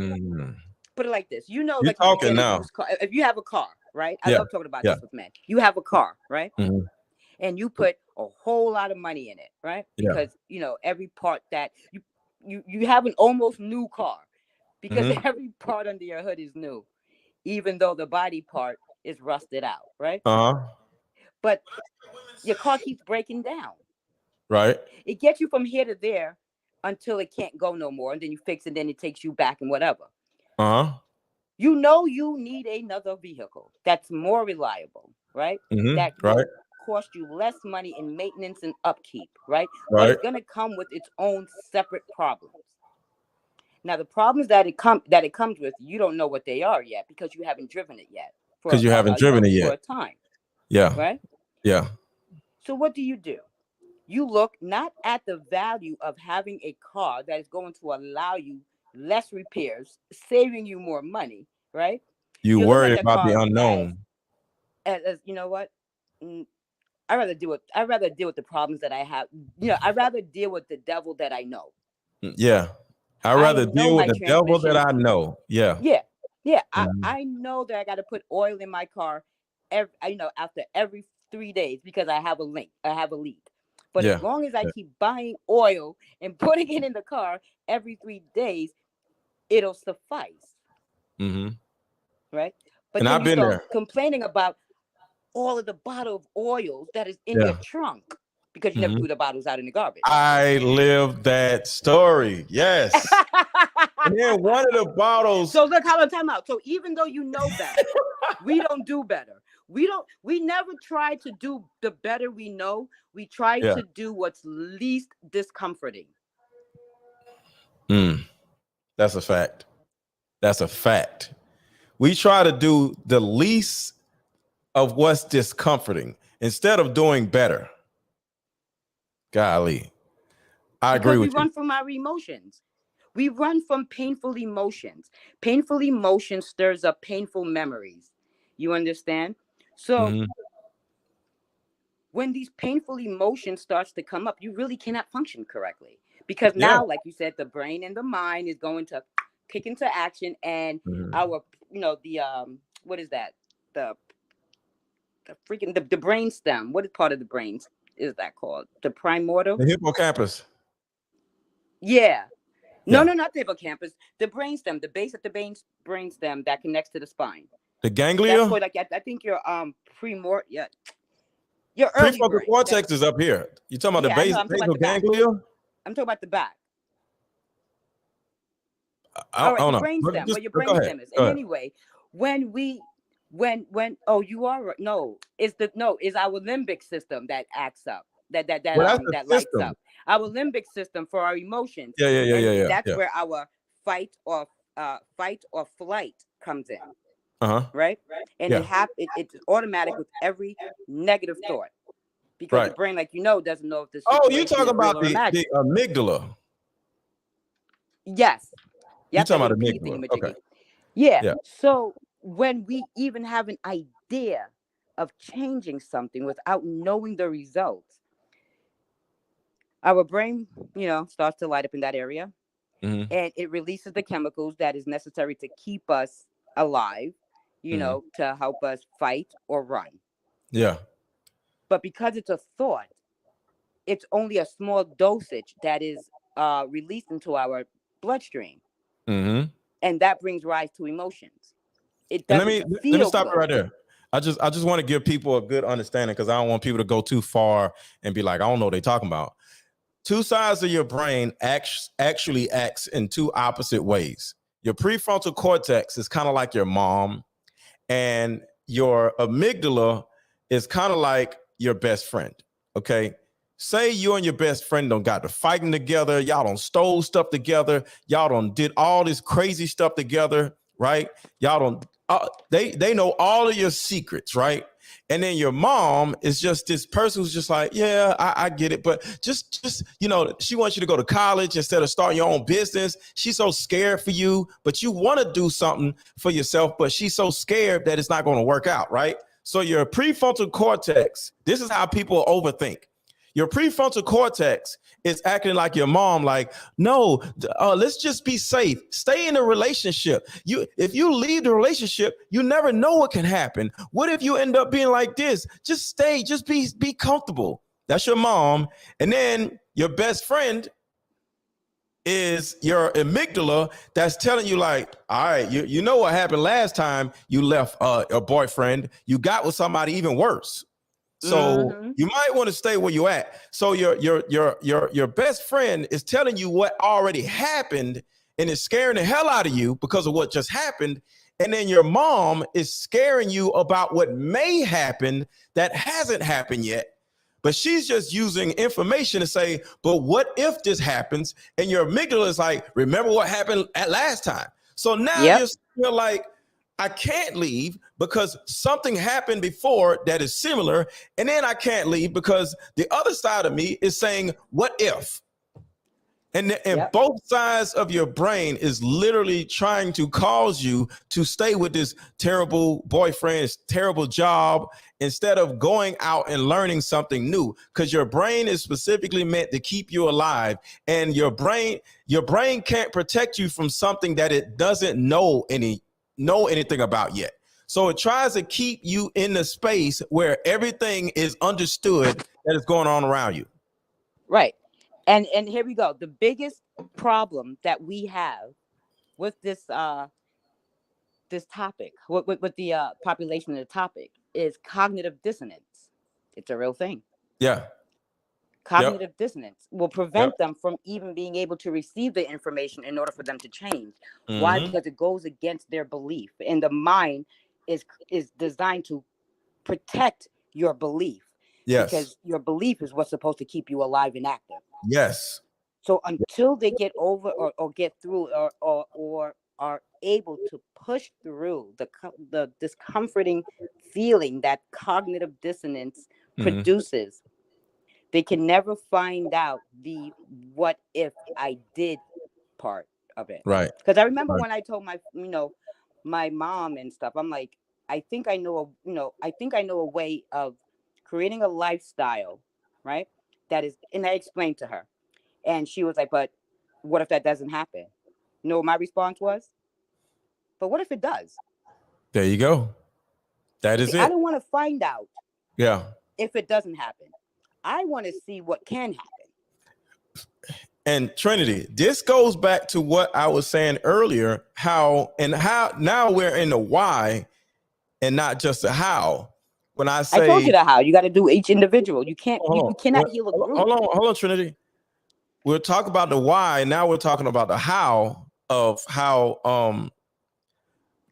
put it like this, you're talking now. If you have a car, right? I love talking about this with men. You have a car, right? And you put a whole lot of money in it, right? Because you know every part that you have an almost new car because every part under your hood is new, even though the body part is rusted out, right? But your car keeps breaking down. Right. It gets you from here to there until it can't go no more, and then you fix it, and then it takes you back and whatever. You know you need another vehicle that's more reliable, right? That will cost you less money in maintenance and upkeep, right? But it's gonna come with its own separate problems. Now the problems that it comes with, you don't know what they are yet because you haven't driven it yet. Because you haven't driven it yet for a time. Yeah. Right? Yeah. So what do? You look not at the value of having a car that is going to allow you less repairs, saving you more money, right? You worry about the unknown. As you know what? I rather deal with the problems that I have. You know, I'd rather deal with the devil that I know. Yeah. I'd rather deal with the devil that I know. Yeah. Yeah. Yeah. I know that I got to put oil in my car after every 3 days because I have a leak. But as long as I keep buying oil and putting it in the car every 3 days, it'll suffice. Right? But and then I've been start there complaining about all of the bottle of oils that is in your trunk because you never threw the bottles out in the garbage. I lived that story. Yes. And then one of the bottles. So look how the time out. So even though you know better, we don't do better. We never try to do the better we know. We try to do what's least discomforting. That's a fact. That's a fact. We try to do the least of what's discomforting instead of doing better. Golly. I agree with you. We run from our emotions. We run from painful emotions. Painful emotion stirs up painful memories. You understand? So when these painful emotions starts to come up, you really cannot function correctly. Because now, like you said, the brain and the mind is going to kick into action, and our, what is that? The brain stem. What is part of the brain is that called? The primordial? The hippocampus. Yeah. No, not the hippocampus. The brainstem, the base of the brainstem that connects to the spine. The ganglia. That's called, I think your your early prefrontal brain. cortex is up here. You talking about the base of ganglia? I'm talking about the back. I don't know. Brainstem, where your brainstem is. And anyway, it's our limbic system that acts up. That lights up. Our limbic system for our emotions. Yeah. That's where our fight or flight comes in. Right? And it's automatic with every negative thought. Because the brain, like doesn't know if this. Oh, you talking about the amygdala? Yes. You talking about the amygdala? Okay. Yeah. So when we even have an idea of changing something without knowing the results, our brain, starts to light up in that area, and it releases the chemicals that is necessary to keep us alive, to help us fight or run. Yeah. But because it's a thought, it's only a small dosage that is released into our bloodstream, and that brings rise to emotions. Let me stop right there. I just want to give people a good understanding because I don't want people to go too far and be like, I don't know what they're talking about. Two sides of your brain actually acts in two opposite ways. Your prefrontal cortex is kind of like your mom, and your amygdala is kind of like your best friend. Okay. Say you and your best friend don't got to fighting together. Y'all don't stole stuff together. Y'all don't did all this crazy stuff together. Right. Y'all don't, they know all of your secrets. Right. And then your mom is just this person who's just like, yeah, I get it. But just, she wants you to go to college instead of starting your own business. She's so scared for you, but you want to do something for yourself, but she's so scared that it's not going to work out. Right. So your prefrontal cortex, this is how people overthink. Your prefrontal cortex is acting like your mom, like, no, let's just be safe. Stay in a relationship. If you leave the relationship, you never know what can happen. What if you end up being like this? Just stay, just be comfortable. That's your mom. And then your best friend is your amygdala that's telling you, like, all right, you know what happened last time you left a boyfriend. You got with somebody even worse. So you might want to stay where you at. So your best friend is telling you what already happened and is scaring the hell out of you because of what just happened. And then your mom is scaring you about what may happen that hasn't happened yet. But she's just using information to say, but what if this happens? And your amygdala is like, remember what happened at last time. So now you're like, I can't leave because something happened before that is similar. And then I can't leave because the other side of me is saying, what if? And both sides of your brain is literally trying to cause you to stay with this terrible boyfriend, this terrible job, instead of going out and learning something new. Because your brain is specifically meant to keep you alive. And your brain can't protect you from something that it doesn't know anything about yet. So it tries to keep you in the space where everything is understood that is going on around you. Right. And here we go. The biggest problem that we have with this this topic, with the population of the topic, is cognitive dissonance. It's a real thing. Yeah. Cognitive dissonance will prevent them from even being able to receive the information in order for them to change. Why? Because it goes against their belief. And the mind is designed to protect your belief. Yes. Because your belief is what's supposed to keep you alive and active. Yes. So until they get over or get through or are able to push through the discomforting feeling that cognitive dissonance produces, they can never find out the what if I did part of it. Right. Because I remember when I told my mom and stuff, I'm like, I think I know a way of creating a lifestyle, right? That is, and I explained to her, and she was like, but what if that doesn't happen? You know what my response was? But what if it does? There you go. That is it. I don't want to find out. Yeah. If it doesn't happen, I want to see what can happen. And Trinity, this goes back to what I was saying earlier, how now we're in the why and not just the how. When I say, I told you the how, you got to do each individual. You can't, you cannot heal a group. Hold on, Trinity. We'll talk about the why. Now we're talking about the how of how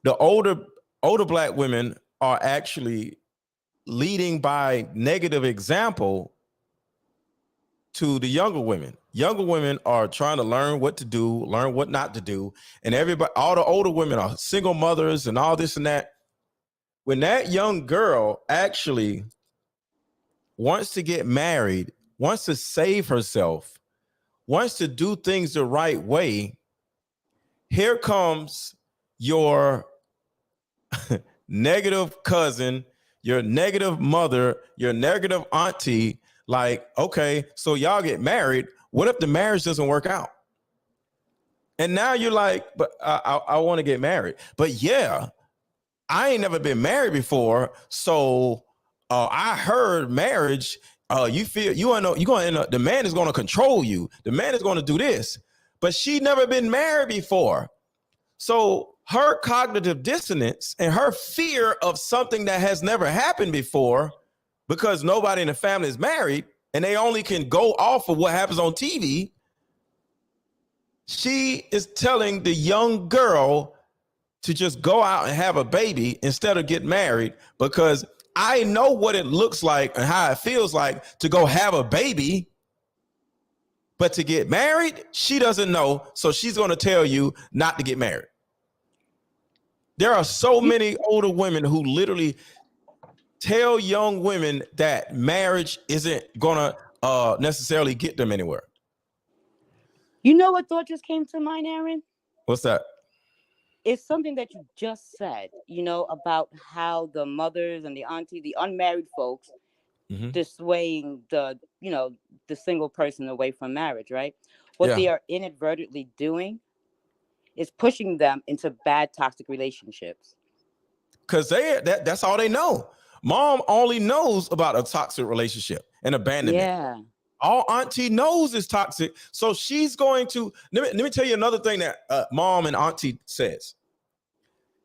the older Black women are actually leading by negative example to the younger women. Younger women are trying to learn what to do, learn what not to do. And all the older women are single mothers and all this and that. When that young girl actually wants to get married, wants to save herself, wants to do things the right way, here comes your negative cousin, your negative mother, your negative auntie, like, okay, so y'all get married. What if the marriage doesn't work out? And now you're like, but I want to get married. But yeah, I ain't never been married before. So I heard marriage, you feel you're gonna end up, the man is gonna control you. The man is gonna do this. But she never been married before. So her cognitive dissonance and her fear of something that has never happened before, because nobody in the family is married and they only can go off of what happens on TV, she is telling the young girl to just go out and have a baby instead of get married, because I know what it looks like and how it feels like to go have a baby, but to get married, she doesn't know. So she's going to tell you not to get married. There are so many older women who literally tell young women that marriage isn't going to necessarily get them anywhere. You know what thought just came to mind, Aaron? What's that? It's something that you just said, about how the mothers and the auntie, the unmarried folks dissuading the the single person away from marriage, right? What they are inadvertently doing is pushing them into bad toxic relationships. Because that's all they know. Mom only knows about a toxic relationship and abandonment. Yeah. All auntie knows is toxic. So she's going to, let me tell you another thing that mom and auntie says.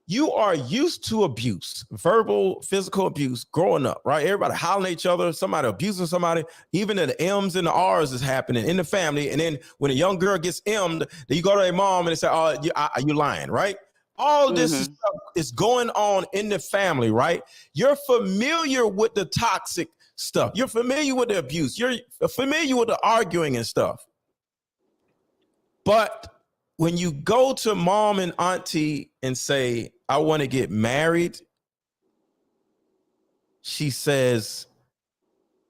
You are used to abuse, verbal, physical abuse growing up, right? Everybody hollering at each other, somebody abusing somebody, even the M's and the R's is happening in the family. And then when a young girl gets M'd, then you go to their mom and they say, oh, you lying, right? All this stuff is going on in the family, right? You're familiar with the toxic stuff. You're familiar with the abuse. You're familiar with the arguing and stuff. But when you go to mom and auntie and say, I want to get married, she says,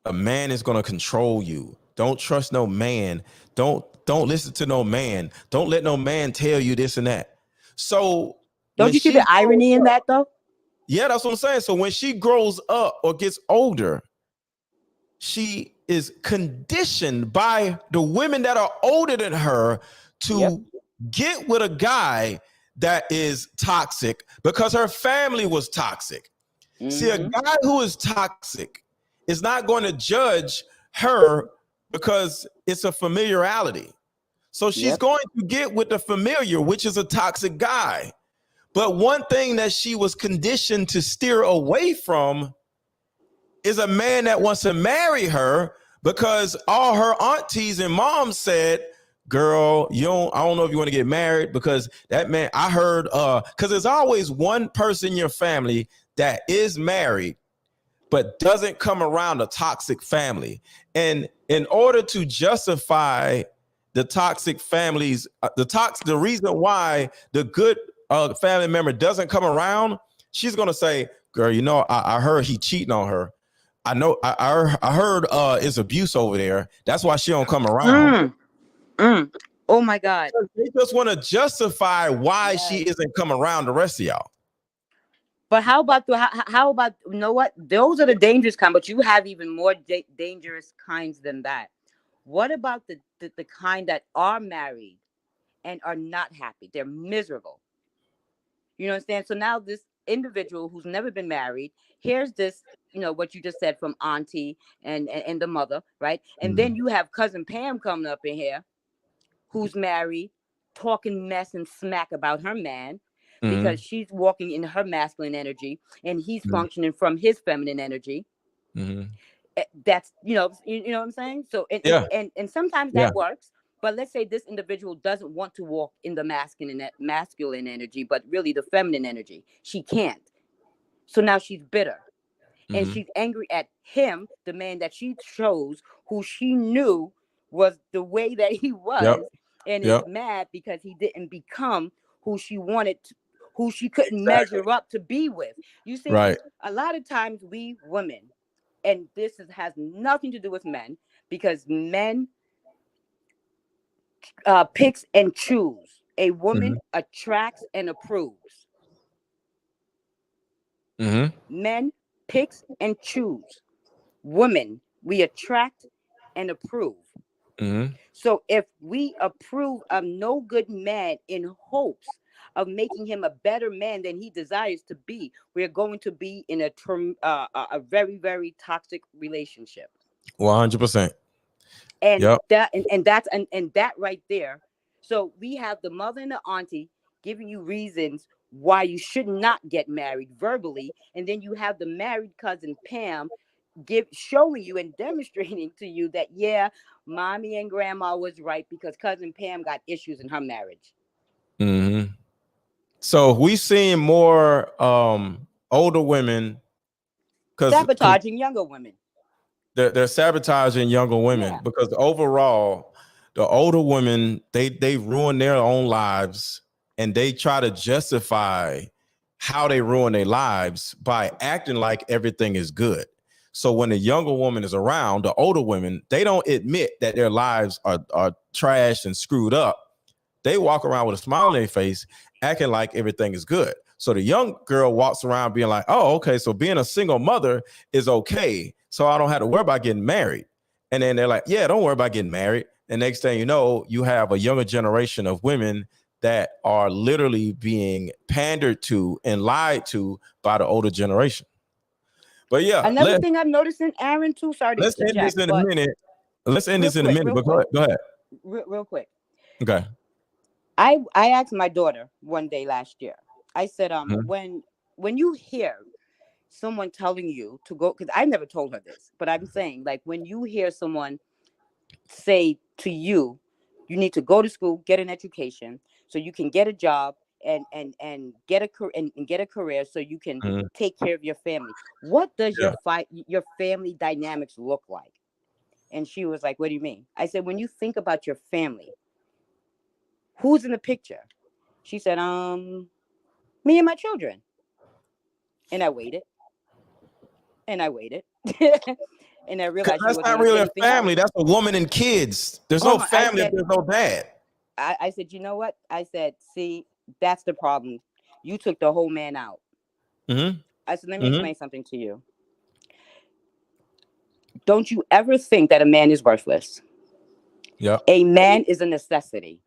a man is going to control you. Don't trust no man. Don't listen to no man. Don't let no man tell you this and that. So don't you see the irony in that though? Yeah, that's what I'm saying. So when she grows up or gets older, she is conditioned by the women that are older than her to get with a guy that is toxic because her family was toxic. See, a guy who is toxic is not going to judge her because it's a familiarity. So she's going to get with the familiar, which is a toxic guy. But one thing that she was conditioned to steer away from is a man that wants to marry her because all her aunties and moms said, girl, I don't know if you want to get married because that man, I heard, because there's always one person in your family that is married, but doesn't come around a toxic family. And in order to justify the toxic families, the reason why the good family member doesn't come around, she's going to say, girl, I heard he cheating on her. I know, I heard it's abuse over there. That's why she don't come around. Oh my God. They just want to justify why she isn't coming around the rest of y'all. But how about you know what? Those are the dangerous kind, but you have even more dangerous kinds than that. What about the kind that are married and are not happy? They're miserable. You understand? So now this individual who's never been married here's this, what you just said from auntie and the mother, right? And then you have cousin Pam coming up in here who's married, talking mess and smack about her man because she's walking in her masculine energy and he's functioning from his feminine energy. That's, you know what I'm saying? So, and sometimes that works. But let's say this individual doesn't want to walk in the masculine energy, but really the feminine energy. She can't. So now she's bitter. And she's angry at him, the man that she chose, who she knew was the way that he was, and is mad because he didn't become who she wanted, who she couldn't measure up to be with. You see, a lot of times we women, and this has nothing to do with men, because men picks and choose. A woman attracts and approves. Men picks and choose. Women, we attract and approve. So if we approve of no good man in hopes of making him a better man than he desires to be, we're going to be in a very, very toxic relationship. 100%. And that right there. So we have the mother and the auntie giving you reasons why you should not get married verbally, and then you have the married cousin Pam showing you and demonstrating to you that mommy and grandma was right because cousin Pam got issues in her marriage. So we seeing more older women sabotaging younger women. They're sabotaging younger women because overall, the older women they ruin their own lives and they try to justify how they ruin their lives by acting like everything is good. So when a younger woman is around, the older women, they don't admit that their lives are trashed and screwed up. They walk around with a smile on their face, acting like everything is good. So the young girl walks around being like, oh, okay, so being a single mother is okay. so I don't have to worry about getting married. And then they're like, yeah, don't worry about getting married. And next thing you know, you have a younger generation of women that are literally being pandered to and lied to by the older generation. But yeah, another thing I'm noticing, Aaron, too. Sorry to let's end interject, this in a minute. Let's end this in a minute. But go ahead. Real quick. Okay. I asked my daughter one day last year. I said, when you hear someone telling you to go, because I never told her this, but I'm saying, like, when you hear someone say to you, you need to go to school, get an education, so you can get a job and get a career, so you can take care of your family. What does your family dynamics look like? And she was like, what do you mean? I said, when you think about your family, who's in the picture? She said, me and my children. And I waited. And I waited. And I realized that's not really a family. That's a woman and kids. There's no family if there's no dad. I said, you know what? I said, see, that's the problem. You took the whole man out. I said, let me explain something to you. Don't you ever think that a man is worthless. Yeah. A man is a necessity.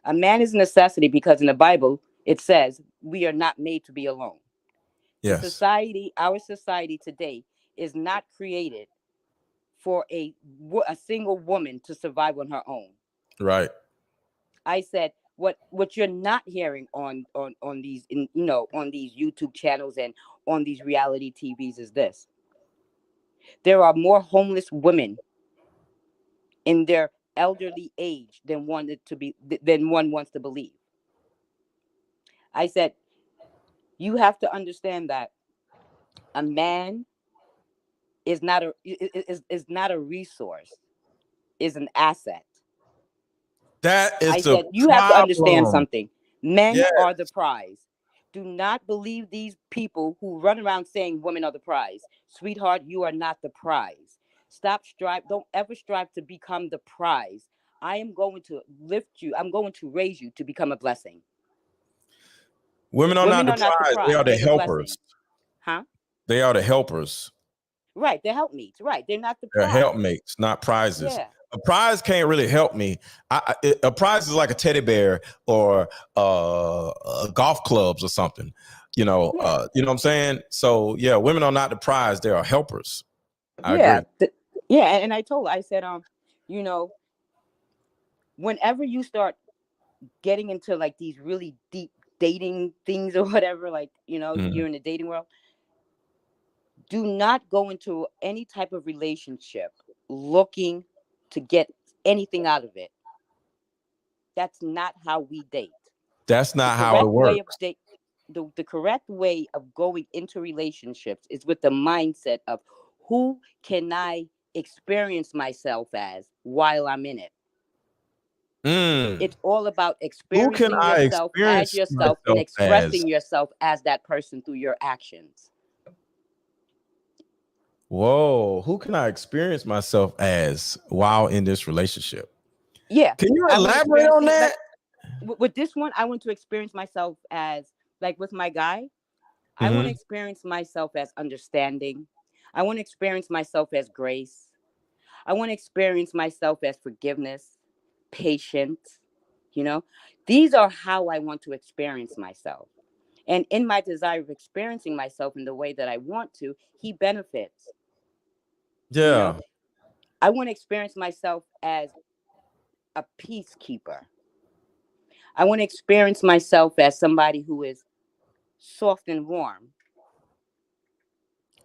A man is a necessity because in the Bible, it says we are not made to be alone. Yes. Our society today is not created for a single woman to survive on her own. Right. I said, what you're not hearing on these, on these YouTube channels and on these reality TVs is this. There are more homeless women in their elderly age than one wants to believe. I said, you have to understand that a man is not a resource, is an asset. That is said, you have to understand something. Men are the prize. Do not believe these people who run around saying women are the prize. Sweetheart, you are not the prize. Don't ever strive to become the prize. I am going to lift you. I'm going to raise you to become a blessing. Women are not the prize. They are the helpers. Huh? They are the helpers. Right. They're helpmates. Right. They're not the prize. They're helpmates, not prizes. Yeah. A prize can't really help me. A prize is like a teddy bear or golf clubs or something. You know what I'm saying? So yeah, women are not the prize. They are helpers. I agree. And I told her, I said, whenever you start getting into like these really deep dating things or whatever, like, you're in the dating world, do not go into any type of relationship looking to get anything out of it. That's not how we date. That's not how it works. The correct way of going into relationships is with the mindset of who can I experience myself as while I'm in it. It's all about experiencing yourself as yourself and expressing yourself as that person through your actions. Whoa, who can I experience myself as while in this relationship? Yeah. Can you elaborate on that? With this one, I want to experience myself as, like with my guy, I want to experience myself as understanding. I want to experience myself as grace. I want to experience myself as forgiveness, patience. These are how I want to experience myself. And in my desire of experiencing myself in the way that I want to, he benefits. Yeah. I want to experience myself as a peacekeeper. I want to experience myself as somebody who is soft and warm.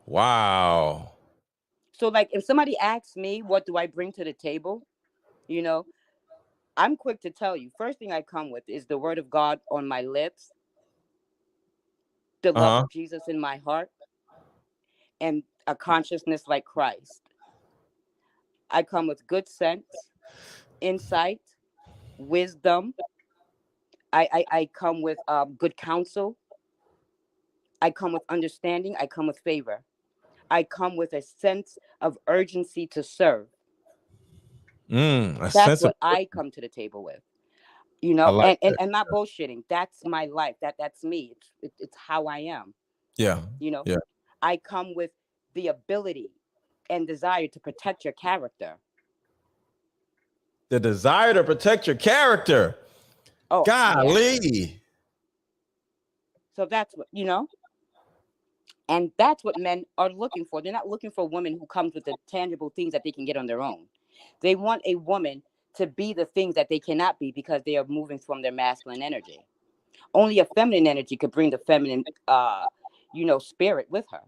Wow. So like if somebody asks me, what do I bring to the table? I'm quick to tell you. First thing I come with is the word of God on my lips, the love of Jesus in my heart, and a consciousness like Christ. I come with good sense, insight, wisdom. I come with good counsel. I come with understanding. I come with favor. I come with a sense of urgency to serve. That's what I come to the table with, and not bullshitting. That's my life. That's me. It's how I am. Yeah. I come with the ability and desire to protect your character. The desire to protect your character. Oh, golly. Yeah. So that's what, and that's what men are looking for. They're not looking for a woman who comes with the tangible things that they can get on their own. They want a woman to be the things that they cannot be because they are moving from their masculine energy. Only a feminine energy could bring the feminine, spirit with her.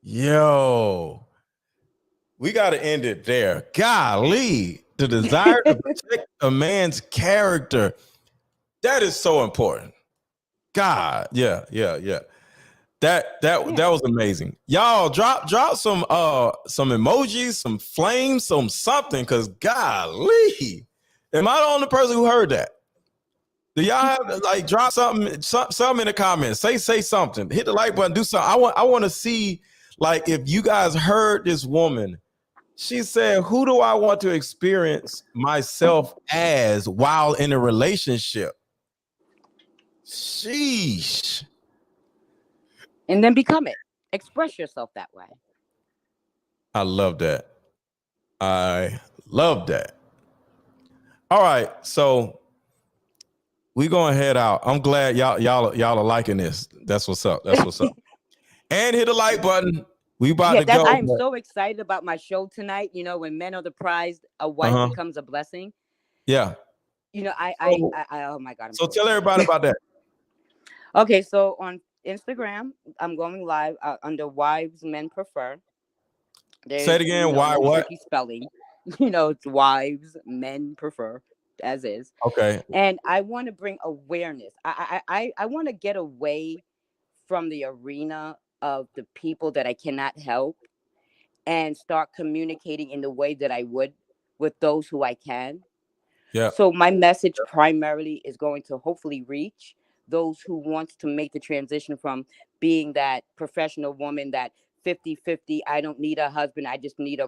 Yo, we got to end it there. Golly, the desire to protect a man's character. That is so important. God, yeah. That was amazing. Y'all drop some emojis, some flames, something, because golly, am I the only person who heard that? Do y'all have like drop something in the comments? Say something. Hit the like button. Do something. I want to see like if you guys heard this woman. She said, "Who do I want to experience myself as while in a relationship?" Sheesh. And then become it. Express yourself that way. I love that. I love that. All right, so we going to head out. I'm glad y'all are liking this. That's what's up. And hit the like button. We about to go. I'm so excited about my show tonight. When men are the prize, a wife becomes a blessing. Yeah. I oh my God. So tell everybody about that. Okay, so on Instagram, I'm going live under Wives Men Prefer. Say it again. Why? What? Tricky spelling. It's Wives Men Prefer, as is. Okay. And I want to bring awareness. I want to get away from the arena of the people that I cannot help and start communicating in the way that I would with those who I can. Yeah. So my message primarily is going to hopefully reach those who want to make the transition from being that professional woman that 50-50, I don't need a husband, I just need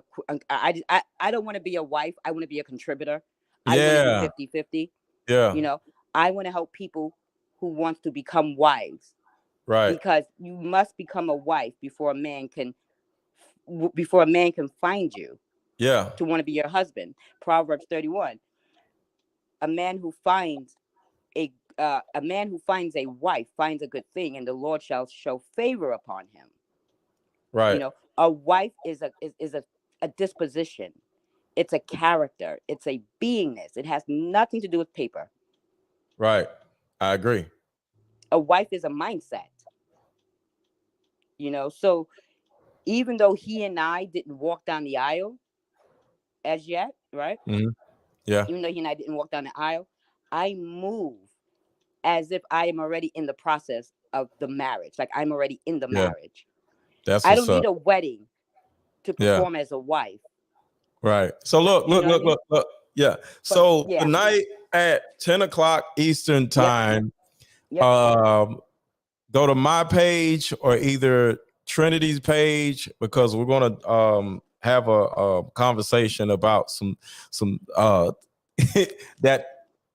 I don't want to be a wife, I want to be a contributor. I want to do 50-50. Yeah. I want to help people who want to become wives. Right. Because you must become a wife before a man can find you. Yeah. To want to be your husband. Proverbs 31. A man who finds a wife finds a good thing, and the Lord shall show favor upon him. Right. A wife is a disposition. It's a character. It's a beingness. It has nothing to do with paper. Right. I agree. A wife is a mindset. So even though he and I didn't walk down the aisle as yet, right? Mm-hmm. Yeah. Even though he and I didn't walk down the aisle, I move as if I am already in the process of the marriage. Like I'm already in the marriage. I don't need a wedding to perform as a wife. Right. So look. Yeah. So tonight at 10 o'clock Eastern time, go to my page or either Trinity's page, because we're going to have a conversation about some that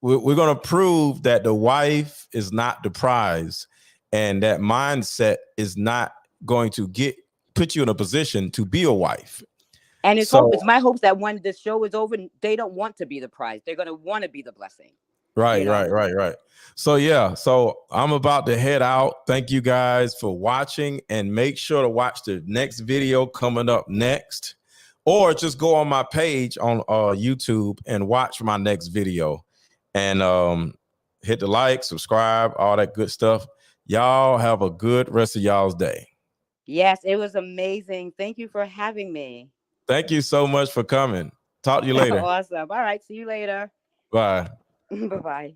we're going to prove that the wife is not the prize, and that mindset is not going to put you in a position to be a wife. And it's my hopes that when this show is over, they don't want to be the prize. They're going to want to be the blessing. Right. So I'm about to head out. Thank you guys for watching, and make sure to watch the next video coming up next, or just go on my page on YouTube and watch my next video, and hit the like, subscribe, all that good stuff. Y'all have a good rest of y'all's day. Yes, it was amazing. Thank you for having me. Thank you so much for coming. Talk to you later. Awesome. All right. See you later. Bye. Bye-bye.